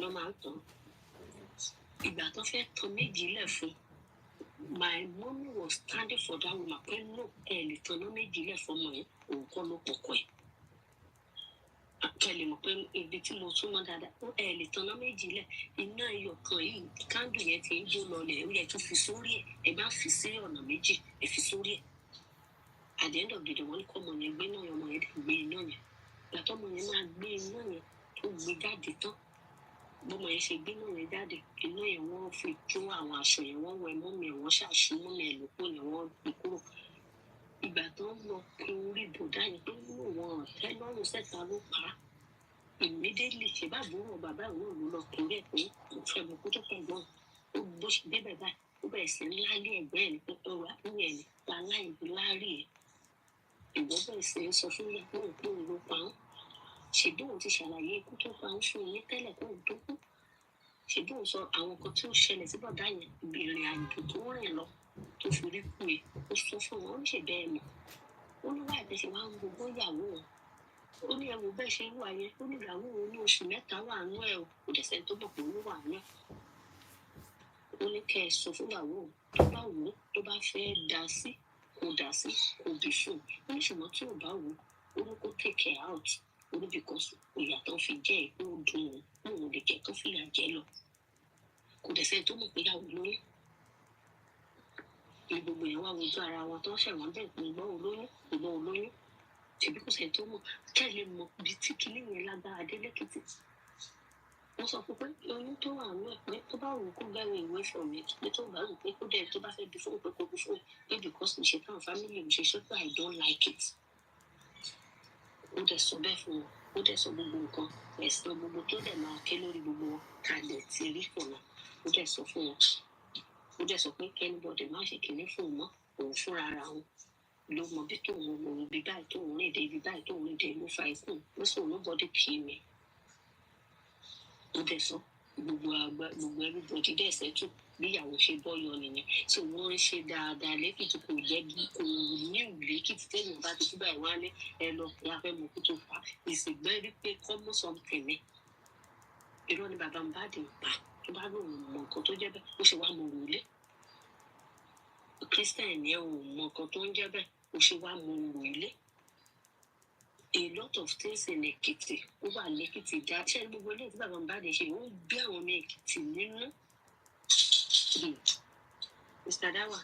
ló máa ń tàn ìgbà tó fẹ́ tan méjì lẹ̀ fún my mommy was standing for that woman pé no ẹ lè tan náà méjì lẹ̀ fọmọ yẹn òun kọ́ ló pọ̀kọ ẹ̀ kẹlẹ mọ̀ pé ibi tí mo súnmọ́ dáadáa ó ẹ lè tan náà méjì lẹ̀ iná ẹyọ kan yìí kándù yẹn ti ń jó lọlẹ̀ ó yẹ tó fi sórí ẹ̀ ẹ bá fi sí ọ̀nà méjì ẹ fi sórí ẹ̀ at the end of the day wọ́n ní kọ́ ọmọ yẹn gbé náà ọmọ yẹn dẹ̀ gbé iná yẹn gbàtọ́ ọmọ yẹn máa gbé iná yẹn tó gbé jáde tán bọ́mọ yẹn ṣe gbé náà yẹn jáde iná yẹn wọ́n fi jó àwọn aṣọ yẹn wọ́n wẹ mọ́mì ẹ̀ wọ́n ṣàṣù mọ́mì ẹ̀ lóko yẹn wọ́n gbé kúrò ìgbà tó ń lọ pé orí bòdá yẹn pé wọ́n ọ̀tẹ́ lọ́rùn sẹ́ta ló pa á immediately ṣe bá àbúrò bàbá ìwọ̀n ló lọ torí ẹ̀ pé kò fẹ́ mọ kó tó pẹ̀ gbọ́n ó bó ṣe débẹ̀ báyìí ó bẹ̀rẹ̀ sí ńlá lé ẹ̀gbẹ́ ẹ̀ ní pé ọ̀rọ̀ àbúrò ẹ̀ ní aláìbí láàrí ẹ̀ ìwọ bẹ̀rẹ̀ sí ń sọ fún ìyàwó òun pé òun ló pa án ṣèbí òun ti ṣàlàyé ikú tó pa án fún yín tẹ́lẹ̀ kó òun tó kú ṣèbí òun sọ àwọn kan tí ó ṣẹlẹ̀ sí bọ̀dá yẹn ìrìn àjò tó rìn lọ tó fi rí kú yẹn ó sọ fún wọn ó ṣe bẹ́ẹ̀ mọ̀ ó ní wáyé bẹ́ẹ̀ ṣe wá ń gbogbo ìyàwó wọn ó ní ẹwù bẹ́ẹ̀ ṣe ń wà yẹn ó ní ìyàwó òun ní oṣù 3 wà nú ẹ̀ o kò dẹ̀ sẹ́ni tó mọ̀ pé ó wà nú ẹ̀ ó ní kẹ́ ẹ sọ fún ìyàwó òun tó bá wù ú tó bá fẹ́ dá sí kò dá sí kò bì fún un ní ṣùgbọ́n tí ò bá wù ú ó ní kó take care out ó ní because ìyà tó fi jẹ́ ẹ̀ ó dùn ún òun lè jẹ́ tó fìyà jẹ lọ kò dẹ̀ sẹ́ni tó mọ̀ pé ìyàwó lóyún ní gbogbo yẹn wá wojú ara wọn tó ṣẹ̀wọ̀n bẹ́ẹ̀ pé ìgbọ́n olóyún ṣèbí kò sẹ́ni tó mọ̀ kẹ́lẹ́ mọ̀ bí tí kinní yẹn lágbára dé lẹ́kìtì wọ́n sọ fún pé oyún tó wà nú ẹ̀ pé tó bá wù kó gbẹ́rù ìwé fún mi pé tó bá wù pé kó dẹ̀ tó bá fẹ́ bí fóun pé kó bí fóun pé because mi ṣe táwọn family mi ṣe ṣe pé I don't like it ó dẹ̀ sọ bẹ́ẹ̀ fún wọn ó dẹ̀ sọ gbogbo nǹkan ẹ̀sìn gbogbo tó dẹ̀ máa ké lórí gbogbo wọn kalẹ̀ ti rí fún wọn ó dẹ̀ sọ fún wọn ó dẹ̀ sọ pé kẹ́nìbọ̀dì má ṣe kinní fún un mọ́ òun fúnra ara wọn ló mọ bí tóun òun bí báyìí tóun rìn dé ibi báyìí tóun rìn dé ló fa ikú ló sọ nobody kill me ó dẹ̀ sọ gbogbo everybody dẹ̀ sẹ́tù bí ìyàwó ṣe bọ́ yọ nìyẹn tí wọ́n ń ṣe dáadáa lẹ́kìtì kò jẹ́ bí kò ní ìlẹ́kìtì téèyàn bá ti kú báyìí wá ní ẹ lọ pé a fẹ́ mọ kó tó fà á ìsìgbẹ́ rí pé common something ní irọ́ ni bàbá ń bá dé pa tó bá lóun mọ nǹkan tó jẹ́ bẹ́ẹ̀ ó ṣe wá mọ òrùlé Christian yẹn ò mọ nǹkan tó ń jẹ́ bẹ́ẹ̀ ó ṣe wá mọ òrùlé a lot of things in Èkìtì ó wà lẹ́kìtì dá ṣé gbogbo ilé tí bàbá ń bá dé ṣe ó ń bí àwọn ọmọ Èkìtì nínú Mr. Dawa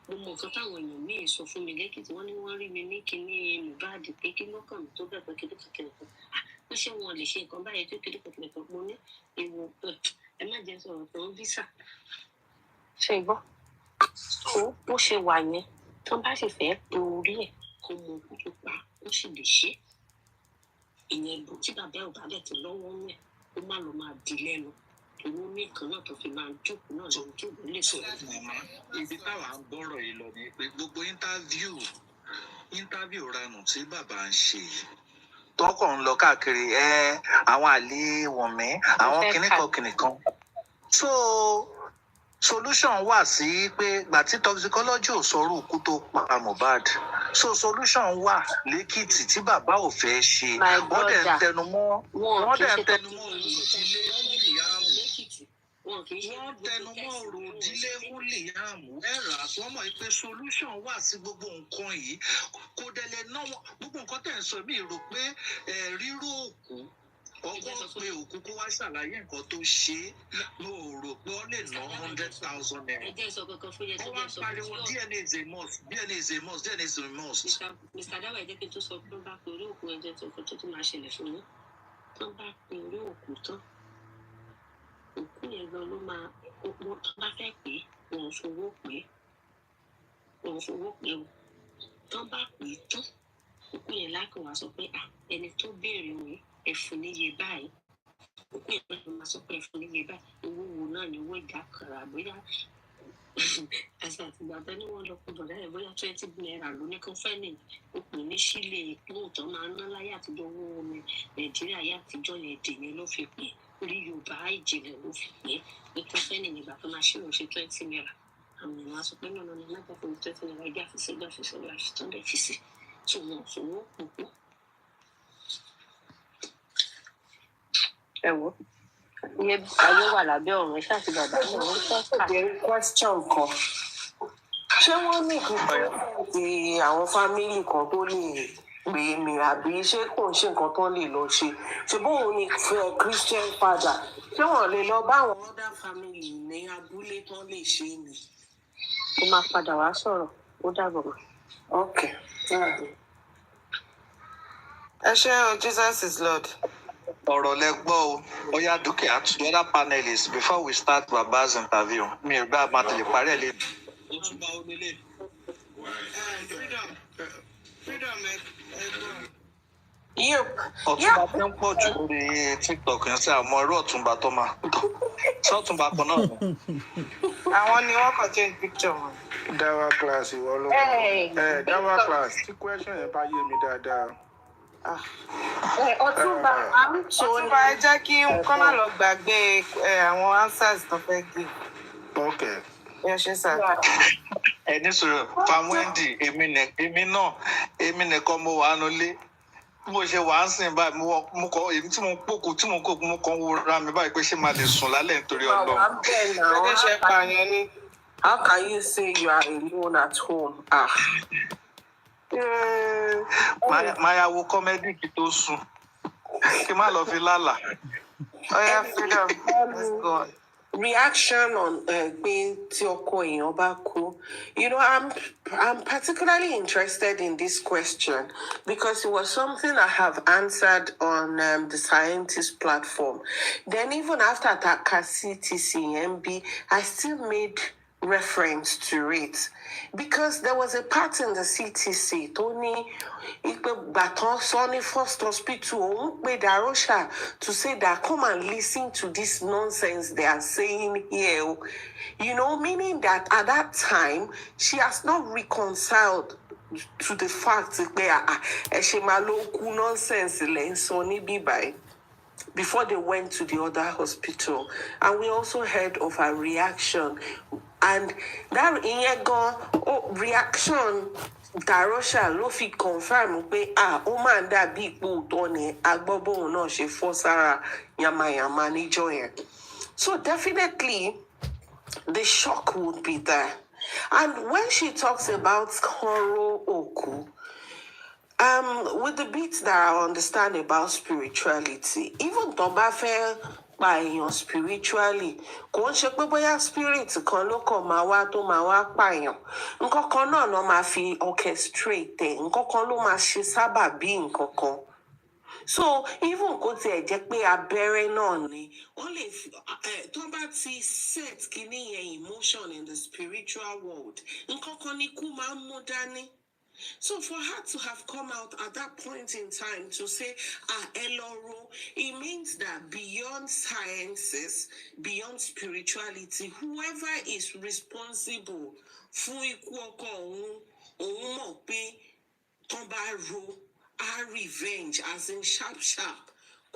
mo mọ nǹkan táwọn èèyàn míì sọ fún mi lẹ́kìtì wọ́n ní wọ́n rí mi ní kinní Mohbad pé kí ló kàn mí tó bẹ̀ pé kékeré kékeré kan wọ́n ṣé wọn lè ṣe nǹkan báyìí tó kékeré kékeré kan mo ní ewu ẹ má jẹ́ sọ̀rọ̀ tó ń bí sà ṣe gbọ́ tó bó ṣe wà yẹn tó bá sì fẹ́ pe orí ẹ̀ kó mọ òkú tó pa ó sì lè ṣe ìyẹn bó tí bàbá ẹ̀ ò bá dẹ̀ ti lọ́wọ́ ń rẹ̀ ó má lọ máa di lẹ́nu owó nìkan náà tó fi máa jókòó náà lọ jókòó lè sọ. ibi táwa ń gbọ́rọ̀ yìí lọ ni pé gbogbo interview ranù tí bàbá ń ṣe tọkàn ń lọ káàkiri àwọn àlè wọ̀nmí àwọn kìnnìkan. So solution wà sí pé gbà tí toxicology ò sọrú ikú tó pa Mohbad, so solution wà lẹ́kìtì tí bàbá ò fẹ́ ṣe. Wọ́n dẹ̀ ń tẹnumọ́ wọ́n tẹnumọ́ ọ̀rọ̀ ìdílé fún Liam ẹ̀rà tí wọ́n mọ̀ pé solution wà sí gbogbo nǹkan yìí. Kò dẹ̀ lè ná wọn gbogbo nǹkan tẹ̀ ń sọ mí rò pé ríró òkú ọgbọ́n pé òkú kó wá ṣàlàyé nǹkan tó ṣe é mo rò pé ó lè ná 100,000 naira. Wọ́n wá pariwo DNA is a must, DNA is a must, DNA is a must. Mr. Dawa ẹ jẹ́ kí n tó sọ pé bá pe orí òkú ẹjẹ́ tó máa ṣẹlẹ̀ fún yín tó bá pe orí òkú tán òkú yẹn gan ló máa tó bá fẹ́ pé òun fowó pé o tó bá pè é tán òkú yẹn lákàn wá sọ pé ẹni tó béèrè òun ẹ̀fún níye báyìí òkú yẹn ló máa sọ pé ẹ̀fún níye báyìí owó wo náà ni owó ìdá kàrà bóyá àti àtìgbà bẹ́ẹ̀ ni wọ́n lọ kó bọ̀dá yẹn bóyá 20 naira ló ní kan fẹ́ nìyí òkú ní sílé lóòótọ́ máa ń ná láyé àtijọ́ owó omi Nàìjíríà yá àtijọ́ yẹn dè yẹn ló fi pè orí Yorùbá ìjìnlẹ̀ ló fi pè é kan fẹ́ nìyí ìgbà tó máa ṣírò ṣe 20 naira àwọn èèyàn á sọ pé náà ní láti fún 20 naira ẹgbẹ́ àfisẹ́ tó ń bẹ̀ fi sí tí wọn ò fowó púpọ̀. ẹ wo iye ayé wà lábẹ́ ọ̀run iṣẹ́ àti bàbá mi ò ń fẹ́ kà. ìbéèrè question kan ṣé wọ́n ní ìdíje ti àwọn fámìlì kan tó lè pè é mi àbí ṣé kò ń ṣe nǹkan tó lè lọ ṣe ṣe bóun ni Christian father ṣé wọ́n lè lọ bá àwọn other family ní abúlé tó lè ṣe é ni. ó máa padà wá sọ̀rọ̀ ó dàbọ̀ mọ́. ok ẹ ṣé o Jesus is Lord. Ọ̀rọ̀ lẹ gbọ́ o, ó yá dúkìá to the other panelists before we start Baba's interview. Mi ò gbà máa tẹ̀lé parí ẹ̀ lé. Ọ̀túnba tí ń pọ̀ jù lórí TikTok yẹn sí àmọ́ irú Ọ̀túnba tó máa ṣé Ọ̀túnba kan náà ni. Àwọn ni wọ́n kàn change picture wọn. Dawa class ìwọ ló Dawa class tí question yẹn bá yé mi dáadáa. Ọ̀túnba ẹ jẹ́ kí kọ́ má lọ gbàgbé àwọn answers tó fẹ́ give. ok. ẹ ṣe sá. Ẹni sọ̀rọ̀ Pam Wendy èmi nìkan mo wà nulẹ̀ mo ṣe wà ń sìn báyìí mo kọ èmi tí mo pòkù tí mo kó mo kàn wo ra mi báyìí pé ṣé máa lè sùn lálẹ́ nítorí Ọlọ́run. Ẹgbẹ́ ṣe pààyàn ni. How can you say you are alone at home? Máa wo kọ́mẹ́dì kí tó sùn kí má lọ fi lálà. Oya freedom, let's go on. Reaction on pé tí ọkọ èèyàn bá kú. You know, I'm particularly interested in this question because it was something I have answered on the scientist platform. Then even after Takasi TCMB, I still made reference to it because there was a part in the CTC Tony Baton Sonny First Hospital Darosha to say that come and listen to this nonsense they are saying here, you know, meaning that at that time she has not reconciled to the fact that she maloku nonsense before they went to the other hospital. And we also heard of her reaction. And that reaction, Darosha ló fi confirm pé ó máa ń dàbí ipò òótọ́ ni agbọ́bọ̀n náà ṣe fọ́ sára yamayama níjọ́ yẹn. So definitely the shock would be there. And when she talks about Koro Oku, with the bits that I understand about spirituality, even Tobafe by èèyàn spiritually, kò ń ṣe pé bóyá spirit kan ló kàn máa wá tó máa wá pààyàn. Nǹkan kan náà ló máa fi orchestrate, nǹkan kan ló máa ṣe sábàbí nǹkan kan. So even kò tiẹ̀ jẹ́ pé abẹ́rẹ́ náà ni, ó lè fi tó bá ti set kìíní yẹn emotion in the spiritual world, nǹkan kan ni kú máa ń mú dání. So for her to have come out at that point in time to say, Eloro, it means that beyond sciences, beyond spirituality, whoever is responsible fún ikú ọkọ òun mọ̀ pé tán bá ro our revenge, as in sharp,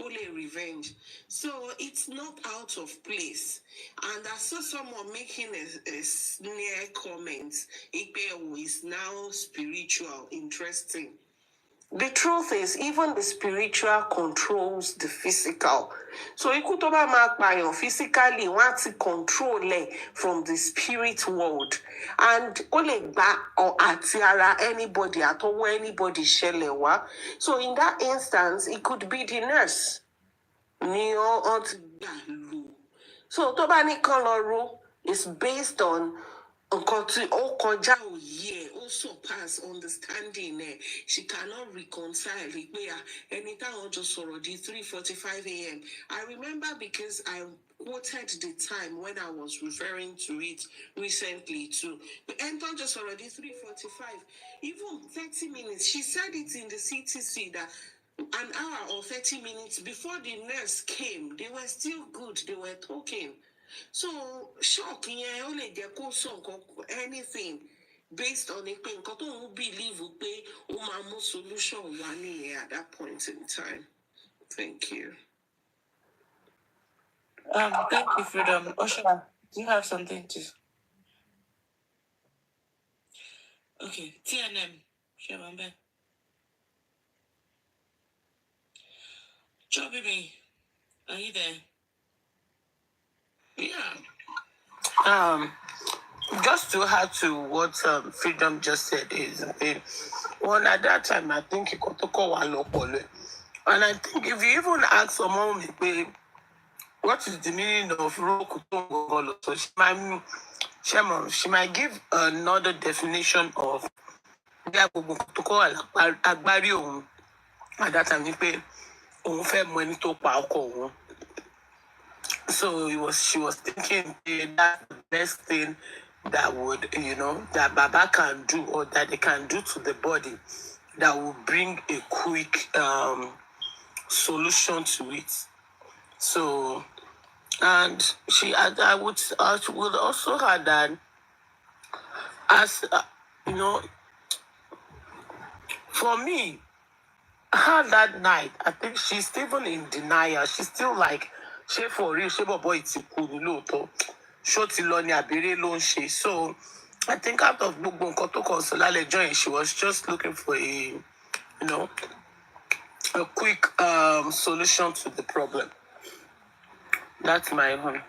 only revenge. So it's not out of place. And I saw someone making a sneer comment. Ikpe is now spiritual, interesting. The truth is, even the spiritual controls the physical. So ikú tó bá máa pààyàn physically, wọ́n á ti control ẹ̀ from the spirit world. And ó lè gba àti ara anybody, àtọwọ́ anybody ṣẹlẹ̀ wá. So in that instance, it could be the nurse. Ni ó ti gbà lò. So tó bá ní kán lọ ro, it's based on nǹkan tí ó kọjá òye ẹ̀, ó surpass understanding ẹ̀. She cannot reconcile pé ẹni táwọn jọ sọ̀rọ̀ di 3:45 a.m. I remember because I quoted the time when I was referring to it recently too. Ẹni tó jọ sọ̀rọ̀ di 3:45, even 30 minutes, she said it in the CTC that an hour or 30 minutes before the nurse came, they were still good, they were talking. So shock yẹn ó lè jẹ́ kó sọ nǹkan anything based on pé nǹkan tó ń believe pé ó máa mú solution wá nìyẹn at that point in time. Thank you. Thank you, Freedom. Osha, do you have something to? Okay, TNM, Shemambe. Chobimi, are you there? Yeah. Just to add to what Freedom just said is, one at that time, I think you got to call one local. And I think if you even ask someone, what is the meaning of Roku? So she might give another definition of at that time. So she was thinking that's the best thing that would, that Baba can do or that they can do to the body that will bring a quick solution to it. So, and I would also add that as, for me, her that night, I think she's still in denial. She's still like, she for real, she boy it's cool, short loni abere ló ń ṣe. So I think out of gbogbo nǹkan tó kàn Solale join, she was just looking for a quick solution to the problem. That's my own.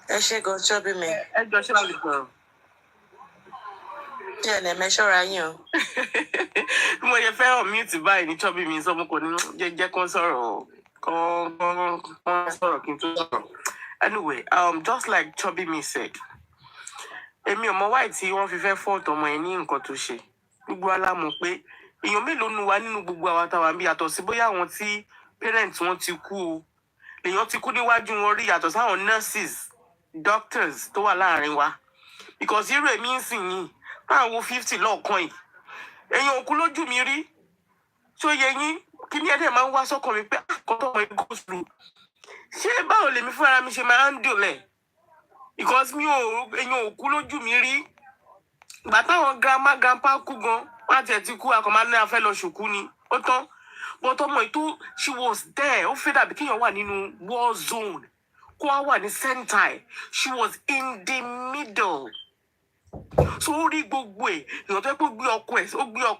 Ẹ ṣe gan chubby mi. Ẹ jọ ṣé mo lè sọ̀rọ̀? Ṣé ẹ̀ lè mẹ́ṣọ́ra yín o? Mo yẹ fẹ́ mute báyìí ní chubby mi sọ mo kò ní jẹ́ kán sọ̀rọ̀ kán sọ̀rọ̀ kí n tó sọ̀rọ̀. Anyway, just like Chubby me said, èmi ò mọ why tí wọ́n fi fẹ́ fault ọmọ ẹ̀ ní nǹkan tó ṣe. Gbogbo wa la mọ̀ pé èèyàn mélòó nu wa nínú gbogbo àwa táwa ń bí yàtọ̀ sí bóyá àwọn tí parents wọn ti kú o. Èèyàn ti kú níwájú wọn rí yàtọ̀ sáwọn nurses, doctors tó wà láàrin wa. Because irú èmi ń sìn yìí, máa wo 50 lọ́ọ̀kan yìí. Èèyàn ò kú lójú mi rí. Ṣó yẹ yín, kí ni ẹ̀dẹ̀ máa ń wá sọ́kàn mi pé àkọ́tọ̀ ọmọ ẹ̀ go through. Ṣé báwo lèmi fúnra mi ṣe máa handle ẹ̀? Because èèyàn ò kú lójú mi rí. Ìgbà táwọn grandpa kú gan, wọ́n àti ẹ̀ ti kú, akọ̀ máa ní afẹ́ lọ ṣòkú ni. Ó tán. But ọmọ ètò, she was there. Ó fẹ́ dàbí kéèyàn wà nínú war zone. Kó wá wà ní center. She was in the middle. So ó rí gbogbo ẹ̀. Èèyàn tó yẹ kó gbé ọkọ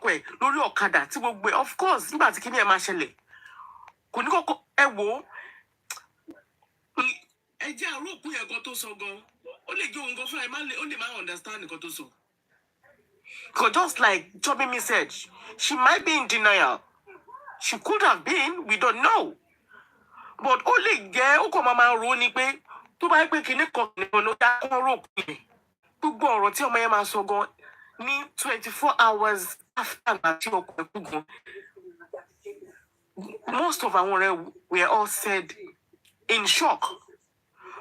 ẹ̀ lórí ọ̀kadà tí gbogbo ẹ̀. Of course, nígbà tí kíní ẹ̀ máa ṣẹlẹ̀. Kò ní kọ́kọ́ ẹ wò ó. Ẹ jẹ́ àrò òkú yẹn kan tó sọ gan. Ó lè jẹ́ òun gan fúnra ẹ̀ ó lè má understand nǹkan tó sọ. Because just like Chobimi said, she might be in denial. She could have been, we don't know. But ó lè jẹ́ ó kàn máa ro ni pé tó bá pé kíní kan nìkan ló dá kán rò pé gbogbo ọ̀rọ̀ tí ọmọ yẹn máa sọ gan ní 24 hours after àgbà tí ọkọ ẹ̀ kú gan. Most of our ọ̀rẹ́ were all said in shock.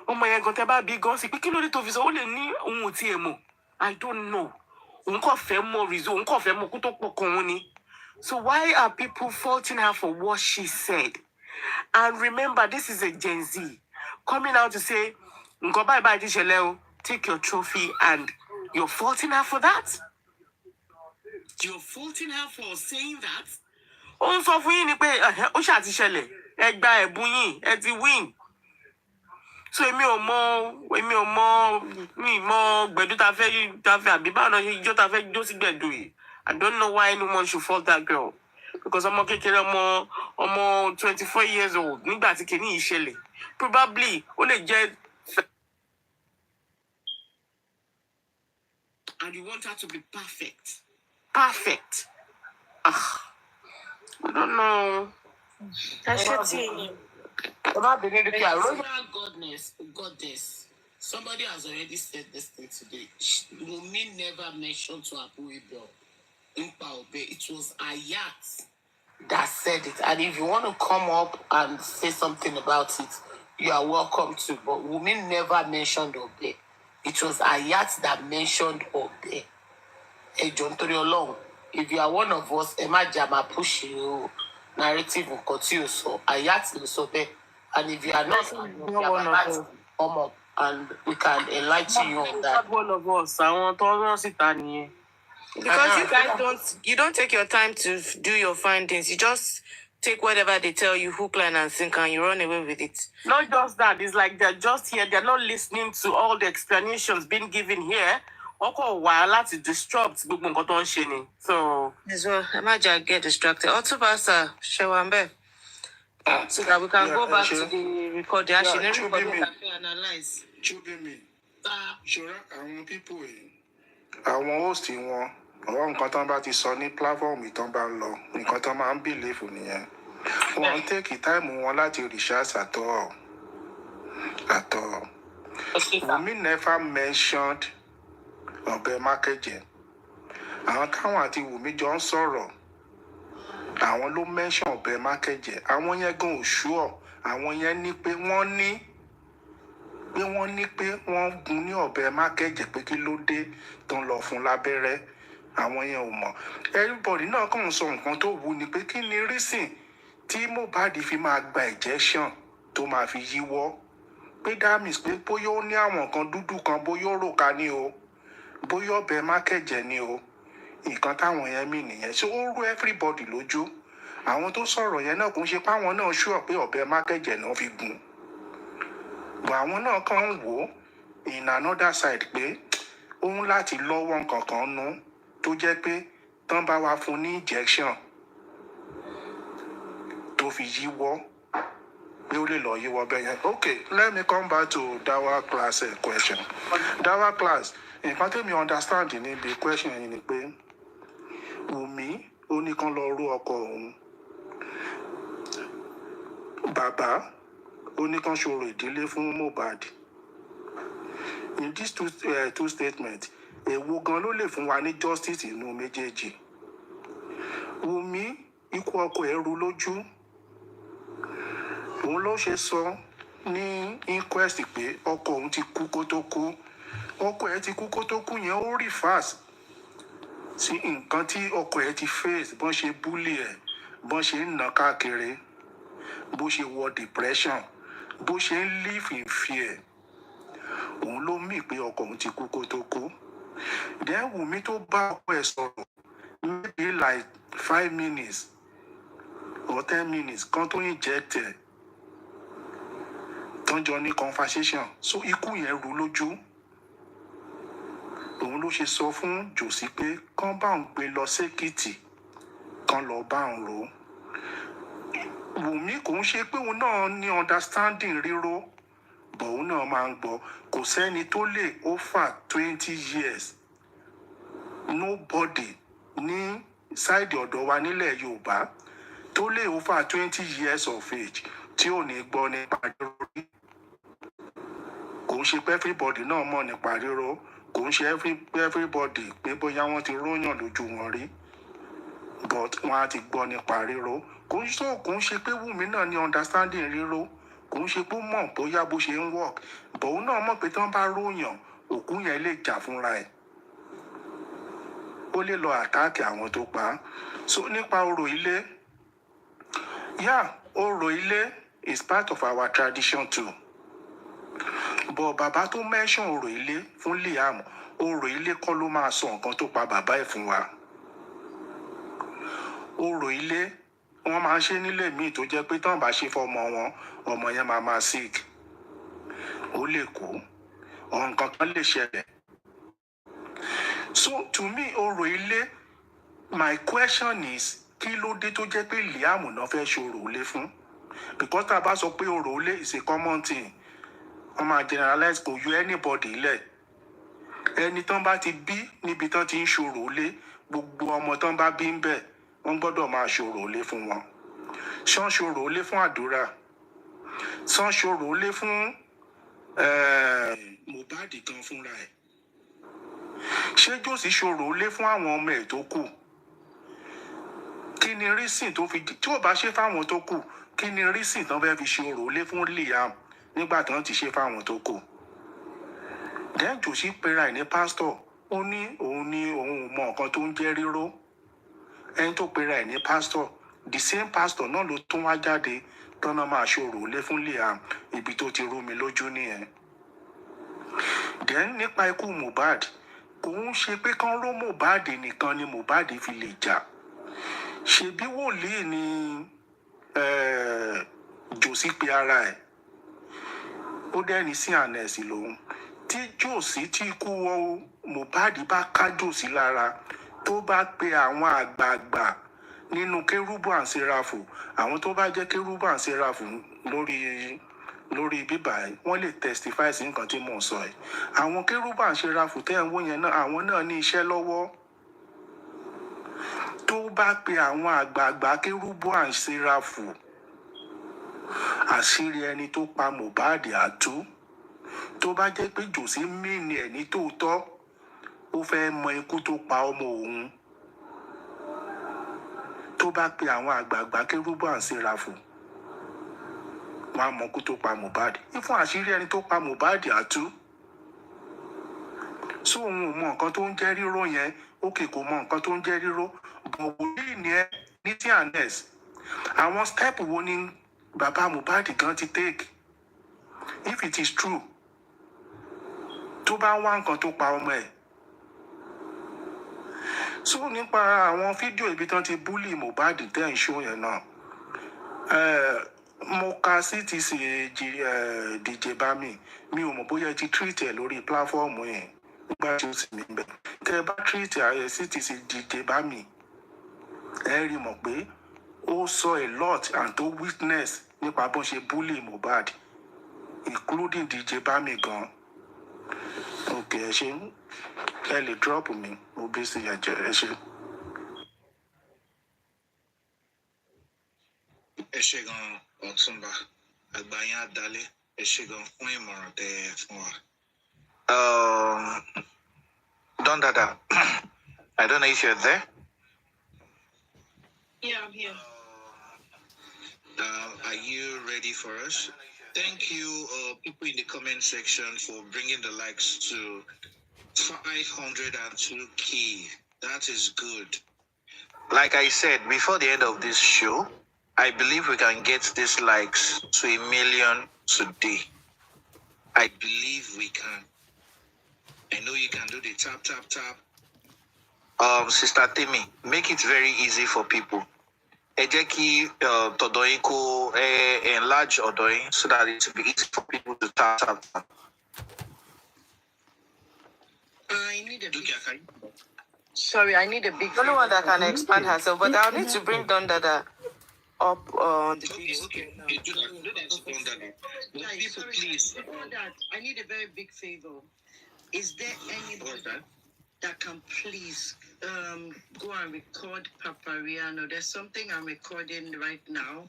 Ọmọ yẹn gan tẹ́ bá bí gan sí pé kí ló dé tó fi sọ ó lè ní òun ò tiẹ̀ mọ̀. I don't know. Òun kàn fẹ́ mọ̀ reason, òun kàn fẹ́ mọ̀ kó tó pọ̀ kan òun ni. So why are people faulting her for what she said? And remember, this is a Gen Z coming out to say, nǹkan báyìí báyìí ti ṣẹlẹ̀ o, take your trophy, and you're faulting her for that? You're faulting her for saying that? ó ń sọ fún yín ni pé ó ṣáà ti ṣẹlẹ̀ ẹ gba ẹ̀bùn yín ẹ ti win. So èmi ò mọ gbẹ̀dú ta fẹ́ àbí báwo náà ṣe ijó ta fẹ́ jó sí gbẹ̀dú yìí. I don't know why anyone should fault that girl because ọmọ kékeré ọmọ 24 years old nígbà tí kìíní yìí ṣẹlẹ̀ probably ó lè jẹ́. And you want her to be perfect. Perfect. I don't know. Goddess. Somebody has already said this thing today. Wunmi never mentioned to Abu Ibel. It was Ayat that said it. And if you want to come up and say something about it, you are welcome to. But Wunmi never mentioned Obe. It was Ayat that mentioned Obe. Hey, John Toriolong, if you are one of us, Emma Jama push you narrative will continue. So Ayat is Obe. And if you are not one of us, come up and we can enlighten you on that. Not one of us. I want to sit down here. Because you guys don't take your time to do your findings. You just take whatever they tell you, hook, line, and sinker, and you run away with it. Not just that. It's like they're just here. They're not listening to all the explanations being given here. While to disrupt so as well, imagine get distracted. Also, Pastor Shewambe. So that we can go back to the recording. Actually, recording analyze. Sure, people, àwọn host wọn ọwọ́ nǹkan tán bá ti sọ ní platform ìtàn bá ń lọ nǹkan tán máa ń believe nìyẹn wọ́n ń take time wọn láti research at all. Wunmi never mentioned Ọ̀bẹ Mákẹ́jẹ. Àwọn táwọn àti Wunmi jọ ń sọ̀rọ̀ àwọn ló mention Ọ̀bẹ Mákẹ́jẹ. Àwọn yẹn gan ò sure. Àwọn yẹn ní pé wọ́n ní pé wọ́n gún ní Ọ̀bẹ Mákẹ́jẹ pé kí ló dé tó ń lọ fún lábẹ́rẹ́. Àwọn yẹn ò mọ̀. Everybody náà kàn ń sọ nǹkan tó wù ní pé kí ni reason tí Mohbad fi máa gba injection tó máa fi yíwọ́. Pé that means pé bóyá ó ní àwọn nǹkan dúdú kan bóyá ó ròka ní o bóyá Ọ̀bẹ Mákẹ́jẹ ní o nǹkan táwọn yẹn mì nìyẹn. So ó rú everybody lójú. Àwọn tó sọ̀rọ̀ yẹn náà kò ń ṣe pé àwọn náà sure pé Ọ̀bẹ Mákẹ́jẹ náà fi gún. Àwọn náà kàn ń wò in another side pé òun láti lọ́wọ́ nǹkan kan nú tó jẹ́ pé tán bá wá fún ní injection tó fi yíwọ́ pé ó lè lọ yíwọ́ bẹ́ẹ̀ yẹn. Okay, let me come back to Dawa class question. Dawa class, nǹkan tẹ́mi understand níbi question yìí ni pé Wunmi ó ní kán lọ rú ọkọ òun. Bàbá ó ní kán ṣòro ìdílé fún Mohbad. In these two statements, èwo gan ló lè fún wa ní justice inú méjèèjì. Wunmi ikú ọkọ ẹ̀ rú lójú. Òun ló ṣe sọ ní inquest pé ọkọ òun ti kú kó tó kú. Ọkọ ẹ̀ ti kú kó tó kú yẹn ó rí fast sí nǹkan tí ọkọ ẹ̀ ti face bọ́n ṣe bully ẹ̀ bọ́n ṣe ń nà káàkiri bó ṣe wọ depression bó ṣe ń live in fear. Òun ló mì pé ọkọ òun ti kú kó tó kú. Then Wunmi tó bá ọkọ ẹ̀ sọ̀rọ̀ maybe like 5 minutes or 10 minutes kan tó inject ẹ̀ tán jọ ní conversation. So ikú yẹn rú lójú. Òun ló ṣe sọ fún Jòsí pé kán bá òun gbé lọ sékìtì kán lọ bá òun rò. Wunmi kò ń ṣe pé òun náà ní understanding ríro bọ̀ òun náà máa ń gbọ́. Kò sẹ́ni tó lè over 20 years. Nobody ní side ọ̀dọ̀ wa nílẹ̀ Yorùbá tó lè over 20 years of age tí ò ní gbọ́ nípa ríro rí. Kò ń ṣe pé everybody náà mọ̀ nípa ríro. Kò ń ṣe everybody pé bóyá wọ́n ti róyàn lójú wọn rí but wọ́n á ti gbọ́ nípa ríro. Kò ń ṣe pé Wunmi náà ní understanding ríro. Kò ń ṣe pé ó mọ̀ bóyá bó ṣe ń work but òun náà mọ̀ pé tí wọ́n bá róyàn òkú yẹn lè jà fúnra ẹ̀. Ó lè lọ attack àwọn tó pa á. So nípa orò ilé, orò ilé is part of our tradition too. But bàbá tó mention orò ilé fún Liam, orò ilé kọ́ ló máa sọ nǹkan tó pa bàbá ẹ̀ fún wa. Orò ilé wọ́n máa ń ṣe nílé míì tó jẹ́ pé tán bá ṣe fọmọ wọn ọmọ yẹn máa sick ó lè kú nǹkan kan lè ṣẹlẹ̀. So to me orò ilé, my question is kí ló dé tó jẹ́ pé Liam náà fẹ́ ṣòro ilé fún, because tá a bá sọ pé orò ilé is a common thing wọ́n máa generalize kò yọ anybody lẹ̀. Ẹni tán bá ti bí níbi tán ti ń ṣòro ilé, gbogbo ọmọ tán bá bí ń bẹ̀ wọ́n gbọ́dọ̀ máa ṣòro ilé fún wọn. Ṣán ṣòro ilé fún àdúrà, ṣán ṣòro ilé fún Mohbad gan fúnra ẹ̀, ṣé Jòsí ṣòro ilé fún àwọn ọmọ ẹ̀ tó kù? Kí ni reason tó fi tí ò bá ṣe fáwọn tó kù, kí ni reason tán fẹ́ fi ṣòro ilé fún Liam nígbà tán ti ṣe fáwọn tó kù? Then Jòsí pera ẹ̀ ní pásítọ̀, ó ní òun ò mọ nǹkan tó ń jẹ́ ríró. Ẹni tó pera ẹ̀ ní pásítọ̀, the same pastor náà ló tún wá jáde tán náà máa ṣòro ilé fún Liam, ibi tó ti rú mi lójú nìyẹn. Then nípa ikú Mohbad, kò ń ṣe pé kán ró Mohbad nìkan ni Mohbad fi lè jà. Ṣebí wòlíì ni Jòsí pe ara ẹ̀, ó dẹ́ni sí ànẹ́sì lòun. Tí Jòsí tí ikú Mohbad bá ká Jòsí lára, tó bá pe àwọn àgbààgbà nínú kérúbù and séráfù, àwọn tó bá jẹ́ kérúbù and séráfù lórí bíbà ẹ̀ wọ́n lè testify sí nǹkan tí mò ń sọ ẹ̀. Àwọn kérúbù and séráfù tẹ́ ń wò yẹn náà, àwọn náà ní iṣẹ́ lọ́wọ́. Tó bá pe àwọn àgbààgbà kérúbù and séráfù, àṣírí ẹni tó pa Mohbad á tú. Tó bá jẹ́ pé Jòsí mìíní ẹ̀ ní tòótọ́, ó fẹ́ mọ ikú tó pa ọmọ òun. Tó bá pe àwọn àgbààgbà kérúbù and séráfù, wọ́n á mọ ikú tó pa Mohbad. Fún àṣírí ẹni tó pa Mohbad á tú. So òun ò mọ nǹkan tó ń jẹ́ ríró yẹn, ókè kò mọ nǹkan tó ń jẹ́ ríró. But wòlíì ni ẹ ní tí ànẹ́s. Àwọn step wo ni bàbá Mohbad gan ti take? If it is true, tó bá wá nǹkan tó pa ọmọ ẹ̀. So nípa àwọn fídíò ibi tán ti búlì Mohbad tẹ́ ń ṣó yẹn náà, mo ka CTC DJ Bami, mi ò mọ̀ bóyá ti treat ẹ̀ lórí platform yẹn nígbà tí ó sì mí bẹ̀. Tẹ́ ẹ bá treat CTC DJ Bami, ẹ rí mọ̀ pé ó sọ a lot and tó witness nípa bó ṣe búlì Mohbad, including DJ Bami gan. Okay, ẹ ṣe ẹ lè drop mi, mo bí sí ẹjẹ ẹ ṣe. Ẹ ṣé gan Ọ̀túnba, àgbáyé àdálẹ́, ẹ ṣé gan fún ìmọ̀ràn tẹ́ fún wa. Don Dada, I don't know if you're there. Yeah, I'm here. Are you ready for us? Thank you, people in the comment section, for bringing the likes to 502K. That is good. Like I said, before the end of this show, I believe we can get these likes to 1 million today. I believe we can. I know you can do the tap, tap, tap. Sister Temi, make it very easy for people. Ẹ jẹ́ kí tọ̀dọ̀ yín kó enlarge ọ̀dọ̀ yín so that it will be easy for people to tap, tap, tap. I need a big... Sorry, I need a big. The only one that can expand herself, but I'll need to bring Don Dada up on the video. Okay. Do that to Don Dada. Guys, People, sorry, please. before that, I need a very big favor. Is there anybody that can please go and record Papariano? There's something I'm recording right now.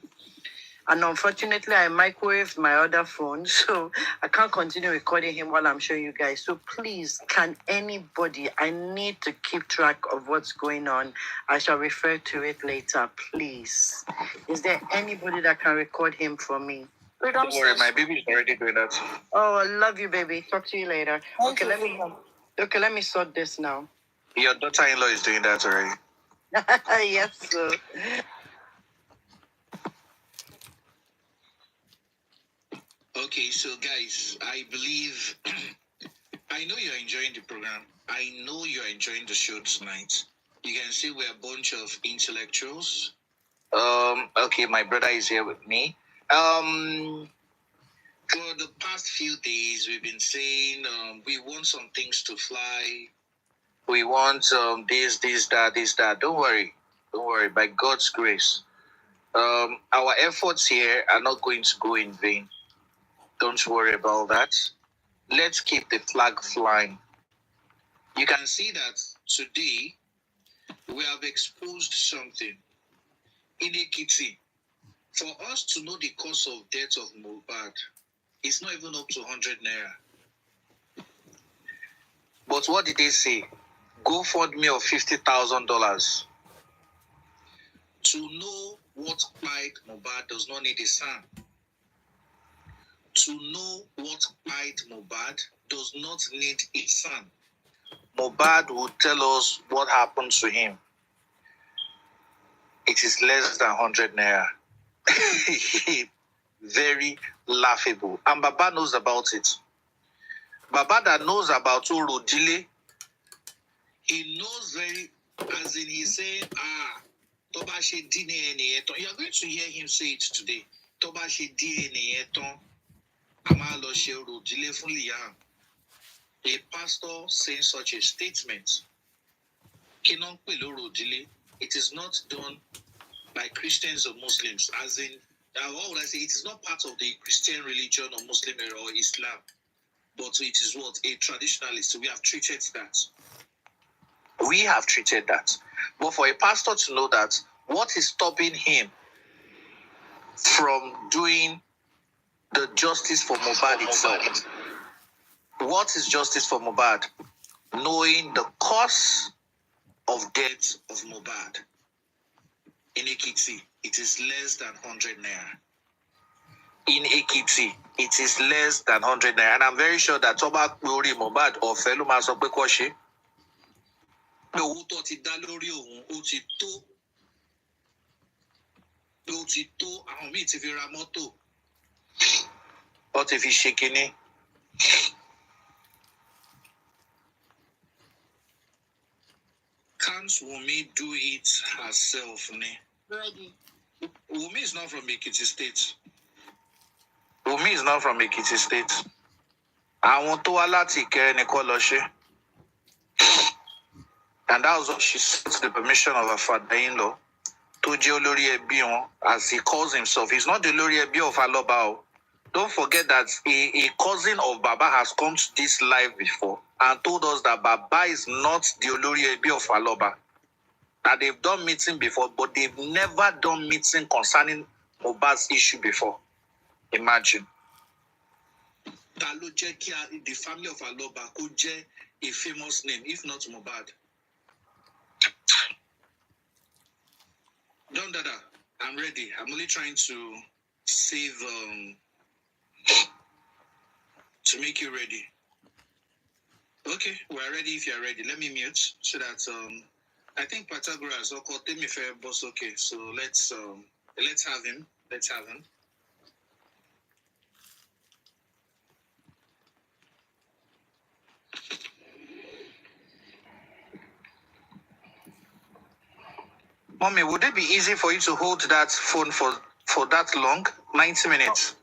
And unfortunately, I microwaved my other phone, so I can't continue recording him while I'm showing you guys. So please, can anybody, I need to keep track of what's going on. I shall refer to it later, please. Is there anybody that can record him for me? Don't worry, my baby is already doing that. Oh, I love you, baby. Talk to you later. Okay, let me sort this now. Your daughter-in-law is doing that already. Yes, sir. Okay, so guys, I believe I know you're enjoying the program. I know you're enjoying the show tonight. You can see we're a bunch of intellectuals. Okay, my brother is here with me. For the past few days, we've been saying we want some things to fly. We want this, that. Don't worry. By God's grace, our efforts here are not going to go in vain. Don't worry about that. Let's keep the flag flying. You can see that today we have exposed something. In Ekiti, for us to know the cause of death of Mohbad, it's not even up to 100 naira. But what did they say? Go fund me of $50,000. To know what killed Mohbad does not need a son. To know what killed Mohbad does not need a son. Mohbad will tell us what happened to him. It is less than 100 naira. Very laughable. And Baba knows about it. Baba that knows about Urodile, he knows very, as in he's saying, Toba she DNA. You are going to hear him say it today. Toba she DNA. Amalo she Urodile fun Liam. A pastor saying such a statement. Kinon pelo Urodile. It is not done by Christians or Muslims, as in, what would I say? It is not part of the Christian religion or Muslim or Islam, but it is what? A traditionalist. We have treated that. We have treated that. But for a pastor to know that, what is stopping him from doing the justice for Mohbad itself? What is justice for Mohbad? Knowing the cause of death of Mohbad. In Ekiti, it is less than 100 naira. In Ekiti, it is less than 100 naira. And I'm very sure that Toba Lori Mohbad or Feluma Sopekwashi, the Uto ti da lori ohun, o ti to, àwọn míì ti fi ra mọ́tò, ó ti fi ṣe kinní. Can't Wunmi do it herself, ne? Ready. Wunmi is not from Ekiti State. Wunmi is not from Ekiti State. Àwọn tó wá láti Ìkẹrẹ ni kó lọ ṣe. And that was what she sought the permission of her father-in-law. Tó jẹ́ olórí ẹbí wọn, as he calls himself. He's not the olórí ẹbí of Aloba. Don't forget that a cousin of Baba has come to this live before and told us that Baba is not the olórí ẹbí of Aloba. That they've done meeting before, but they've never done meeting concerning Mohbad's issue before. Imagine. Ta ló jẹ́ kí the family of Aloba kó jẹ́ a famous name, if not Mohbad? Don Dada, I'm ready. I'm only trying to save, to make you ready. Okay, we're ready if you're ready. Let me mute so that, I think Pythagoras or Temifair boss. Okay, so let's have him. Let's have him. Mommy, would it be easy for you to hold that phone for that long? 90 minutes.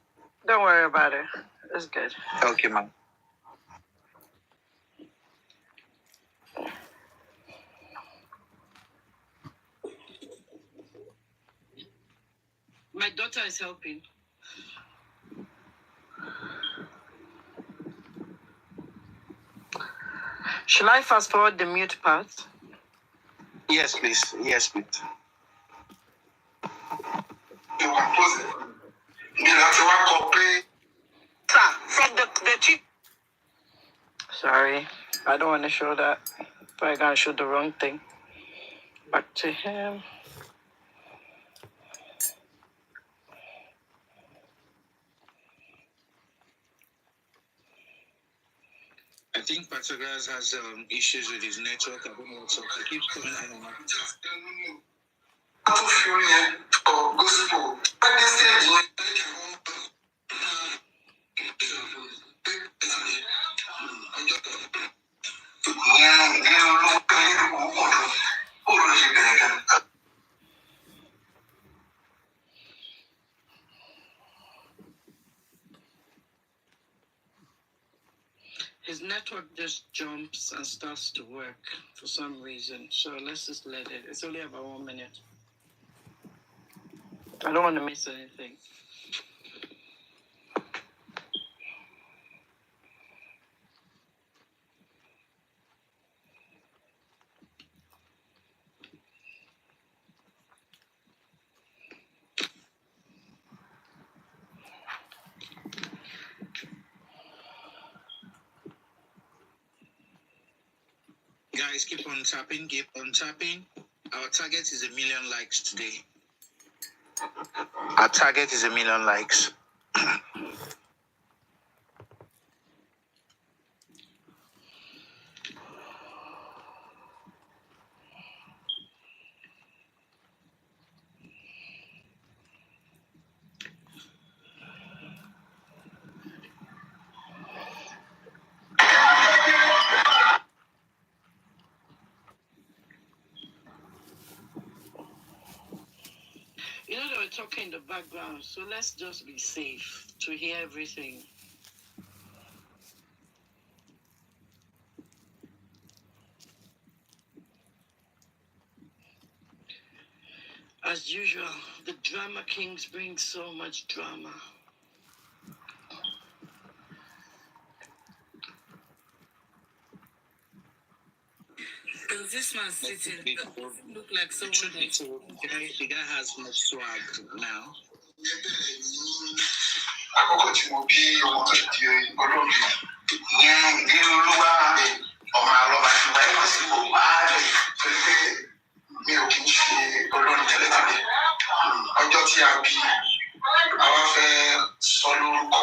Don't worry about it. It's good. Okay, ma'am. My daughter is helping. Should I fast forward the mute part? Yes, please. Yes, please. Sorry, I don't want to show that. But I gotta show the wrong thing. Back to him. I think Pythagoras has issues with his network. I don't know what's up. It keeps coming on and off. Gospel. network just jumps and starts to work for some reason. So let's just let it. It's only about 1 minute. I don't want to miss anything. Guys, keep on tapping, keep on tapping. Our target is 1 million likes today. Our target is 1 million likes. You know, they were talking in the background, so let's just be safe to hear everything. As usual, the drama kings bring so much drama. Because this man sitting look like someone that's... The guy has much swag now. Àkókò tí mo bí ọmọ tó di olóògbé ìyẹn ìdí olúwa ọmọ àlọ́ba tí wáyé wọ́n sì kò wá rẹ̀ torí pé mi ò kì í ṣe olórin tẹ́lẹ̀tẹ́lẹ̀. Ọjọ́ tí a bí àwa fẹ́ sọ lórúkọ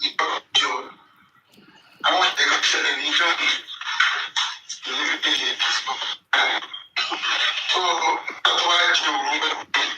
ìgbọ́jọ àwọn ìtẹ̀lẹ́ ìṣẹ̀lẹ̀ níjọ́ yìí lórí ìpele ìpèsè. Tó wá di òru bẹ́ẹ̀.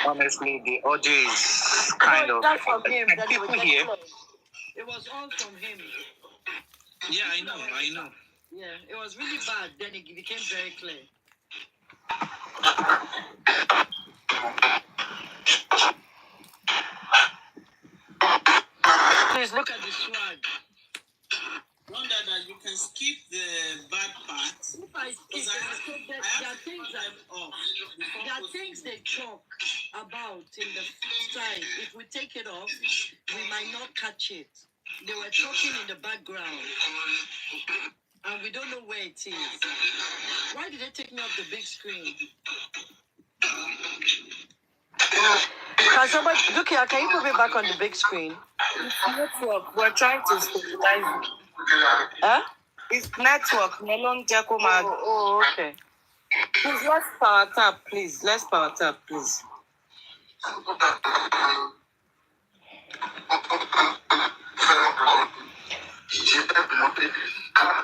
Honestly, the audio is kind of... From him, that people here. It was all from him. Yeah, I know. Yeah, it was really bad. Then it became very clear. Please look at the swag. Wonder that you can skip the bad parts. If I skip, there are things they talk about in the side. If we take it off, we might not catch it. They were talking in the background, and we don't know where it is. Why did they take me off the big screen? Can somebody, Dukia, can you put me back on the big screen? It's network. We're trying to stabilize it. Huh? It's network. Melon Jacoma. Oh, okay. Please, let's power tap, please. Let's power tap, please.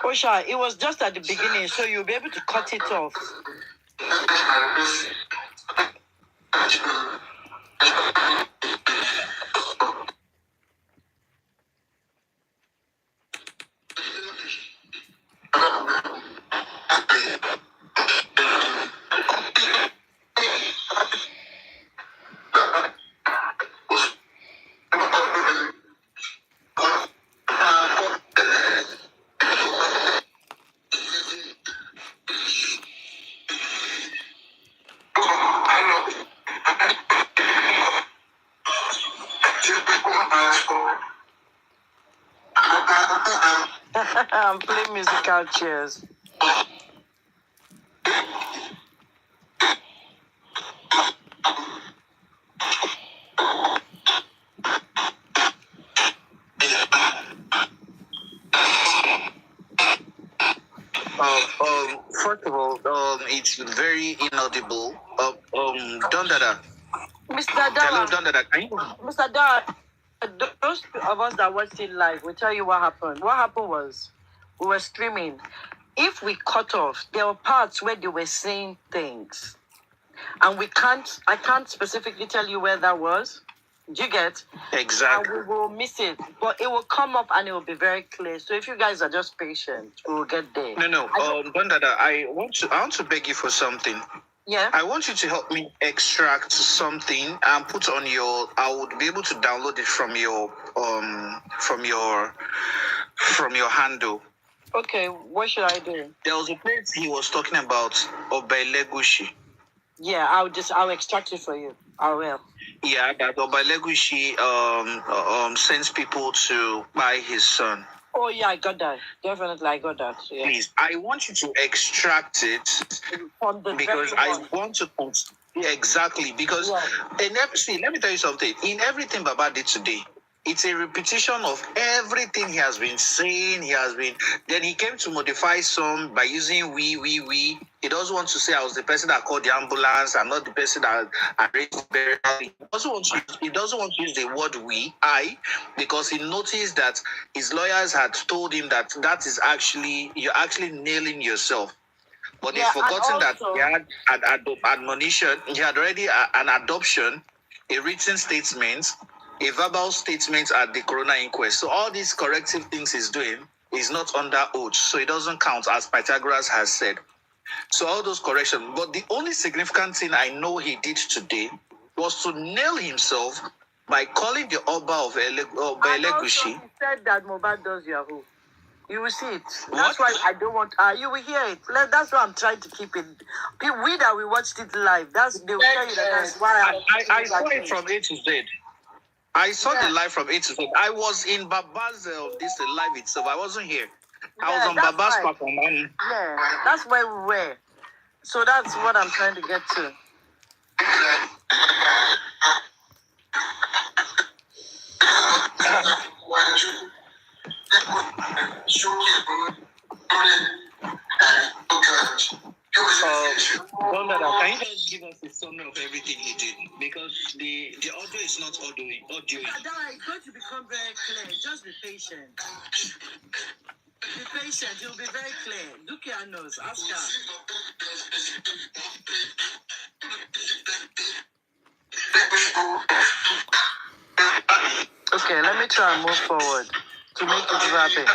Osha, it was just at the beginning, so you'll be able to cut it off. I'm playing musical chairs. is very inaudible. Dondada. Mr. Hello, Dara. Dondada. Can you? Mr. Dara, those of us that watched it live will tell you what happened. What happened was we were streaming. If we cut off, there were parts where they were saying things. And I can't specifically tell you where that was. Do you get? Exactly. And we will miss it. But it will come up and it will be very clear. So if you guys are just patient, we will get there. No. Dondada, I want to beg you for something. Yeah. I want you to help me extract something and put on your. I would be able to download it from your handle. Okay, what should I do? There was a place he was talking about Obelegushi. Yeah, I'll extract it for you. I will. Yeah, that Obelegushi sends people to buy his son. Oh yeah, I got that. Definitely, I got that. Yeah. Please, I want you to extract it because I want to. Exactly, because see, let me tell you something. In everything Baba did today, it's a repetition of everything he has been saying. Then he came to modify some by using we. He doesn't want to say I was the person that called the ambulance. I'm not the person that arranged burial. He doesn't want to use the word we, I, because he noticed that his lawyers had told him that is actually, you're actually nailing yourself. But he's forgotten that he had an admonition. He had already an adoption, a written statement, a verbal statement at the coroner inquest. So all these corrective things he's doing is not under oath. So it doesn't count, as Pythagoras has said. So all those corrections. But the only significant thing I know he did today was to nail himself by calling the Oba of Elegushi. He said that Mohbad does Yahoo. You will see it. What? That's why I don't want. You will hear it. That's why I'm trying to keep it. We that we watched it live. They will tell you that's why I saw it from A to Z. I saw the live from A to Z. I was in Baba's this live itself. I wasn't here. I was on Baba's platform. Yeah, that's where we were. So that's what I'm trying to get to. Can you just give us a summary of everything he did? Because the audio is not audio. It's going to become very clear. Just be patient. Be patient. It will be very clear. Dukia knows. Ask her. Okay, let me try and move forward to make it rapid.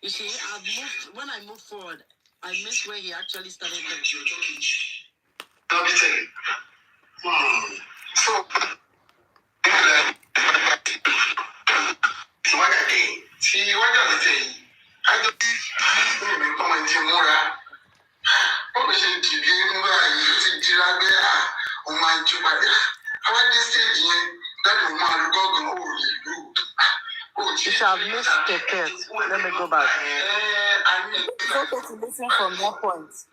You see, when I move forward, I miss where he actually started. You shall have missed the pit. Let me go back. It's okay to listen from that point. It's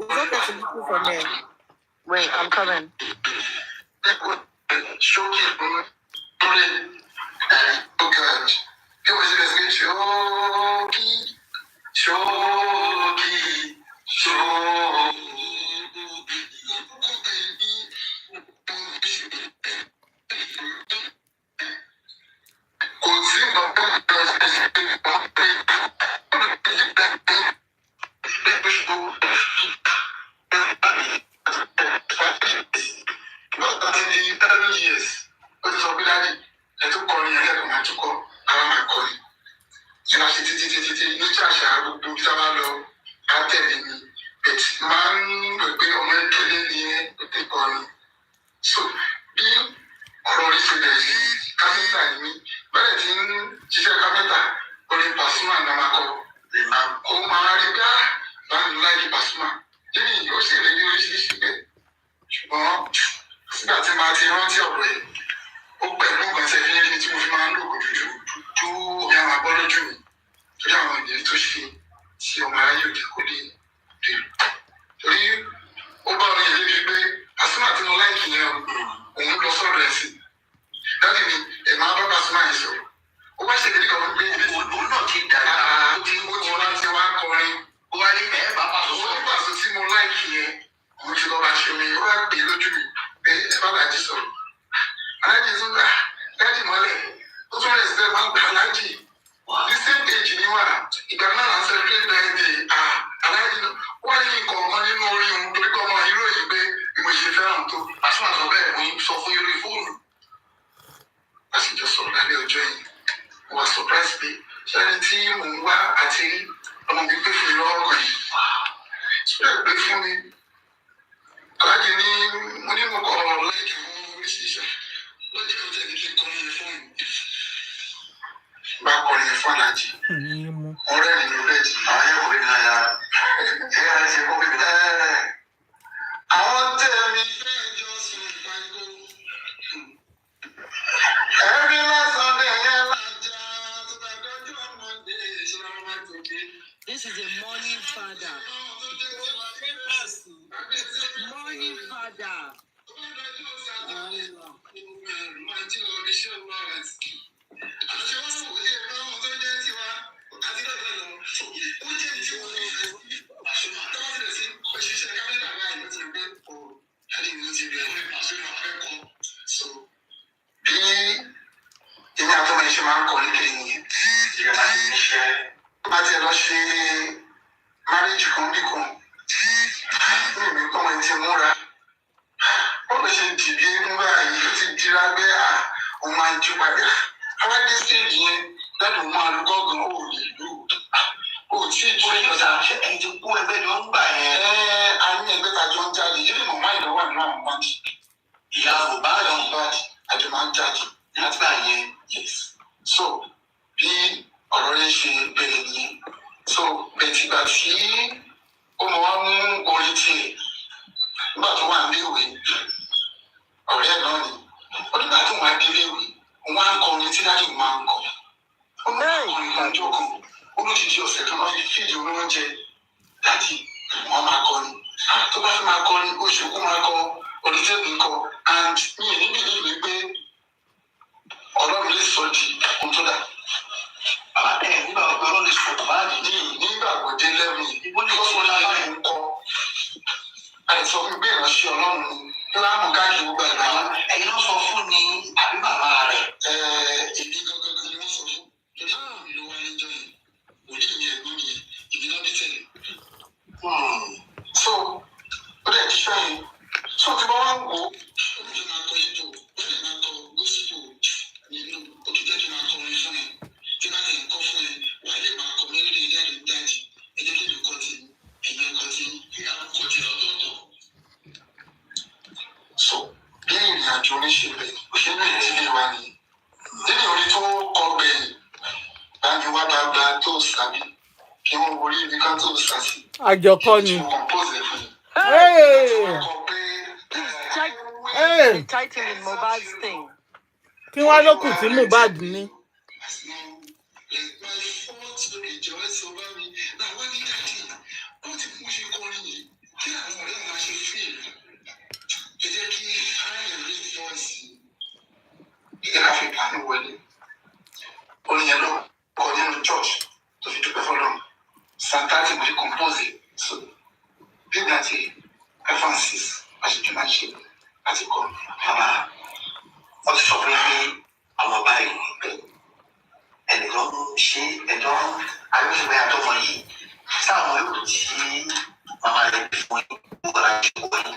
okay to listen from there. Wait, I'm coming. sọ fún yorùbá fóònù a sì jọ sọ̀rọ̀ lálẹ́ ọjọ́ yìí mo wà surprise pé ṣẹ́ni tí mò ń wá àti ọmọ mi gbé fún mi lọ́wọ́ kan yìí ṣílẹ̀ gbé fún mi aláàjì ní mo ní mo kọ̀ láìkì fún oríṣiríṣi lọ́jọ́ ọjọ́ ní kí n kọrin yẹn fún mi bá kọrin yẹn fún aláàjì ọ̀rẹ́ mi ló bẹ́ẹ̀ jì àwọn ẹ̀kọ́ mi náà yára ẹ̀yà ẹ̀ṣẹ̀ kọ́ bíbí àwọn tẹ̀mí fẹ́ jọ sùn ìpàgọ́ ẹ̀rí lásán lè yẹn lájà tó bá dọ́jú ọmọdé ìṣúná ọmọ tòkè. This is a morning father. Morning father. Èmi àtọ́mọ iṣẹ́ máa ń kọ́ ní kiri nìyẹn. Ìyá máa ń ṣe bá tiẹ̀ lọ ṣe marriage kan bí kan. Ní ìlú tọ́mọ ti múra. Ó lè ṣe dìbí nígbà yìí ó ti dira gbé òun máa jú padà. Aládé stage yẹn lẹ́nu máa lu gángan ó lè lù. Ó tí ì tún ìjọba ṣe ẹni tí kú ẹgbẹ́ jọ ń gbà yẹn. A ní ẹgbẹ́ ta jọ ń jáde. Ibi mọ̀ máa ìlọ́wọ́ nínú àwọn báńkì. Ìyá Mohbad àjọ máa ń jáde. Nígbà yẹn, yes. So, bí ọ̀rọ̀ yẹn ṣe bẹ̀rẹ̀ nìyẹn. So, bẹ̀tìgbà tí ó mọ wá mú orin tiẹ̀ nígbà tó wà níléèwé, ọ̀rẹ́ náà ni. Ó nígbà tó wà níléèwé, wọ́n á kọ orin tí dájú máa ń kọ. Ó ní ọkùnrin kan jọ kan, olóṣìṣẹ́ ọ̀sẹ̀ tó máa fi fídíò oúnjẹ dájú, wọ́n máa kọrin. Tó bá fi máa kọrin, oṣù kó máa kọ, olùtẹ́bí kọ, and mi ò ní bìlíìfì pé Ọlọ́run lè sọ di ohun tó dà. Nígbà wo Ọlọ́run lè sọ bàbá mi nígbà wo dé lẹ́rù ìbò ní ọ̀sán lára ẹ̀ ń kọ́. Àìsàn fún gbé ìránṣẹ́ Ọlọ́run ni kí wọ́n á mú káàkiri gbogbo ẹ̀gbá. Ẹ̀yin ló sọ fún ni àbí bàbá rẹ̀. Èdè gangan ni wọ́n sọ fún. Torí mi ló wá níjọ́ yẹn. Òní mi ẹ̀gbọ́n mi yẹn, ìbí náà bí tẹ̀lé. So, ó dẹ̀ ti ṣọ́ yẹn. So, tí wọ́n wá ń wò ó, ó ní kí n máa kọ yín tó, ó lè máa kọ gospel nínú òkìtẹ́ kí n máa kọrin fún ẹ. Tí bá lè kọ́ fún ẹ, wà á lè máa kọ mélòdì jáde jáde. Ẹ jẹ́ kí mi kọ́ ti ẹ̀yìn ọkọ̀ ti ìyàwó kọ́ ti lọ́tọ̀ọ̀tọ̀. So, bí ìrìn àjò oníṣẹ́lẹ̀ òṣèlú ìdílé wa ni. Nínú orí tó kọ gbẹ̀yìn, báyìí wá gbàgbà tó sàbí. Kí wọ́n wọlé ibi ká tó sàsì. Àjọkọ́ ni. The title in Mohbad's thing. Kí wá ló kù tí Mohbad ní? Santati mo compose so bí láti Francis àṣìjú máa ṣe láti kọ bàbá wọn ti sọ fún mi pé àwọn báyìí pé ẹnìkan ń ṣe ẹjọ́ ayélujára àtọmọ yìí sáwọn yóò tí màmá rẹ bí fún yín nígbà láti ṣe wọ̀nyí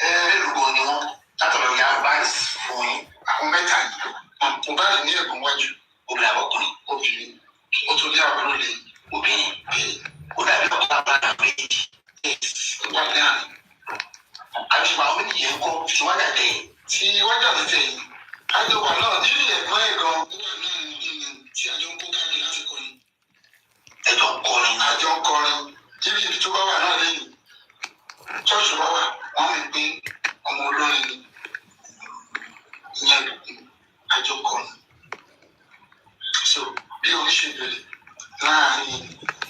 ẹlẹ́rùgbọ́ ni wọ́n látọ̀dọ̀ ya báyìí fún yín àwọn mẹ́ta yìí mo bá lè ní ẹ̀gbọ́n wájú obìnrin àbọ̀kùnrin obìnrin ó tún lé àbúrò lè obìnrin bẹ́ẹ̀ ó dàbí ọ̀pọ̀ àbáyà méjì ó wà ní àná àṣùwà àwọn méjì yẹn kọ́ tí wọ́n dà tẹ̀yìn tí wọ́n dà tẹ̀yìn àjọ wà náà nínú ẹ̀gbọ́n ẹ̀gbọ́n ó wà náà tí àjọ ń kó káàkiri láti kọrin ẹjọ́ ń kọrin àjọ ń kọrin tíbi ibi tó bá wà náà lẹ́yìn ṣọ́ọ̀ṣì bá wà wọ́n mi pé ọmọ olórin ni ìyẹn àjọ kọrin so bí oníṣègùn láàrin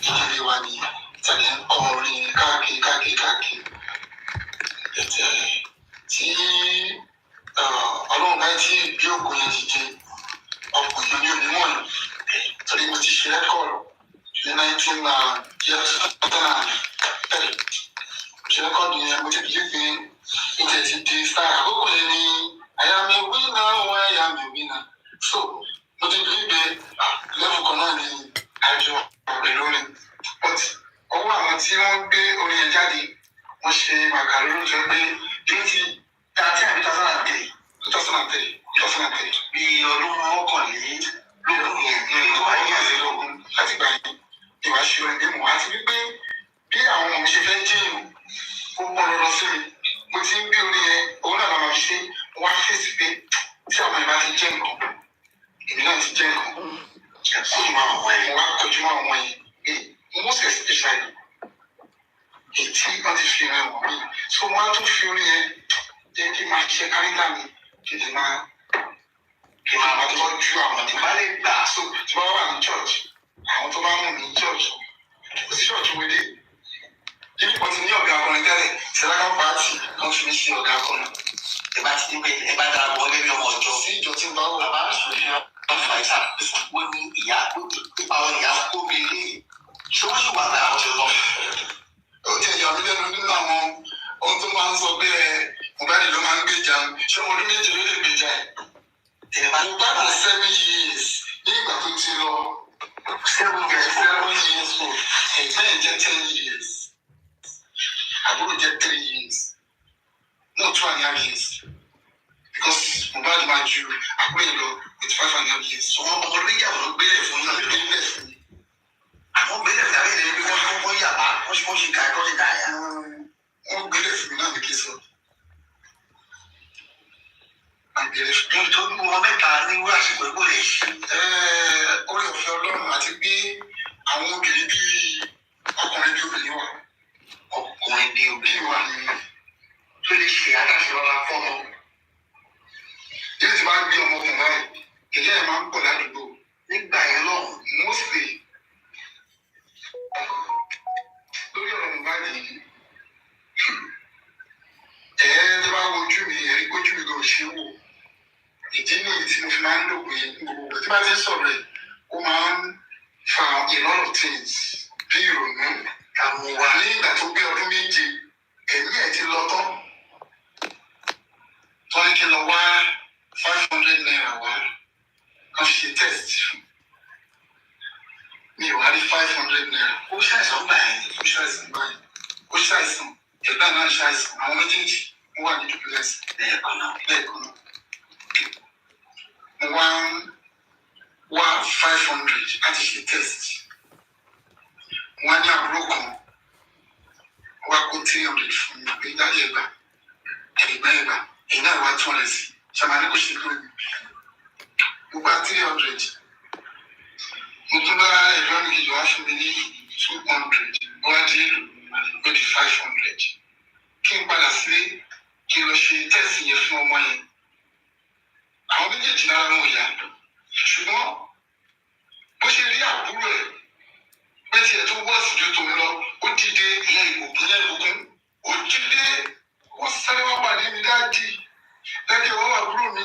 ìdílé wa ni tàbí ń kọ orin káàkiri tí ọlọ́run bá tí bí ògùn yẹn ti jẹ ọkùnrin ní onímọ̀ yìí torí mo ti ṣe rẹ́kọ̀rọ̀ ní 1993 ṣe rẹ́kọ̀rọ̀ yẹn mo ti bí pé ìtẹ̀ ti di star àkókò yẹn ni àyàmì wíńnà wọn àyàmì wíńnà so mo ti bí pé lẹ́fù kan náà ni àjọ ọ̀rẹ́ lórí but ọwọ́ àwọn tí wọ́n gbé orin yẹn jáde wọ́n ṣe màkàrúrú jọ pé 2013 àbí 2003 2003. Bí ọdún mọ́kànlélógún yẹn ní ayé àzẹ́lógún láti gbà yẹn ìwà ṣe orin bí mo wá ti rí pé bí àwọn ọmọ mi ṣe fẹ́ jẹ́ ìlú ó pọn dandan sí mi. Mo ti ń bí orin yẹn òun náà máa ṣe wá fèsì pé tí àwọn ìbá ti jẹ́ nǹkan èmi náà ti jẹ́ nǹkan. Mo wá kojú mọ́ àwọn yẹn most especially èyí tí wọ́n ti fi rẹ̀ wọ̀ mí. So wọ́n á tún fi orin yẹn jẹ́ kí n máa ṣe kárígà mi kí n máa tọ́jú àwọn tí bá lè gbà. So tí wọ́n wà ní church àwọn tó bá mú mi ní church kò sí church wọlé. Ibi kan ti ní ọ̀gá akọrin tẹ́lẹ̀ Sẹ́lákà pàtì kan fi mí ṣe ọ̀gá akọrin. Ẹ bá ti dé ẹ bá dára bọ́ gẹ́gẹ́ bí ọmọ ọjọ́. Sí ìjọ tí ń bá wọ̀ bàbá àṣùwọ̀n ọ̀fàìsà wọ́n ní ìyá pípa àwọn ìyá kó mi lé. Ṣé wọ́n ṣì wà ní àwọn ọ̀ṣọ́ náà? Ó ti ẹ̀yà mi lẹ́nu nínú àwọn ohun tó máa ń sọ pé Mohbad ló máa ń gbèjà ṣé ọdún méje ló lè gbèjà ẹ̀. Mohbad 7 years ní ìgbà tó ti lọ 7 years old ẹ̀gbẹ́ ẹ̀ jẹ́ 10 years àbúrò jẹ́ 3 years no 2.5 years because Mohbad máa ju àbúrò yẹn lọ with 5.5 years. So wọ́n ọmọdé méjì àwọn ló gbélé fún náà ló gbélé fún mi. Àwọn gbélé fún mi àbí wọ́n yàrá wọ́n ṣe ká ẹ̀kọ́ ṣe ká yà. Wọ́n gbélé fún mi náà ní kí n sọ. Tó ń wọn mẹ́ta ní wúrà sí pé kó lè ṣe. Orí ọ̀fẹ́ Ọlọ́run àti pé àwọn obìnrin bíi ọkùnrin bíi obìnrin wà. Ọkùnrin bíi obìnrin wà ní tó lè ṣe adáṣe ọlá fọ́mọ. Ilé tí wàá gbé ọmọkùnrin báyìí, èyí ẹ̀ máa ń pọ̀ ládùúgbò. Nígbà yẹn lọ́hùn, mostly lórí ọ̀rọ̀ Mohbad yìí, tí bá wojú mi, ẹ̀rí ojú mi gan ṣe wò. Ìdí nìyí tí mo fi máa ń lò pé gbogbo tí bá ti sọ̀rọ̀ ẹ̀ ó máa ń fa a lot of things bí ìrònú àmúwá ní ìgbà tó gbé ọdún méje ẹ̀mí ẹ̀ ti lọ tán tó ní kí lọ wá 500 naira wá kan ṣe test mi ò wá rí 500 naira ó ṣàìsàn gbà ẹ̀ ó ṣàìsàn ẹ̀gbọ́n náà ṣàìsàn àwọn méjèèjì wọ́n wà ní duplex lẹ́ẹ̀kan náà. Mo wá 500 láti ṣe test. Wọ́n á ní àbúrò kan wá kó 300 fún mi pé jáde ẹ̀gbà ẹ̀yìn náà wá 200 sí ṣàmánì kò ṣe lórí mi. Mo gba 300. Mo tún bá ẹ̀rọ ní kejì wá fún mi ní 200. Ó wá di èlò ó di 500. Kí n padà sílé kí n lọ ṣe test yẹn fún ọmọ yẹn. Àwọn méjèèjì lára wọn ò yá ṣùgbọ́n bó ṣe rí àbúrò ẹ̀ pé tiẹ̀ tó wọ́ọ̀sì ju tòun lọ ó dìde ìyẹn ìbùkún ó dìde wọ́n sáré wá pàdé mi dáàdì ọwọ́ àbúrò mi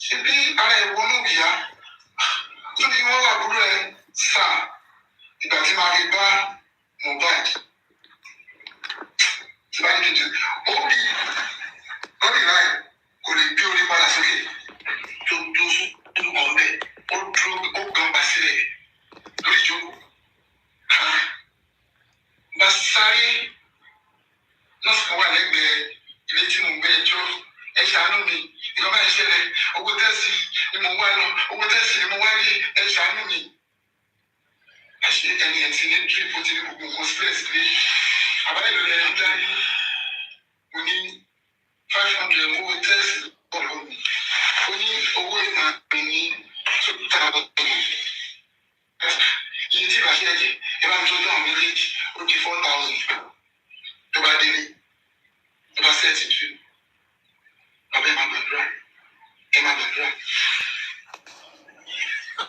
ṣe bí ara ẹ̀ wọnú ìyá tó ní wọ́n wà àbúrò ẹ̀ sà ìgbà tí màá rí bá Mohbad tí bá ní kejì ó rí láì kò lè gbé orí padà sókè tó dúró kàn bẹ́ẹ̀ ó dúró ó gan bá sílẹ̀ lórí ìjókòó. Bá sáré nọ́ọ̀sì kan wà lẹ́gbẹ̀ẹ́ ilé tí mo ń gbé ẹjọ́ ẹ ṣàánú mi ìjọba ìṣẹ̀lẹ̀ owó tẹ́sì ni mo wá lọ owó tẹ́sì ni mo wá rí ẹ ṣàánú mi. Àṣé ẹni ẹ̀ ti ní drip ó ti ní gbogbo nǹkan sílẹ̀ sílé. Àbáyé lórí ẹni dání mo ní 500 owó tẹ́sì ọ̀rọ̀ mi. Ó ní owó ìgbà mi ní 2,000. Iye tí ìbáṣẹ́ ẹ̀jẹ̀ ẹ bá mi tó dáhùn méjèèjì ó di 4,000. Tó bá délé tó bá sẹ́ẹ̀tì jù bàbá ẹ máa gbàdúrà.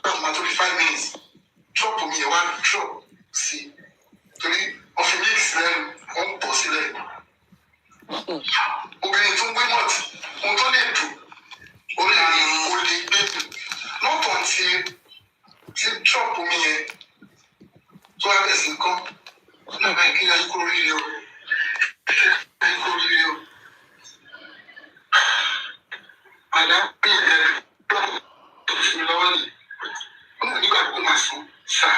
Báwo máa tó di 5 minutes drop omi yẹn wá drop sí torí ọ̀fìn mix lẹ́nu wọ́n pọ̀ sílẹ̀. Obìnrin tó ń gbé mọ́ọ̀tì ohun tó lè dùn ó lè gbé mi lọ́tọ̀ tí drop omi yẹn tó wá bẹ̀ sí kọ́ náà báyìí kí n yára kúrò líle o. Àdá bí mi lọ́wọ́ ni wọ́n nígbà tó máa sùn sáà.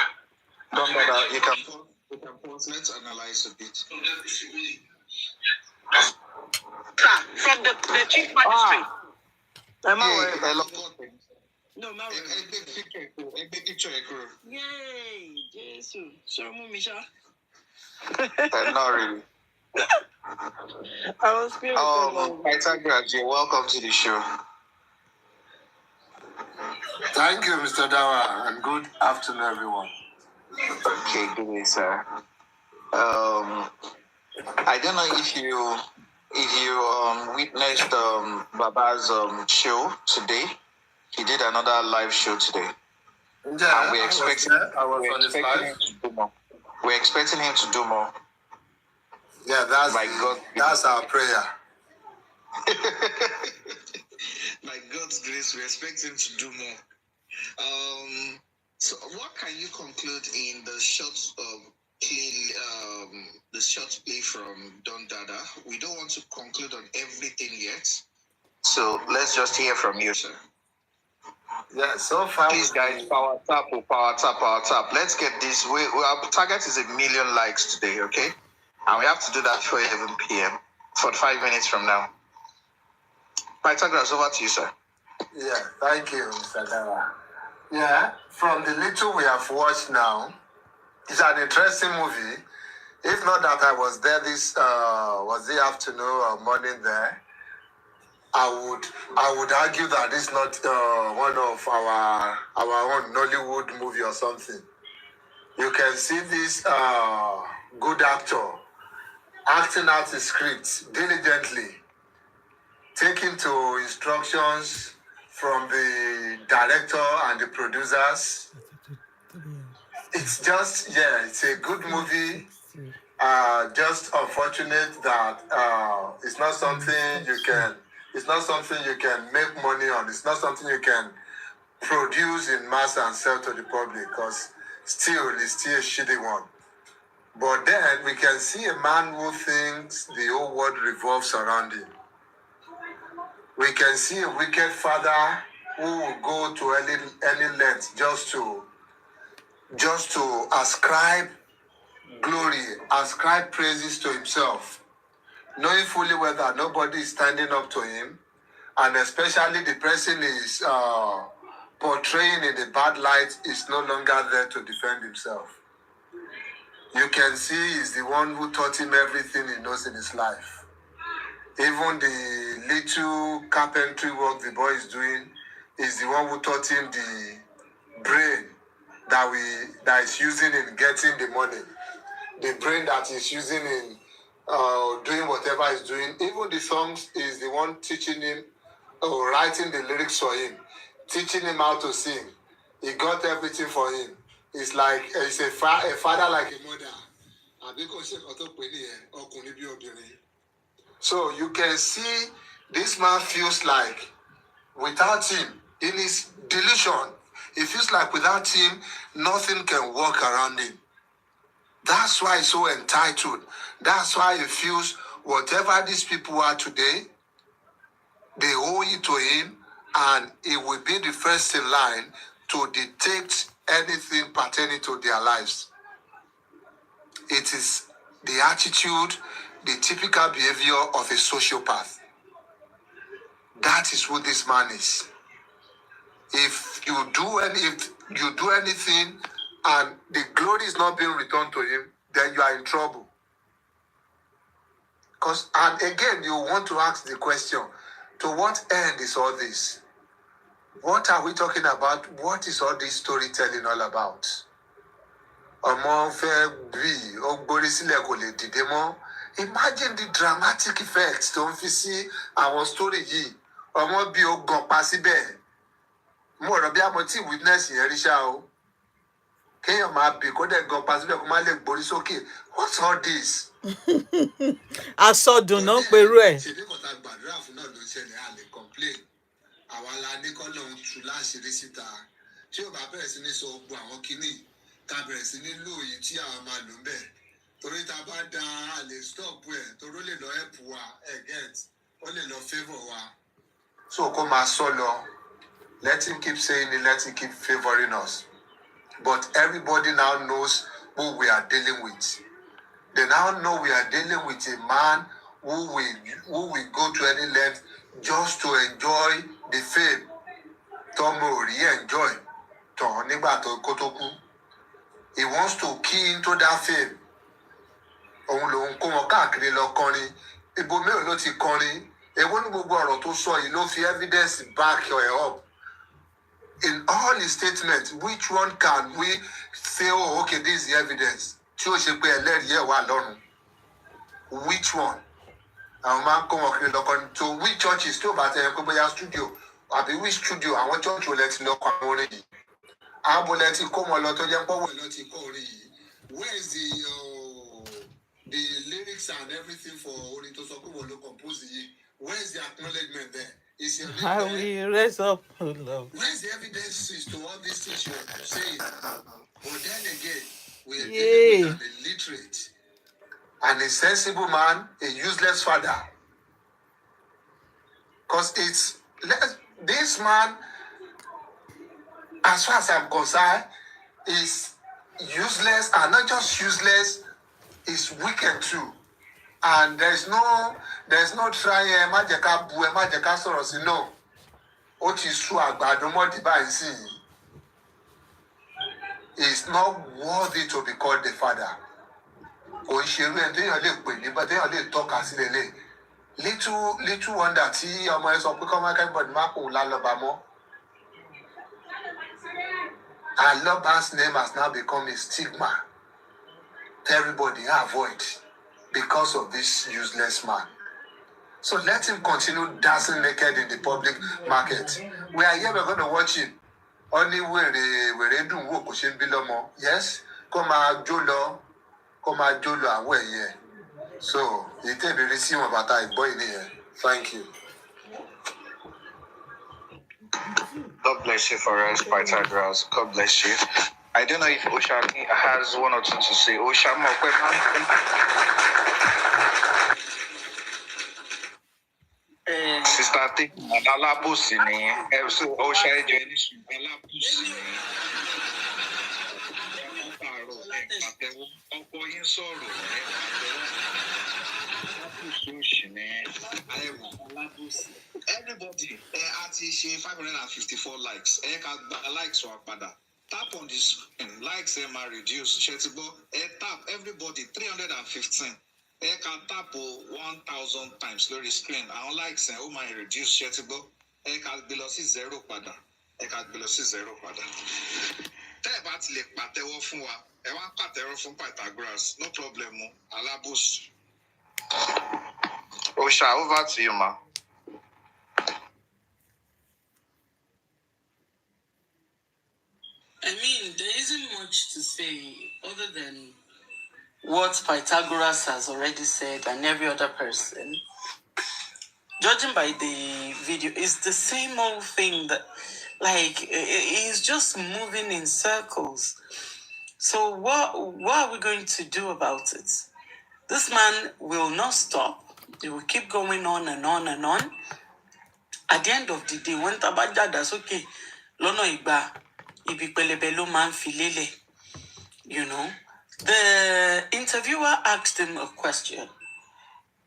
Don't bother, you can pause. Let's analyze a bit. From the the chief magistrate. Am I worried? No, I'm not worried. Yay, Jesus. Show me, Misha. Not really. I was feeling Pythagoras, you're welcome to the show. Thank you, Mr. Dawa, and good afternoon, everyone. Okay, good day, sir. I don't know if you witnessed Baba's show today. He did another live show today. Yeah, and we're expecting him to do more. Yeah, that's our prayer. By God's grace, we expect him to do more. So what can you conclude in the short play from Don Dada? We don't want to conclude on everything yet. So let's just hear from you, sir. Yeah, so far. Please, guys, power tap. Let's get this. Our target is 1 million likes today, okay? And we have to do that before 11 p.m. 45 minutes from now. Pythagoras, over to you, sir. Yeah, thank you, Mr. Dawa. Yeah, from the little we have watched now, it's an interesting movie. If not that I was there was the afternoon or morning there, I would argue that it's not one of our own Nollywood movie or something. You can see this good actor acting out the script diligently, taking to instructions from the director and the producers. It's just, it's a good movie. Just unfortunate that it's not something you can make money on. It's not something you can produce in mass and sell to the public, because it's still a shitty one. But then we can see a man who thinks the whole world revolves around him. We can see a wicked father who will go to any length just to ascribe glory, ascribe praises to himself, knowing fully well that nobody is standing up to him, and especially the person is portraying in the bad light is no longer there to defend himself. You can see he's the one who taught him everything he knows in his life. Even the little carpentry work the boy is doing is the one who taught him the brain that is using in getting the money. The brain that is using in doing whatever he's doing. Even the songs is the one teaching him, or writing the lyrics for him, teaching him how to sing. He got everything for him. It's like it's a father like a mother. So you can see this man feels like without him, in his delusion, he feels like without him, nothing can work around him. That's why he's so entitled. That's why he feels whatever these people are today, they owe it to him, and he will be the first in line to detect anything pertaining to their lives. It is the attitude, the typical behavior of a sociopath. That is who this man is. If you do anything and the glory is not being returned to him, then you are in trouble. And again, you want to ask the question, to what end is all this? What are we talking about? What is all this storytelling all about? Imagine the dramatic effects don't you see our story here. More bí àmọ́ tí witness yẹn rí ṣá o. Kéèyàn máa bì kó dẹ̀ gan pa síbẹ̀ kó má lè gborí sókè. What's all this? Asọdùn náà perú ẹ̀. Ṣèbí kọ́ta gbàdúrà fún náà ló ṣẹlẹ̀ a lè complain. Àwa la ní kọ́ lóun tú láṣìírí síta. Tí ò bá bẹ̀rẹ̀ sí ní sọ gbogbo àwọn kinní, ká bẹ̀rẹ̀ sí ní lò yìí tí àwọn máa lò ń bẹ̀. Torí ta bá da a lè stop ẹ̀ torí ó lè lọ help wa get ó lè lọ favour wa. So kó máa sọ lọ. Let him keep saying it, let him keep favoring us. But everybody now knows who we are dealing with. They now know we are dealing with a man who will go to any length just to enjoy the fame. Tomo enjoy. He wants to key into that fame. Òun lòun kó wọn káàkiri lọ kọrin. Ibo mélòó ló ti kọrin? Èwo ní gbogbo ọ̀rọ̀ tó sọ yìí ló fi evidence back up. In all his statements, which one can we say, oh, okay, this is the evidence? Tí ó ṣe pé ẹlẹ́rìí ẹ̀ wà lọ́rùn. Which one? Àwọn máa ń kó wọn kiri lọ kọrin. To which churches tí ó bá tẹ̀ ẹ́ pé bóyá studio àbí which studio àwọn church ò lẹ ti lọ kọ àwọn orin yìí. Àwọn bolẹ̀ ti kó wọn lọ tó jẹ́ pọ́wọ́ lọ ti kọ orin yìí. Where is the lyrics and everything for orin tó sọ pé wọ́n ló compose yìí? Where is the acknowledgement there? Is your I will raise up love. Where is the evidence to all these things you're saying? But then again, we are dealing with an illiterate, an insensible man, a useless father. Because this man, as far as I'm concerned, is useless, and not just useless, is wicked too. And there's no trying, majeka bu, majeka sọ̀rọ̀ no. What is true about the more device is not worthy to be called the father. Kò ṣerú ẹ̀ téèyàn lè pè ní téèyàn lè tọ́ka sí lélẹ̀. Little wonder tí ọmọ ẹ sọ pé kọ́ máa kẹ́bọ̀dì má kò lálọ́ba mọ́. Aloba's name has now become a stigma. Everybody avoid because of this useless man. So let him continue dancing naked in the public market. We are here, we're going to watch him. Only where dùn wò kò ṣe ń bí lọ́mọ. Yes, kó máa jó lọ àwọ̀ ẹ̀yẹ. So, ìtẹ̀bìrì sí wọn bàtà ìgbọ́ ìnìyẹn. Thank you. God bless you for us, Pythagoras. God bless you. I don't know if Osha has one or two to say. Osha, Sister, think Alabusi ni. So Osha is Alabusi. Everybody, RTC 554 likes. Likes or pada. Tap on this screen. Likes them are reduced. Shetibo, tap everybody 315. Can tap 1,000 times lórí screen. Àwọn likes ó máa reduce Shetibo. Can gbé sí zero pada. Can gbé sí zero pada. Tẹ́ ẹ bá ti lè pàtẹ́wọ́ fún wa, ẹ wá pàtẹ́wọ́ fún Pythagoras. No problem. Alabus. Osha, over to you, ma. I mean, there isn't much to say other than what Pythagoras has already said and every other person. Judging by the video, it's the same old thing that, like, he's just moving in circles. So what are we going to do about it? This man will not stop. He will keep going on and on and on. At the end of the day, when Tabaja does okay, Lono Igba, Ibi Pelebe lo man filele. You know, the interviewer asked him a question,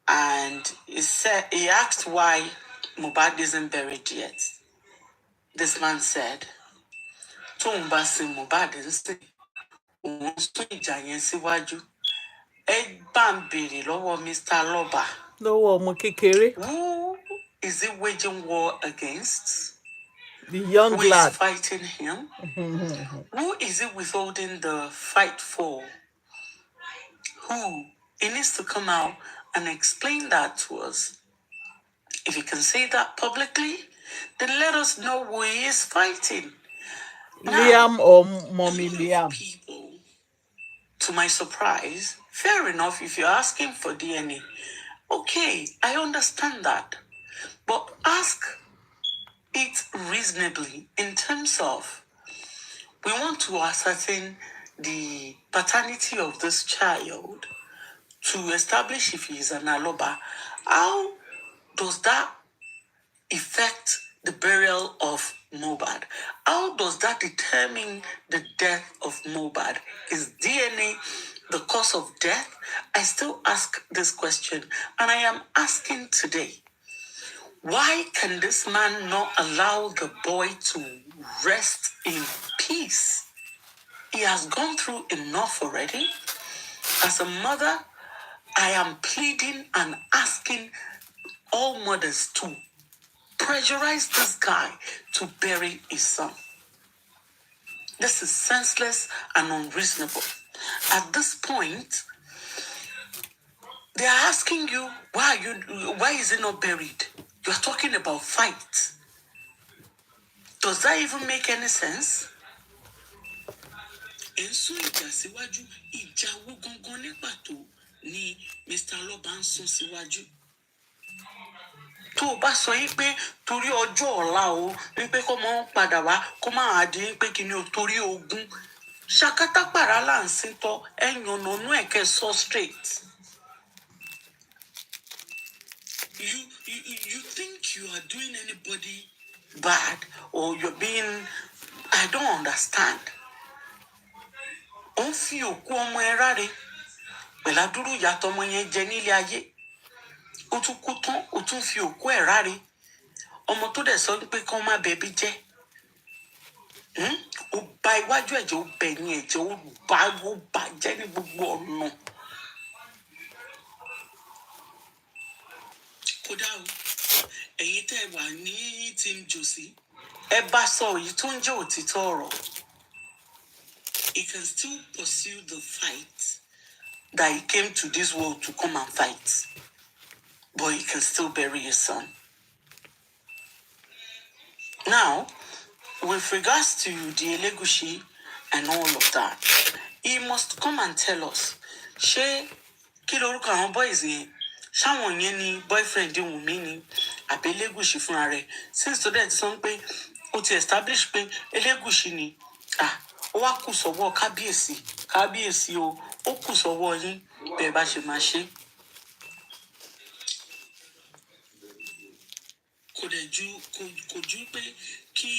and he asked why Mohbad isn't buried yet. This man said, "Tóun si Mohbad nsìn, òun sún ìjà yẹn síwájú. Ẹ bá ń béèrè lọ́wọ́ Mr. Loba. Lọ́wọ́ ọmọ kékeré. Who is he waging war against? The young Who lad. is fighting him? Who is he withholding the fight for? Who? He needs to come out and explain that to us. If he can say that publicly, then let us know who he is fighting. Liam or Mommy Liam? People, to my surprise, fair enough if you're asking for DNA. Okay, I understand that. But ask it reasonably in terms of we want to ascertain the paternity of this child to establish if he is an Aloba. How does that affect the burial of Mohbad? How does that determine the death of Mohbad? Is DNA the cause of death, I still ask this question, and I am asking today, why can this man not allow the boy to rest in peace? He has gone through enough already. As a mother, I am pleading and asking all mothers to pressurize this guy to bury his son. This is senseless and unreasonable. At this point, they are asking you, why is it not buried? You are talking about fight. Does that even make any sense? Èso ìtẹ̀síwájú ìjà wo gangan ní pàtó ni Mr. Aloba ń sún síwájú. Tó o bá sọ yín pé torí ọjọ́ ọ̀la o wípé kó máa ń padà wá kó máa di pé kí ni o torí ogún ṣakátá pàrà là ń sin tọ ẹ̀yàn ọ̀nà ẹ̀kẹ́ sọ straight. You think you are doing anybody bad or you're being, I don't understand. Ó ń fi òkú ọmọ ẹ ráre pẹ̀ládúró ìyàtọ̀ ọmọ yẹn jẹ nílé ayé. Ó tún kú tán ó tún fi òkú ẹ̀ ráre. Ọmọ tó dẹ̀ sọ pé kán má bẹ̀bí jẹ́. Ó ba iwájú ẹ̀jẹ̀ ó bẹ̀yìn ẹ̀jẹ̀ ó bà jẹ́ ní gbogbo ọ̀nà. kódà o ẹ̀yin tẹ́ wà ní team Josie. Ẹ bá sọ èyí tó ń jẹ́ òtítọ́ ọ̀rọ̀. He can still pursue the fight that he came to this world to come and fight. But he can still bury his son. Now, with regards to the Elegushi and all of that, he must come and tell us, ṣé kí lorúkọ àwọn boys yẹn? Ṣáwọn yẹn ni boyfriend Wunmi ni àbí Elegushi fúnra rẹ̀? Since today ti sọ pé ó ti establish pé Elegushi ni, ó wá kù sọ́wọ́ kábíyèsí o, ó kù sọ́wọ́ yín bẹ́ẹ̀ bá ṣe máa ṣe. kò ju pé kí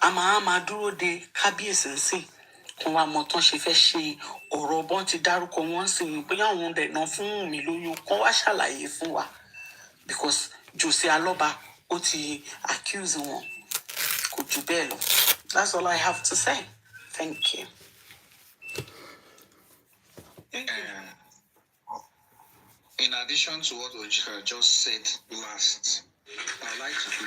a máa dúró de kábíyèsí nsìn kí wọn mọ tán ṣe fẹ́ ṣe ọ̀rọ̀ bọ́n ti dárúkọ wọn sìn bóyá àwọn dẹ̀nà fún mi lóyún kán wá ṣàlàyé fún wa because Josie Aloba ó ti accuse wọn kò jù bẹ́ẹ̀ lọ. That's all I have to say. Thank you. In addition to what Ojika just said last, I'd like to do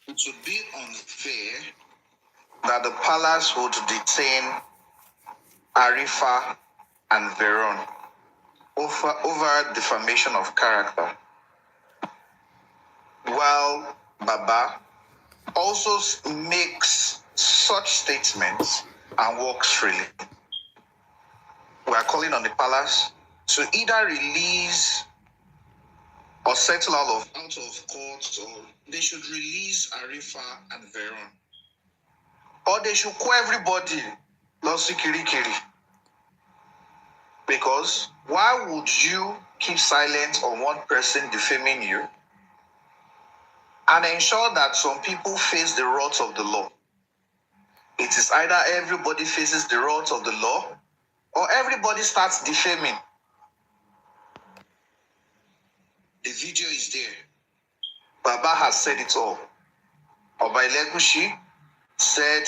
it would be unfair that the palace would detain Arifa and Veron over defamation of character, while Baba also makes such statements and walks freely. We are calling on the palace to either release or settle out of court, or they should release Arifa and Veron. Or they should call everybody Losi Kirikiri. Because why would you keep silent on one person defaming you and ensure that some people face the wrath of the law? It is either everybody faces the wrath of the law or everybody starts defaming. The video is there. Baba has said it all. Oba Elegushi said